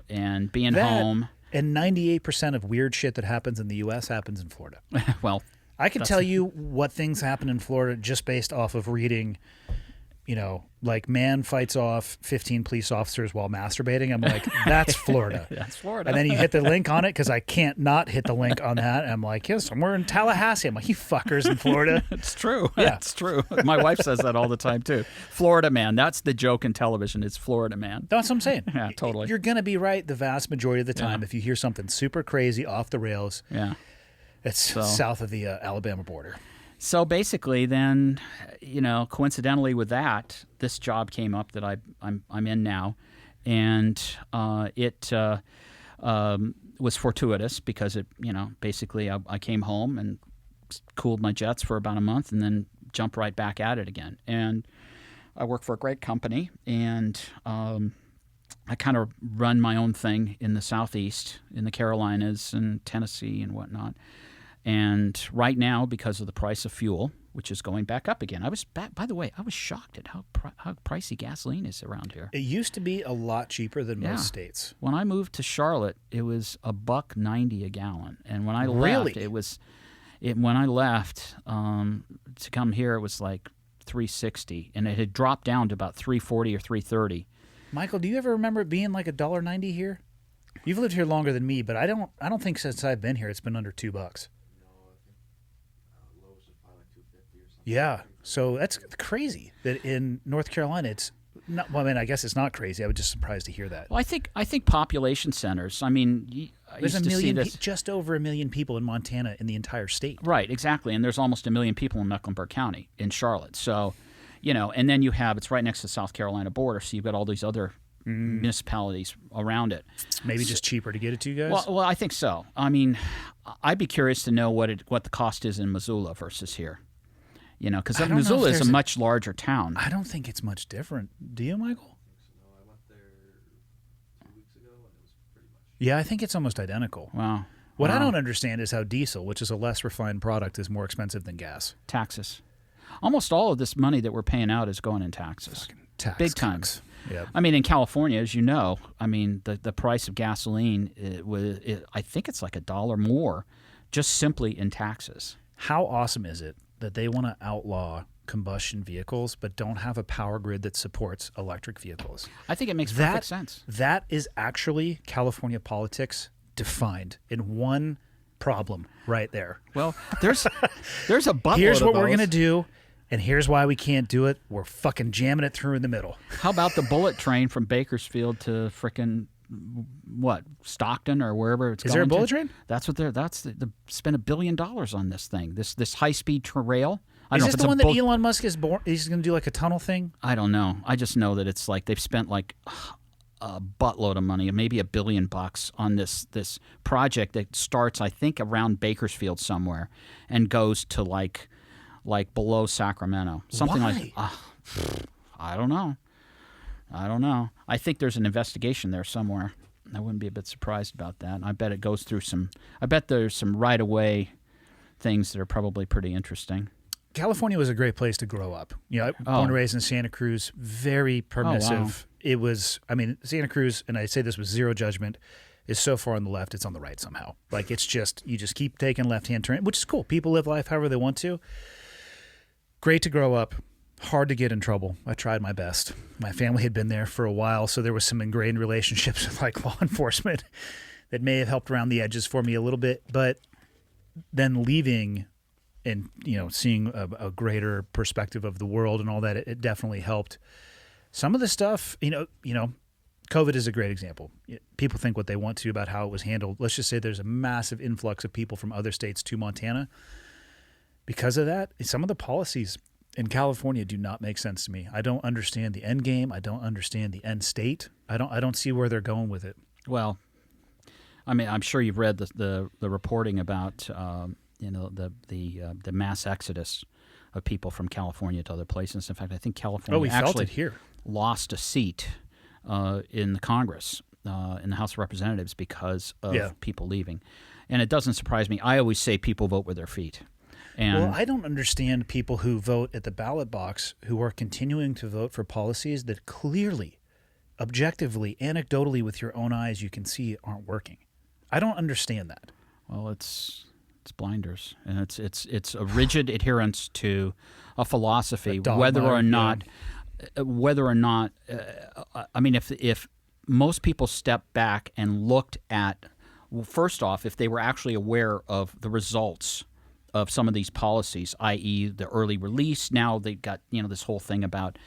and being home. And 98% of weird shit that happens in the U.S. happens in Florida. Well, I can tell you what things happen in Florida just based off of reading, like man fights off 15 police officers while masturbating. I'm like, that's Florida. That's Florida. And then you hit the link on it because I can't not hit the link on that. And I'm like, yeah, somewhere in Tallahassee. I'm like, you fuckers in Florida. It's true. Yeah. It's true. My wife says that all the time, too. Florida man. That's the joke in television. It's Florida man. That's what I'm saying. Yeah, totally. You're going to be right the vast majority of the time if you hear something super crazy off the rails. Yeah. It's south of the Alabama border. So basically, then, coincidentally with that, this job came up that I'm in now, and it was fortuitous because it, basically I came home and cooled my jets for about a month and then jumped right back at it again. And I work for a great company, and I kind of run my own thing in the Southeast, in the Carolinas and Tennessee and whatnot. And right now, because of the price of fuel, which is going back up again, by the way, I was shocked at how pricey gasoline is around here. It used to be a lot cheaper than most states. When I moved to Charlotte, it was $1.90 a gallon, and when I Really? left, when I left to come here, it was like $3.60, and it had dropped down to about $3.40 or $3.30. Michael, do you ever remember it being like $1.90 here? You've lived here longer than me, but I don't think since I've been here it's been under $2. Yeah, so that's crazy that in North Carolina it's not. Well, I mean, I guess it's not crazy. I was just surprised to hear that. Well, I think population centers. I mean, there's just over 1 million people in Montana in the entire state. Right, exactly, and there's almost 1 million people in Mecklenburg County in Charlotte. So, and then it's right next to the South Carolina border, so you've got all these other municipalities around it. Maybe just cheaper to get it to you guys. Well, I think so. I mean, I'd be curious to know what the cost is in Missoula versus here. Because Missoula is a much larger town. I don't think it's much different. Do you, Michael? I went there 2 weeks ago, and it was pretty much. Yeah, I think it's almost identical. Wow. What I don't understand is how diesel, which is a less refined product, is more expensive than gas. Taxes. Almost all of this money that we're paying out is going in taxes. Big time. Yep. I mean, in California, as you know, the price of gasoline, I think it's like $1 more just simply in taxes. How awesome is it that they want to outlaw combustion vehicles but don't have a power grid that supports electric vehicles? I think it makes perfect sense. That is actually California politics defined in one problem right there. Well, there's a buttload Here's what of we're those. going to do, and here's why we can't do it. We're fucking jamming it through in the middle. How about the bullet train from Bakersfield to frickin' Stockton or wherever it's going? Is there a bullet to? train? That's what the spent $1 billion on this thing. This high-speed rail. Is this the one that Elon Musk is born? He's going to do like a tunnel thing? I don't know. I just know that it's like they've spent like a buttload of money, maybe $1 billion on this project that starts, I think, around Bakersfield somewhere and goes to like below Sacramento. Something Why? like I don't know. I think there's an investigation there somewhere. I wouldn't be a bit surprised about that. I bet it goes through I bet there's some right-of-way things that are probably pretty interesting. California was a great place to grow up. Born and raised in Santa Cruz, very permissive. Oh, wow. It was, Santa Cruz, and I say this with zero judgment, is so far on the left, it's on the right somehow. Like, it's just, you just keep taking left-hand turn, which is cool. People live life however they want to. Great to grow up. Hard to get in trouble. I tried my best. My family had been there for a while, so there was some ingrained relationships with like law enforcement that may have helped around the edges for me a little bit. But then leaving and seeing a greater perspective of the world and all that, it definitely helped. Some of the stuff, COVID is a great example. People think what they want to about how it was handled. Let's just say there's a massive influx of people from other states to Montana. Because of that, some of the policies in California do not make sense to me. I don't understand the end game. I don't understand the end state. I don't see where they're going with it. Well, I'm sure you've read the reporting about the mass exodus of people from California to other places. In fact, I think California we felt actually it here. lost a seat in the Congress, in the House of Representatives, because of people leaving. And it doesn't surprise me. I always say people vote with their feet. And Well, I don't understand people who vote at the ballot box who are continuing to vote for policies that clearly, objectively, anecdotally, with your own eyes, you can see aren't working. I don't understand that. Well, it's blinders, and it's a rigid adherence to a philosophy, A dogma, whether or not, I mean, if most people stepped back and looked at, well, first off, if they were actually aware of the results of some of these policies, i.e. the early release. Now they've got, this whole thing about,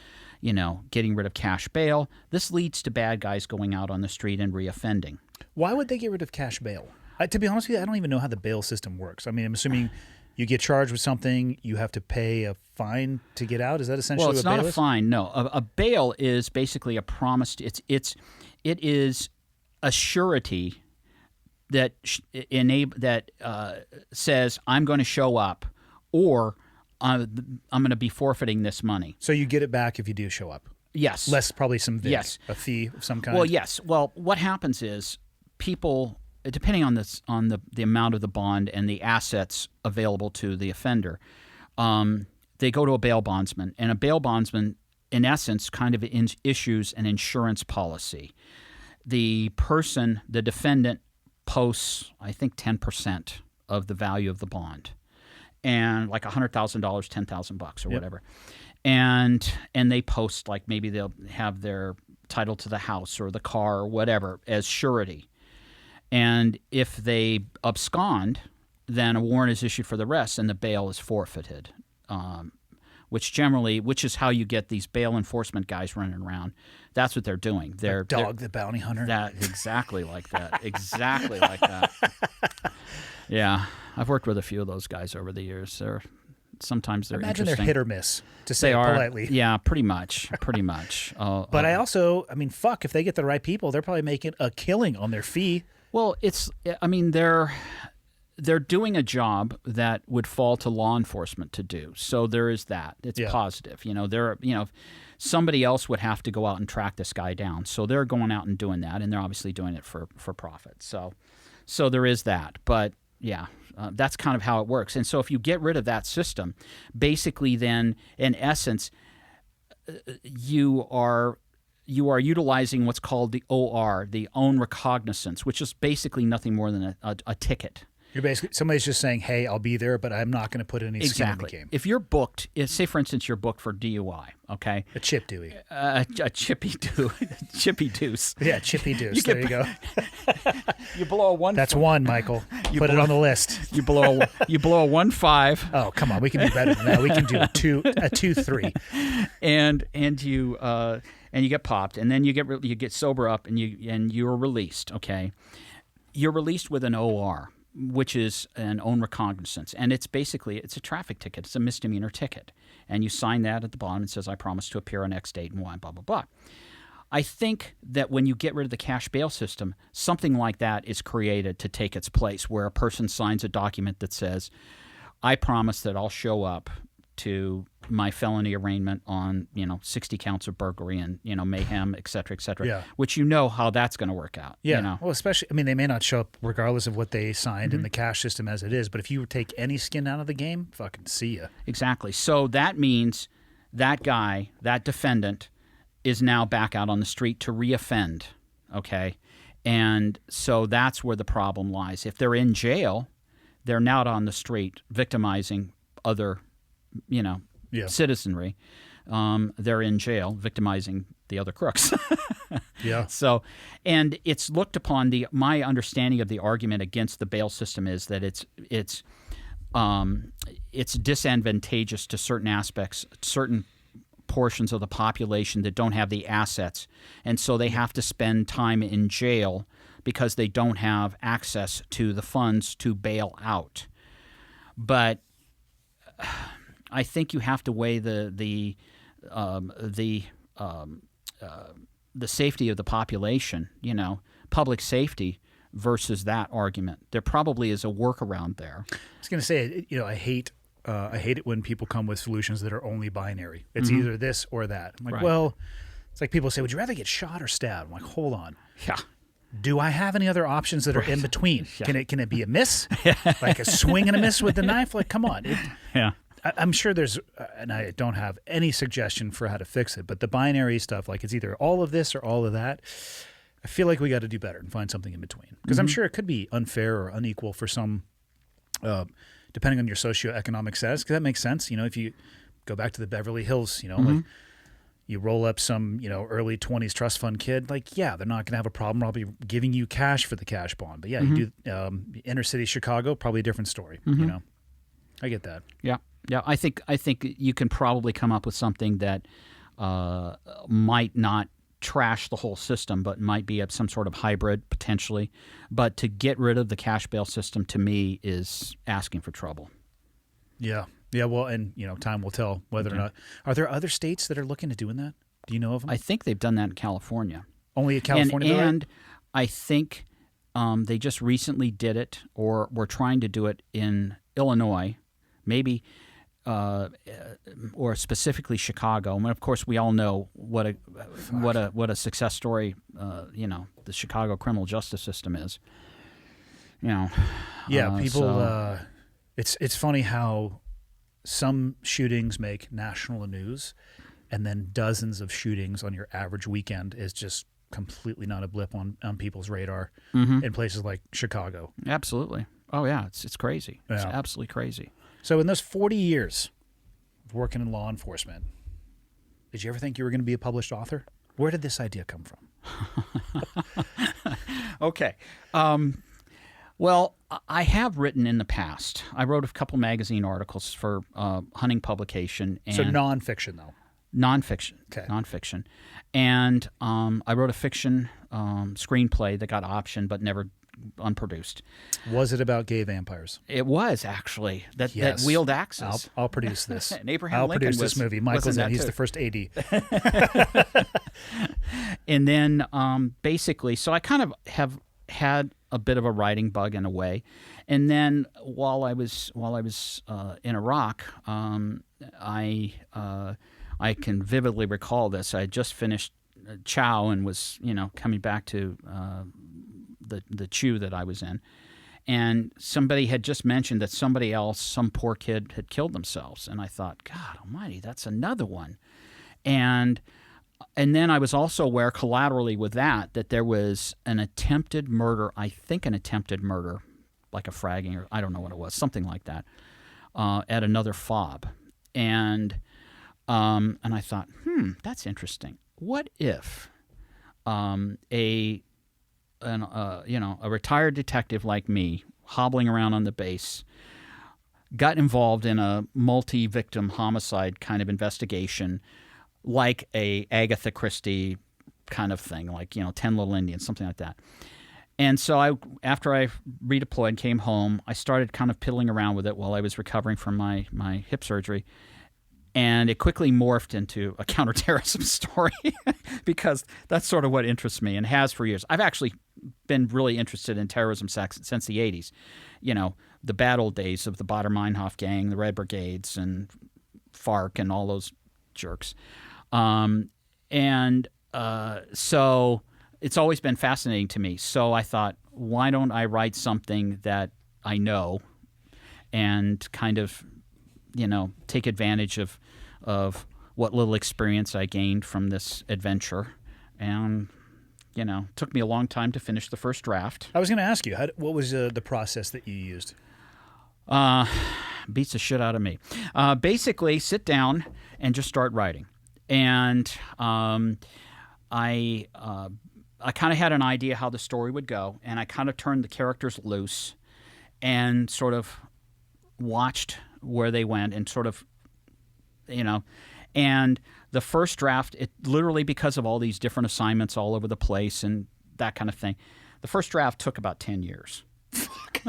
getting rid of cash bail. This leads to bad guys going out on the street and reoffending. Why would they get rid of cash bail? To be honest with you, I don't even know how the bail system works. I mean, I'm assuming you get charged with something, you have to pay a fine to get out. Is that essentially Well, it's what bail not a is? fine. No, a bail is basically a promise. It is a surety that says I'm going to show up, or I'm going to be forfeiting this money. So you get it back if you do show up. Yes. Less probably some VIC, Yes. a fee of some kind. Well, yes. Well, what happens is people, depending on the amount of the bond and the assets available to the offender, they go to a bail bondsman, and a bail bondsman, in essence, kind of issues an insurance policy. The defendant, posts, I think, 10% of the value of the bond, and like $100,000, $10,000 or whatever, and they post, like, maybe they'll have their title to the house or the car or whatever as surety, and if they abscond, then a warrant is issued for the rest, and the bail is forfeited. Which is how you get these bail enforcement guys running around. That's what they're doing. They're the bounty hunter. Exactly like that. Exactly like that. Yeah, I've worked with a few of those guys over the years. Sometimes they're Imagine interesting. they're hit or miss, to say They it are politely. Yeah, pretty much. But fuck, if they get the right people, they're probably making a killing on their fee. Well, they're doing a job that would fall to law enforcement to do. So there is that. It's positive. Somebody else would have to go out and track this guy down. So they're going out and doing that, and they're obviously doing it for profit. So there is that. But yeah, that's kind of how it works. And so if you get rid of that system, basically then, in essence, you are utilizing what's called the OR, the own recognizance, which is basically nothing more than a ticket. You're basically, somebody's just saying, hey, I'll be there, but I'm not going to put any skin in the game. If you're booked, say for instance you're booked for DUI, okay? A chip dewey. A chippy deuce. Yeah, chippy deuce. There you go. You blow a 1. That's one, Michael. Put it on the list. You blow a 1-5. Oh, come on. We can do better than that. We can do a 2-3. And you get popped, and then you get sober up, and you're released, okay? You're released with an OR, which is an own recognizance. And it's a traffic ticket. It's a misdemeanor ticket. And you sign that at the bottom. It says, I promise to appear on X date and Y, blah, blah, blah. I think that when you get rid of the cash bail system, something like that is created to take its place, where a person signs a document that says, I promise that I'll show up to my felony arraignment on 60 counts of burglary and mayhem, et cetera, Yeah. which how that's going to work out. Yeah. Well, especially, they may not show up regardless of what they signed in the cash system as it is, but if you take any skin out of the game, fucking see ya. Exactly. So that means that guy, that defendant, is now back out on the street to reoffend, okay? And so that's where the problem lies. If they're in jail, they're now out on the street victimizing other citizenry. They're in jail victimizing the other crooks. Yeah. So, and it's looked upon, my understanding of the argument against the bail system is that it's disadvantageous to certain aspects, certain portions of the population that don't have the assets, and so they have to spend time in jail because they don't have access to the funds to bail out. But I think you have to weigh the safety of the population, public safety versus that argument. There probably is a workaround there. I was going to say, I hate I hate it when people come with solutions that are only binary. It's either this or that. I'm like, Right. well, it's like people say, would you rather get shot or stabbed? I'm like, hold on. Yeah. Do I have any other options that are in between? Can it be a miss? Like a swing and a miss with the knife? Like, come on. Yeah. I'm sure there's, and I don't have any suggestion for how to fix it, but the binary stuff, like it's either all of this or all of that, I feel like we got to do better and find something in between. Because I'm sure it could be unfair or unequal for some, depending on your socioeconomic status, because that makes sense. You know, if you go back to the Beverly Hills, you know, like you roll up some, you know, early 20s trust fund kid, like, yeah, they're not going to have a problem probably giving you cash for the cash bond. But yeah, you do inner city Chicago, probably a different story, you know. I get that. Yeah. Yeah, I think you can probably come up with something that might not trash the whole system, but might be some sort of hybrid potentially. But to get rid of the cash bail system, to me, is asking for trouble. Yeah. Yeah, well, and, you know, time will tell whether or not. Are there other states that are looking at doing that? Do you know of them? I think they've done that in California. Only in California, though, and I think they just recently did it, or were trying to do it in Illinois, maybe. Or specifically Chicago. I mean, of course, we all know what a success story, you know, the Chicago criminal justice system is. You know, yeah, people. It's funny how some shootings make national news, and then dozens of shootings on your average weekend is just completely not a blip on people's radar in places like Chicago. Absolutely. Oh yeah, it's crazy. It's Yeah. absolutely crazy. So in those 40 years of working in law enforcement, did you ever think you were going to be a published author? Where did this idea come from? Okay. Well, I have written in the past. I wrote a couple magazine articles for hunting publication. And So nonfiction, though. Nonfiction. Okay. Nonfiction. And I wrote a fiction screenplay that got optioned but never unproduced. Was it about gay vampires? It was, actually, that wheeled axes. I'll produce this. And Abraham I'll Lincoln produce this was- movie. was Michael's in in. that He's too. the first AD. And then basically, so I kind of have had a bit of a writing bug in a way. And then while I was in Iraq, I can vividly recall this. I had just finished Chow and was, you know, coming back to the chew that I was in. And somebody had just mentioned that somebody else, some poor kid, had killed themselves. And I thought, God almighty, that's another one. And then I was also aware collaterally with that there was an attempted murder, I think an attempted murder, like a fragging, or I don't know what it was, something like that, at another fob. And I thought, that's interesting. What if a retired detective like me, hobbling around on the base, got involved in a multi-victim homicide kind of investigation, like a Agatha Christie kind of thing, like, you know, 10 Little Indians, something like that. And so after I redeployed, came home, I started kind of piddling around with it while I was recovering from my hip surgery. And it quickly morphed into a counter-terrorism story because that's sort of what interests me and has for years. I've actually been really interested in terrorism since the 80s. You know, the bad old days of the Baader-Meinhof gang, the Red Brigades, and FARC and all those jerks. So it's always been fascinating to me. So I thought, why don't I write something that I know and kind of, you know, take advantage of what little experience I gained from this adventure. And, you know, it took me a long time to finish the first draft. I was going to ask you, what was the process that you used? Beats the shit out of me. Basically, sit down and just start writing. And I kind of had an idea how the story would go, and I kind of turned the characters loose and sort of watched where they went and sort of, you know, and the first draft, it literally, because of all these different assignments all over the place and that kind of thing, the first draft took about 10 years. Fuck.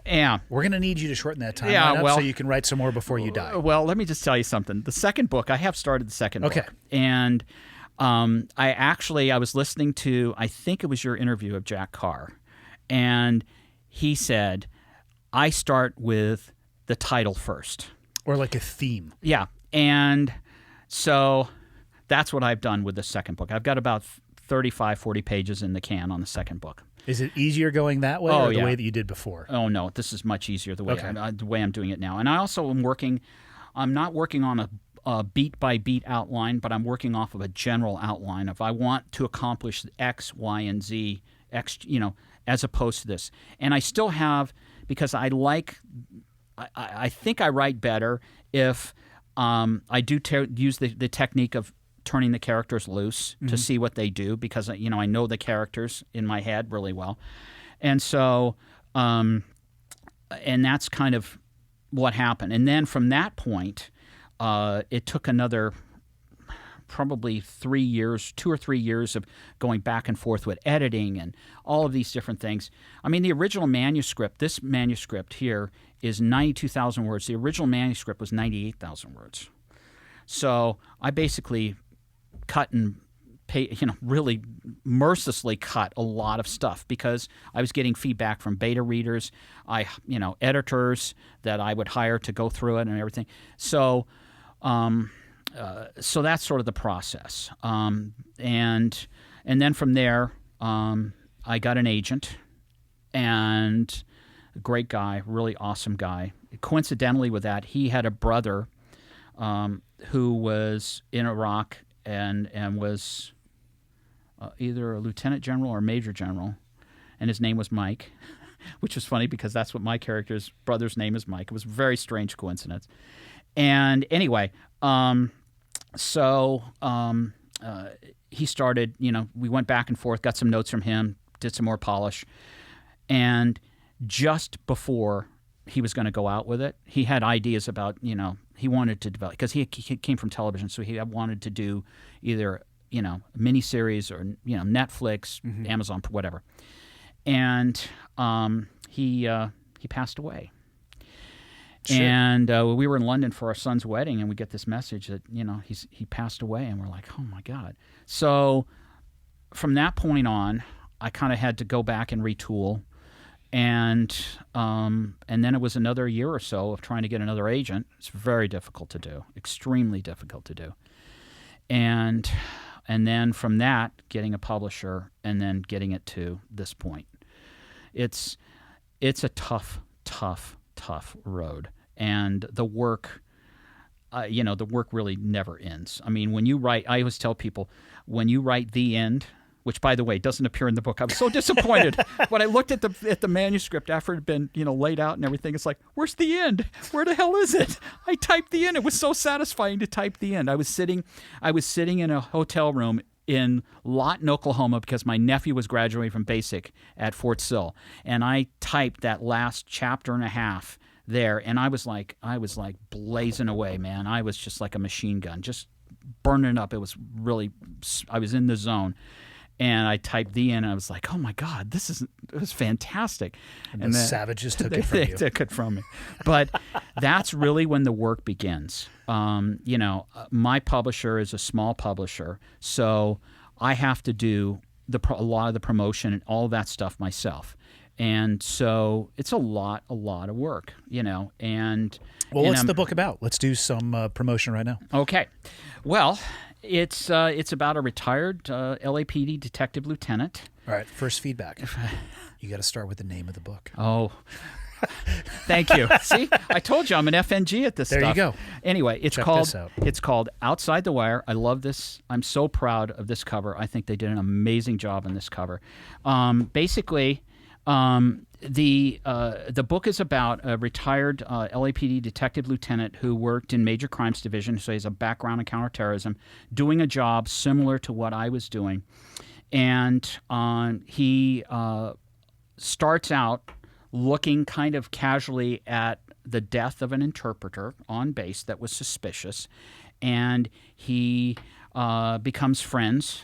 Yeah. We're going to need you to shorten that timeline up well, so you can write some more before you die. Well, let me just tell you something. The second book, I have started the second book. Okay. And I was listening to, I think it was your interview of Jack Carr, and he said, I start with the title first. Or like a theme. Yeah. And so that's what I've done with the second book. I've got about 35, 40 pages in the can on the second book. Is it easier going that way or the way that you did before? Oh, no. This is much easier the way I'm doing it now. And I also am I'm not working on a beat-by-beat outline, but I'm working off of a general outline of I want to accomplish X, Y, and Z, X, as opposed to this. And I still have, because I think I write better if I do use the technique of turning the characters loose to see what they do, because I know the characters in my head really well. And so, and that's kind of what happened. And then from that point, it took another probably 3 years, 2 or 3 years of going back and forth with editing and all of these different things. I mean, the original manuscript, this manuscript here is 92,000 words. The original manuscript was 98,000 words. So I basically cut and really mercilessly cut a lot of stuff because I was getting feedback from beta readers, editors that I would hire to go through it and everything. So, so that's sort of the process. And then from there, I got an agent, and a great guy, really awesome guy. Coincidentally with that, he had a brother who was in Iraq and was either a lieutenant general or major general, and his name was Mike, which was funny because that's what my character's brother's name is, Mike. It was a very strange coincidence. And anyway, he started, we went back and forth, got some notes from him, did some more polish, and just before he was going to go out with it, he had ideas about, he wanted to develop, because he came from television, so he wanted to do either, a miniseries or, Netflix, Amazon, whatever. And he passed away. Sure. And we were in London for our son's wedding, and we get this message that, he passed away, and we're like, oh, my God. So from that point on, I kind of had to go back and retool. And then it was another year or so of trying to get another agent. It's very difficult to do, extremely difficult to do. And then from that, getting a publisher and then getting it to this point. It's a tough road. And the work, the work really never ends. I mean, when you write, I always tell people, when you write the end, which, by the way, doesn't appear in the book. I was so disappointed when I looked at the manuscript after it had been, laid out and everything. It's like, where's the end? Where the hell is it? I typed the end. It was so satisfying to type the end. I was sitting in a hotel room in Lawton, Oklahoma, because my nephew was graduating from basic at Fort Sill, and I typed that last chapter and a half there, and I was like blazing away, man. I was just like a machine gun, just burning up. It was really, I was in the zone. And I typed the end, and I was like, oh, my God, it was fantastic. And the savages took it from you. They took it from me. But that's really when the work begins. My publisher is a small publisher, so I have to do a lot of the promotion and all that stuff myself. And so it's a lot of work, And what's the book about? Let's do some promotion right now. Okay. Well, it's about a retired LAPD detective lieutenant. All right, first feedback. You got to start with the name of the book. Oh, thank you. See, I told you I'm an FNG at this stuff. There you go. Anyway, Check this out. It's called Outside the Wire. I love this. I'm so proud of this cover. I think they did an amazing job on this cover. Basically, the book is about a retired LAPD detective lieutenant who worked in Major Crimes Division, so he has a background in counterterrorism, doing a job similar to what I was doing. And he starts out looking kind of casually at the death of an interpreter on base that was suspicious, and he becomes friends,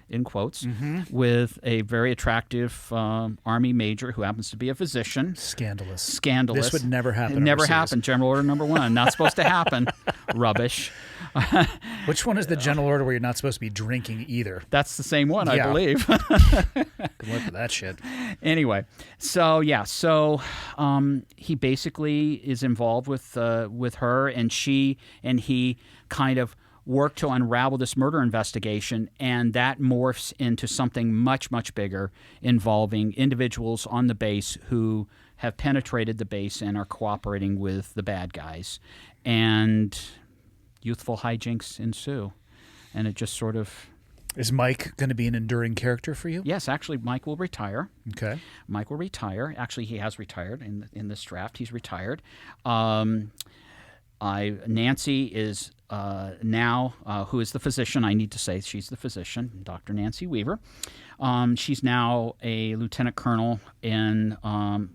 in quotes, with a very attractive Army major who happens to be a physician. Scandalous. This would never happen. It never happened. General Order Number 1. Not supposed to happen. Rubbish. Which one is the general order where you're not supposed to be drinking either? That's the same one, I Yeah. believe. Good luck with that shit. Anyway, so he basically is involved with her, and he kind of work to unravel this murder investigation, and that morphs into something much, much bigger involving individuals on the base who have penetrated the base and are cooperating with the bad guys. And youthful hijinks ensue. And it just sort of... Is Mike going to be an enduring character for you? Yes, actually, Mike will retire. Okay. Mike will retire. Actually, he has retired in this draft. He's retired. Nancy is now, who is the physician, I need to say she's the physician, Dr. Nancy Weaver. She's now a lieutenant colonel in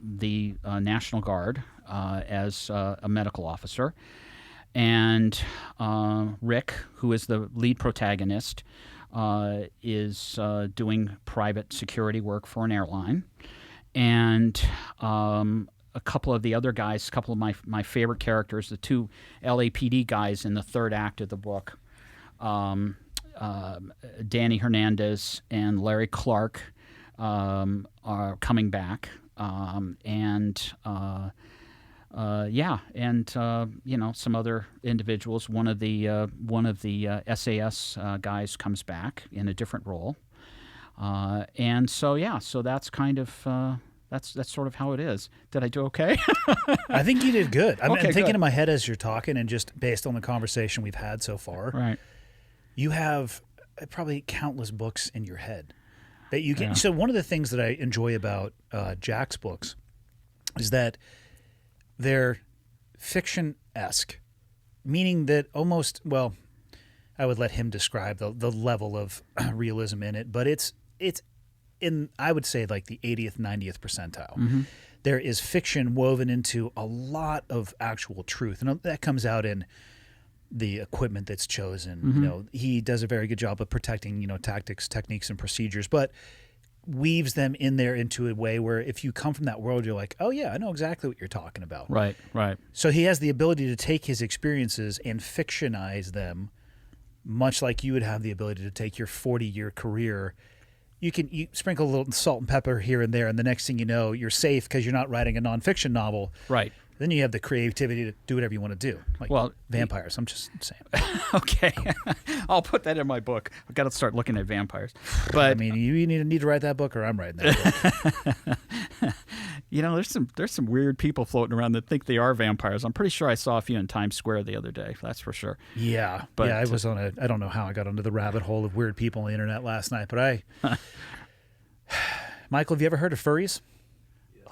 the National Guard as a medical officer. And Rick, who is the lead protagonist, is doing private security work for an airline. And a couple of the other guys, a couple of my favorite characters, the two LAPD guys in the third act of the book, Danny Hernandez and Larry Clark, are coming back. Some other individuals. One of the SAS guys comes back in a different role. So that's kind of... That's sort of how it is. Did I do okay? I think you did good. I'm thinking good. in my head as you're talking, and just based on the conversation we've had so far, Right. you have probably countless books in your head that you can. Yeah. So one of the things that I enjoy about Jack's books is that they're fiction-esque, meaning that almost, well, I would let him describe the level of realism in it, but it's in, I would say, like the 80th, 90th percentile. Mm-hmm. There is fiction woven into a lot of actual truth, and that comes out in the equipment that's chosen. Mm-hmm. You know, he does a very good job of protecting, tactics, techniques, and procedures, but weaves them in there into a way where if you come from that world, you're like, oh yeah, I know exactly what you're talking about. Right. So he has the ability to take his experiences and fictionize them, much like you would have the ability to take your 40-year career. You sprinkle a little salt and pepper here and there, and the next thing you know, you're safe because you're not writing a nonfiction novel. Right. Then you have the creativity to do whatever you want to do. Like vampires, I'm just saying. Okay. I'll put that in my book. I've got to start looking at vampires. But I mean, you need to write that book, or I'm writing that book. there's some weird people floating around that think they are vampires. I'm pretty sure I saw a few in Times Square the other day. That's for sure. Yeah. But I was I don't know how I got onto the rabbit hole of weird people on the internet last night, but Michael, have you ever heard of furries?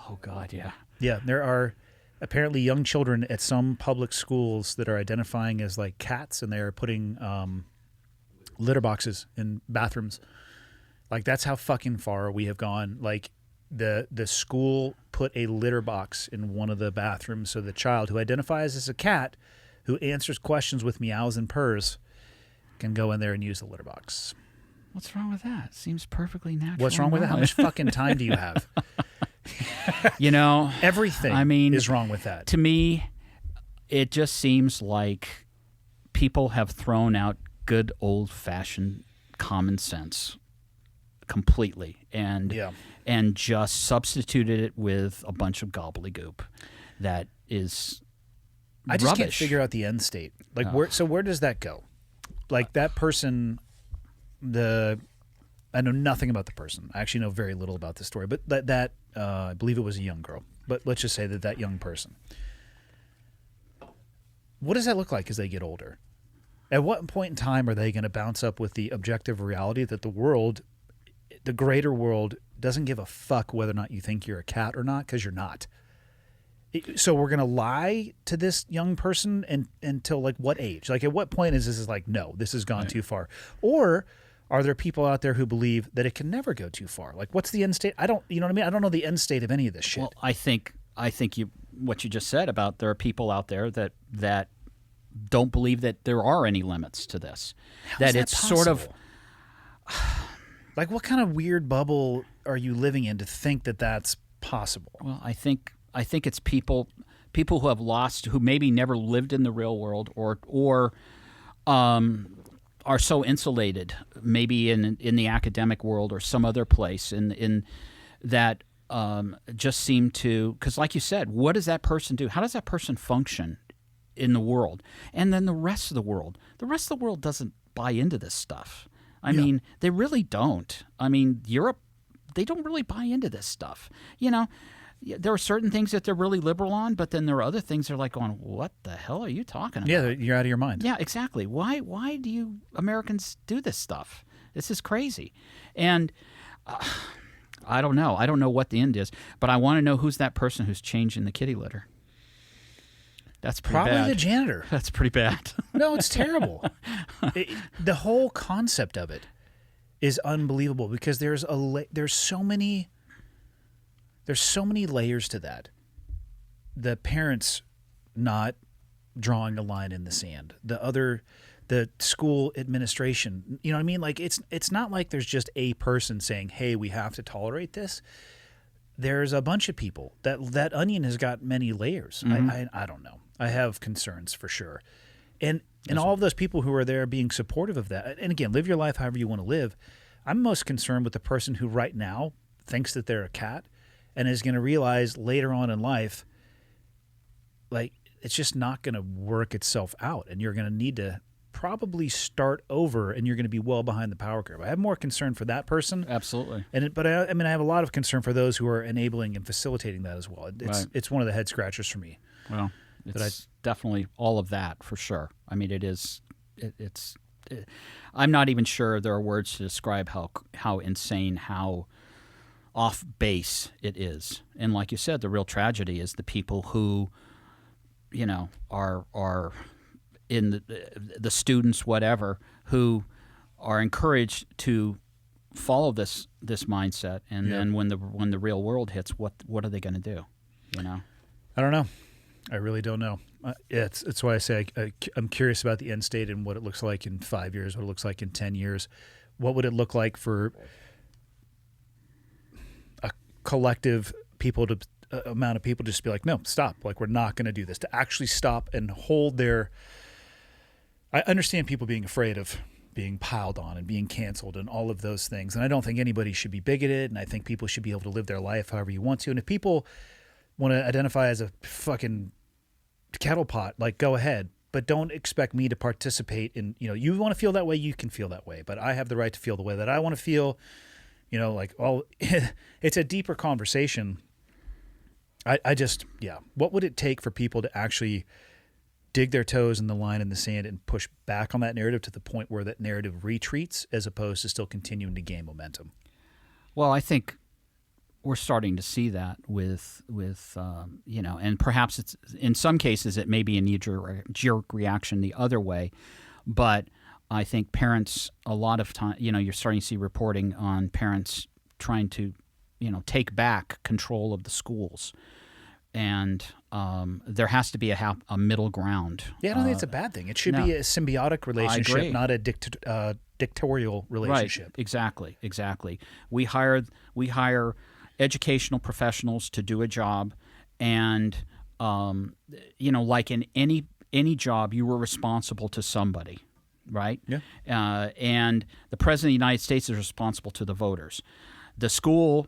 Oh God, yeah. Yeah, there are apparently young children at some public schools that are identifying as like cats, and they are putting litter boxes in bathrooms. Like, that's how fucking far we have gone. Like, the school put a litter box in one of the bathrooms so the child who identifies as a cat, who answers questions with meows and purrs, can go in there and use the litter box. What's wrong with that? Seems perfectly natural. What's wrong with that? How much fucking time do you have? Everything is wrong with that. To me, it just seems like people have thrown out good old-fashioned common sense completely and just substituted it with a bunch of gobbledygook that is I just can't rubbish. figure out the end state. Like, where does that go? Like, that person, I know nothing about the person. I actually know very little about the story, but that I believe it was a young girl. But let's just say that young person. What does that look like as they get older? At what point in time are they going to bounce up with the objective reality that the world, the greater world, doesn't give a fuck whether or not you think you're a cat or not, because you're not. So we're going to lie to this young person until like what age? Like, at what point is this like, no, this has gone too far? Or are there people out there who believe that it can never go too far? Like, what's the end state? You know what I mean? I don't know the end state of any of this shit. Well, I think what you just said about there are people out there that don't believe that there are any limits to this. How's that it's sort of like, what kind of weird bubble are you living in to think that that's possible? Well, I think it's people who have lost, who maybe never lived in the real world, or are so insulated, maybe in the academic world or some other place, in that just seem to, because like you said, what does that person do? How does that person function in the world? And then the rest of the world doesn't buy into this stuff. I mean, they really don't. I mean, Europe, they don't really buy into this stuff. You know, there are certain things that they're really liberal on, but then there are other things they're like going, what the hell are you talking about? Yeah, you're out of your mind. Yeah, exactly. Why do you Americans do this stuff? This is crazy. And I don't know. I don't know what the end is, but I want to know who's that person who's changing the kitty litter. That's pretty Probably bad. the janitor. That's pretty bad. No, it's terrible. The whole concept of it is unbelievable because there's so many layers to that. The parents not drawing a line in the sand. The school administration. You know what I mean? Like it's not like there's just a person saying, "Hey, we have to tolerate this." There's a bunch of people. That onion has got many layers. Mm-hmm. I don't know. I have concerns for sure. And all of those people who are there being supportive of that. And again, live your life however you want to live. I'm most concerned with the person who right now thinks that they're a cat and is going to realize later on in life, like, it's just not going to work itself out. And you're going to need to probably start over and you're going to be well behind the power curve. I have more concern for that person. Absolutely. But I have a lot of concern for those who are enabling and facilitating that as well. It's one of the head scratchers for me. Well, it's definitely all of that for sure. I mean, I'm not even sure there are words to describe how insane, how off base it is. And like you said, the real tragedy is the people who, you know, are in the students, whatever, who are encouraged to follow this mindset, and then when the real world hits, what are they going to do? You know, I don't know. I really don't know. It's why I say I'm curious about the end state and what it looks like in 5 years, what it looks like in 10 years. What would it look like for a collective amount of people just to be like, no, stop. Like, we're not going to do this. To actually stop and hold their... I understand people being afraid of being piled on and being canceled and all of those things. And I don't think anybody should be bigoted. And I think people should be able to live their life however you want to. And if people want to identify as a fucking kettle pot, like, go ahead, but don't expect me to participate in, you know, you want to feel that way, you can feel that way, but I have the right to feel the way that I want to feel, you know, like it's a deeper conversation. I just, what would it take for people to actually dig their toes in the line in the sand and push back on that narrative to the point where that narrative retreats as opposed to still continuing to gain momentum? Well, I think we're starting to see that with you know, and perhaps it's in some cases it may be a knee-jerk reaction the other way, but I think parents, a lot of time, you know, you're starting to see reporting on parents trying to, you know, take back control of the schools, and there has to be a middle ground. Yeah, I don't think it's a bad thing. It should be a symbiotic relationship, not a dictatorial relationship. Right. Exactly. We hire educational professionals to do a job, and you know, like in any job, you were responsible to somebody, right? Yeah. And the president of the United States is responsible to the voters. The school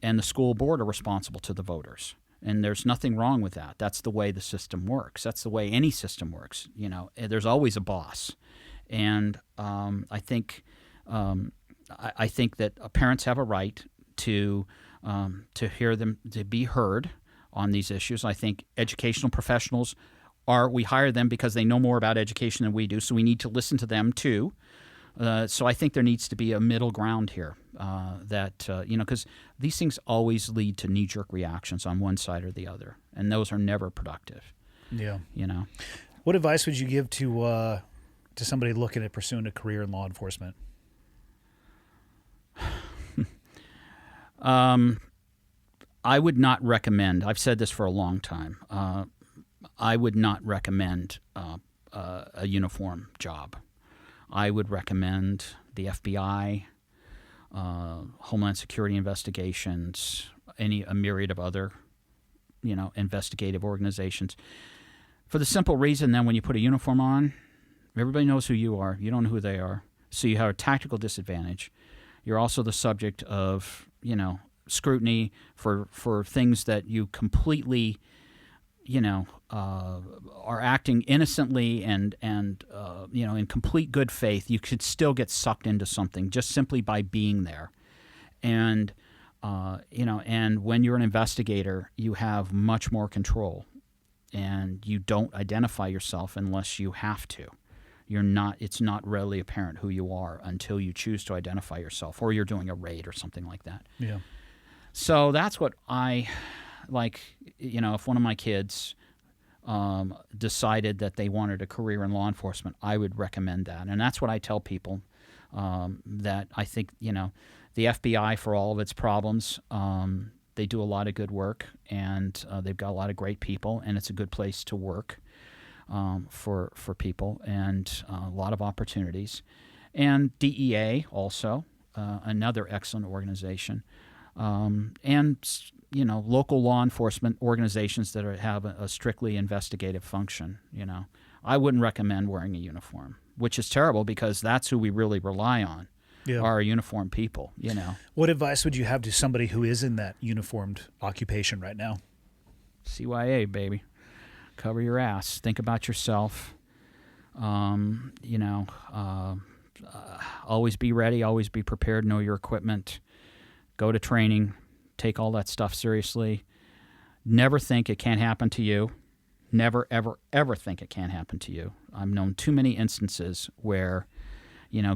and the school board are responsible to the voters, and there's nothing wrong with that. That's the way the system works. That's the way any system works. You know, there's always a boss, and I think that parents have a right to hear them, to be heard on these issues. I think educational professionals we hire them because they know more about education than we do, so we need to listen to them too. So I think there needs to be a middle ground here, you know, because these things always lead to knee-jerk reactions on one side or the other, and those are never productive. Yeah, you know. What advice would you give to somebody looking at pursuing a career in law enforcement? I would not recommend. I've said this for a long time. I would not recommend a uniform job. I would recommend the FBI, Homeland Security investigations, a myriad of other, you know, investigative organizations. For the simple reason, then, when you put a uniform on, Everybody knows who you are. You don't know who they are. So you have a tactical disadvantage. You're also the subject of, scrutiny for things that you completely, are acting innocently and in complete good faith. You could still get sucked into something just simply by being there. And, and when you're an investigator, you have much more control. And you don't identify yourself unless you have to. It's not readily apparent who you are until you choose to identify yourself, or you're doing a raid or something like that. Yeah. So that's what I like. If one of my kids decided that they wanted a career in law enforcement, I would recommend that. And that's what I tell people, that I think, the FBI, for all of its problems, they do a lot of good work, and they've got a lot of great people, and it's a good place to work for people, and a lot of opportunities. And DEA also, another excellent organization, and local law enforcement organizations that have a strictly investigative function. I wouldn't recommend wearing a uniform, which is terrible because that's who we really rely on. Yeah. Are uniformed people, What advice would you have to somebody who is in that uniformed occupation right now? CYA, baby. Cover your ass. Think about yourself. Always be ready. Always be prepared. Know your equipment. Go to training. Take all that stuff seriously. Never think it can't happen to you. Never, ever, ever think it can't happen to you. I've known too many instances where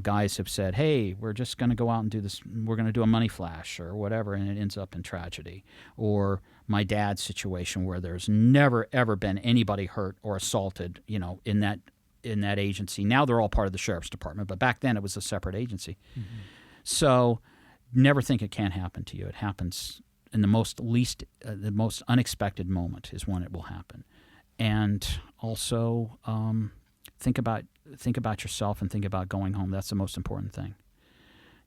guys have said, hey, we're just going to go out and do this. We're going to do a money flash or whatever, and it ends up in tragedy. Or my dad's situation where there's never, ever been anybody hurt or assaulted, in that agency. Now they're all part of the sheriff's department, but back then it was a separate agency. Mm-hmm. So never think it can't happen to you. It happens in the most unexpected moment is when it will happen. And also think about yourself and think about going home. That's the most important thing,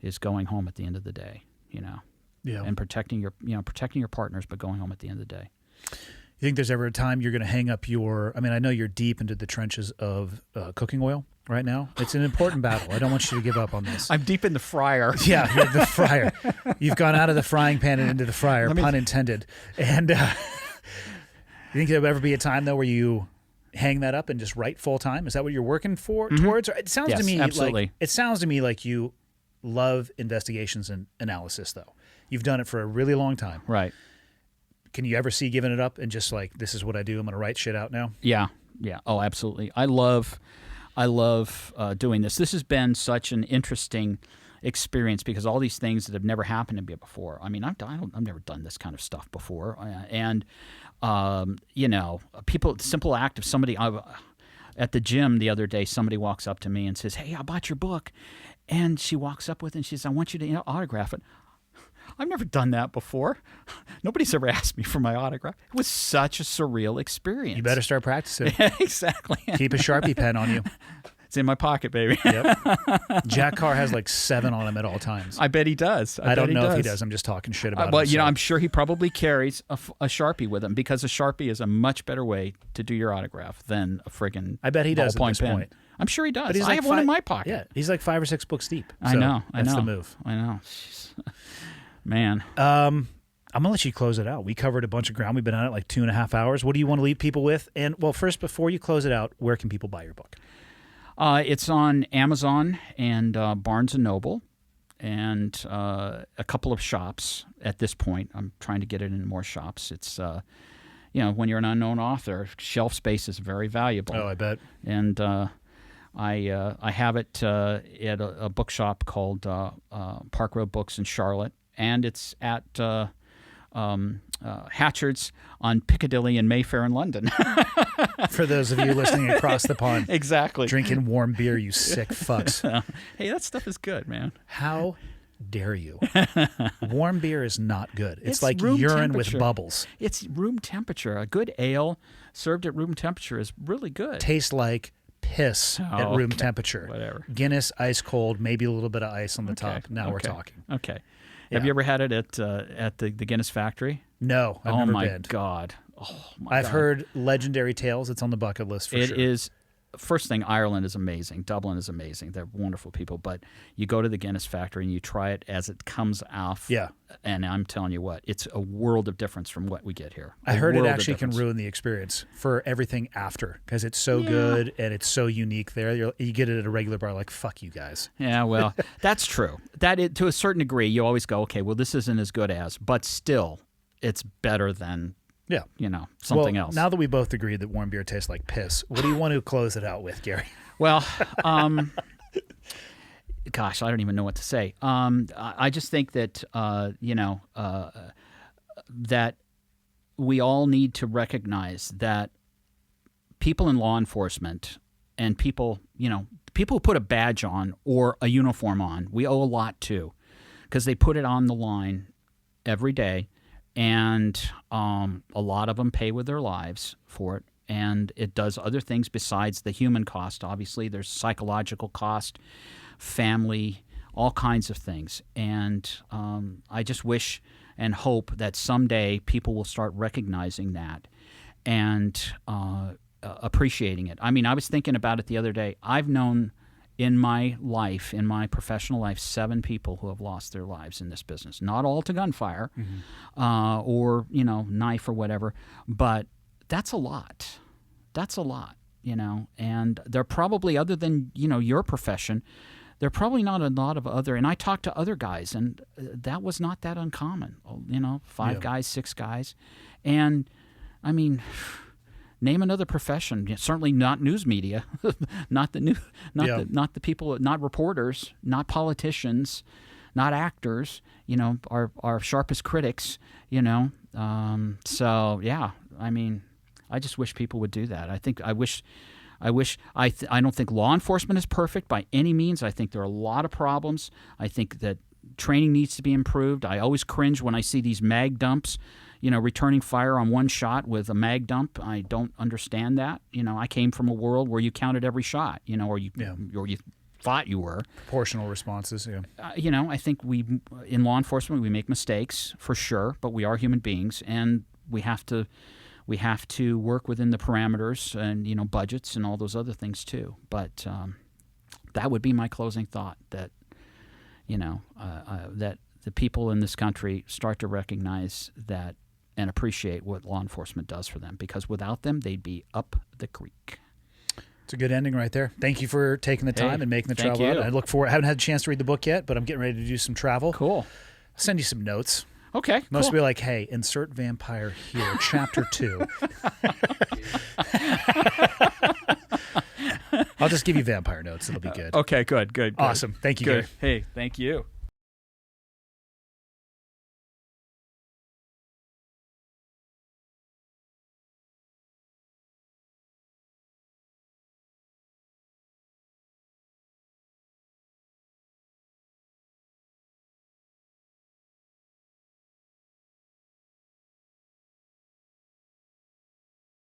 is going home at the end of the day, Yeah. and protecting your partners, but going home at the end of the day. You think there's ever a time you're going to hang up I know you're deep into the trenches of cooking oil right now. It's an important battle. I don't want you to give up on this. I'm deep in the fryer. Yeah, you're the fryer. You've gone out of the frying pan and into the fryer, pun intended. And you think there'll ever be a time, though, where you hang that up and just write full time? Is that what you're working towards? Or it sounds to me absolutely. like you love investigations and analysis, though. You've done it for a really long time. Right. Can you ever see giving it up and just like, this is what I do, I'm going to write shit out now? Yeah. Oh, absolutely. I love doing this. This has been such an interesting experience because all these things that have never happened to me before. I mean, I've never done this kind of stuff before, and people. The simple act of somebody at the gym the other day, somebody walks up to me and says, "Hey, I bought your book," and she walks up with it and she says, "I want you to autograph it." I've never done that before. Nobody's ever asked me for my autograph. It was such a surreal experience. You better start practicing. Exactly. Keep a Sharpie pen on you. It's in my pocket, baby. Yep. Jack Carr has like 7 on him at all times. I bet he does. I don't know if he does. I'm just talking shit about him. Well, I'm sure he probably carries a Sharpie with him because a Sharpie is a much better way to do your autograph than a friggin' I bet he does at this pen. point. I'm sure he does. But I have one in my pocket. Yeah, he's like 5 or 6 books deep. I know. That's the move. I know. Jeez. Man. I'm going to let you close it out. We covered a bunch of ground. We've been on it like 2.5 hours. What do you want to leave people with? And, well, first, before you close it out, where can people buy your book? It's on Amazon and Barnes & Noble and a couple of shops at this point. I'm trying to get it in more shops. It's, when you're an unknown author, shelf space is very valuable. Oh, I bet. And I have it at a bookshop called Park Road Books in Charlotte, and it's at Hatchard's on Piccadilly in Mayfair in London. For those of you listening across the pond. Exactly. Drinking warm beer, you sick fucks. Hey, that stuff is good, man. How dare you? Warm beer is not good. It's like room urine temperature. with bubbles. It's room temperature. A good ale served at room temperature is really good. Tastes like piss at room temperature. Whatever. Guinness, ice cold, maybe a little bit of ice on the top. Now we're talking. Okay. Yeah. Have you ever had it at the Guinness factory? No, I've never been. God. Oh my I've God. heard legendary tales. It's on the bucket list for sure. It is first thing, Ireland is amazing. Dublin is amazing. They're wonderful people. But you go to the Guinness factory and you try it as it comes off. Yeah. And I'm telling you what, it's a world of difference from what we get here. I heard it actually can ruin the experience for everything after because it's so good and it's so unique there. You get it at a regular bar, like, fuck you guys. Yeah, well, that's true. To a certain degree, you always go, okay, well, this isn't as good as, but still, it's better than, Yeah. something else. Now that we both agree that warm beer tastes like piss, what do you want to close it out with, Gary? Well, gosh, I don't even know what to say. I just think that, that we all need to recognize that people in law enforcement and people who put a badge on or a uniform on, we owe a lot to because they put it on the line every day. And a lot of them pay with their lives for it. And it does other things besides the human cost. Obviously, there's psychological cost, family, all kinds of things. And I just wish and hope that someday people will start recognizing that and appreciating it. I mean, I was thinking about it the other day. I've known in my life, in my professional life, 7 people who have lost their lives in this business. Not all to gunfire or, knife or whatever, but that's a lot. That's a lot, and they're probably, other than, your profession, they're probably not a lot of other, and I talked to other guys, and that was not that uncommon, 5 guys, 6 guys. And, I mean, name another profession. Certainly not news media, not the people, not reporters, not politicians, not actors. Our sharpest critics. So yeah, I mean, I just wish people would do that. I don't think law enforcement is perfect by any means. I think there are a lot of problems. I think that training needs to be improved. I always cringe when I see these mag dumps. Returning fire on one shot with a mag dump. I don't understand that. I came from a world where you counted every shot, or you thought you were. Proportional responses, yeah. I think in law enforcement, we make mistakes for sure, but we are human beings, and we have to work within the parameters and, budgets and all those other things too. But that would be my closing thought, that, that the people in this country start to recognize that and appreciate what law enforcement does for them, because without them, they'd be up the creek. It's a good ending right there. Thank you for taking the time and making the travel you. out. I look forward. I haven't had a chance to read the book yet, but I'm getting ready to do some travel. Cool. I'll send you some notes. Okay. Most cool. will be like, hey, insert vampire here, chapter 2. I'll just give you vampire notes. It'll be good. Okay, good. Awesome. Thank you, Good. Gary. Hey, thank you.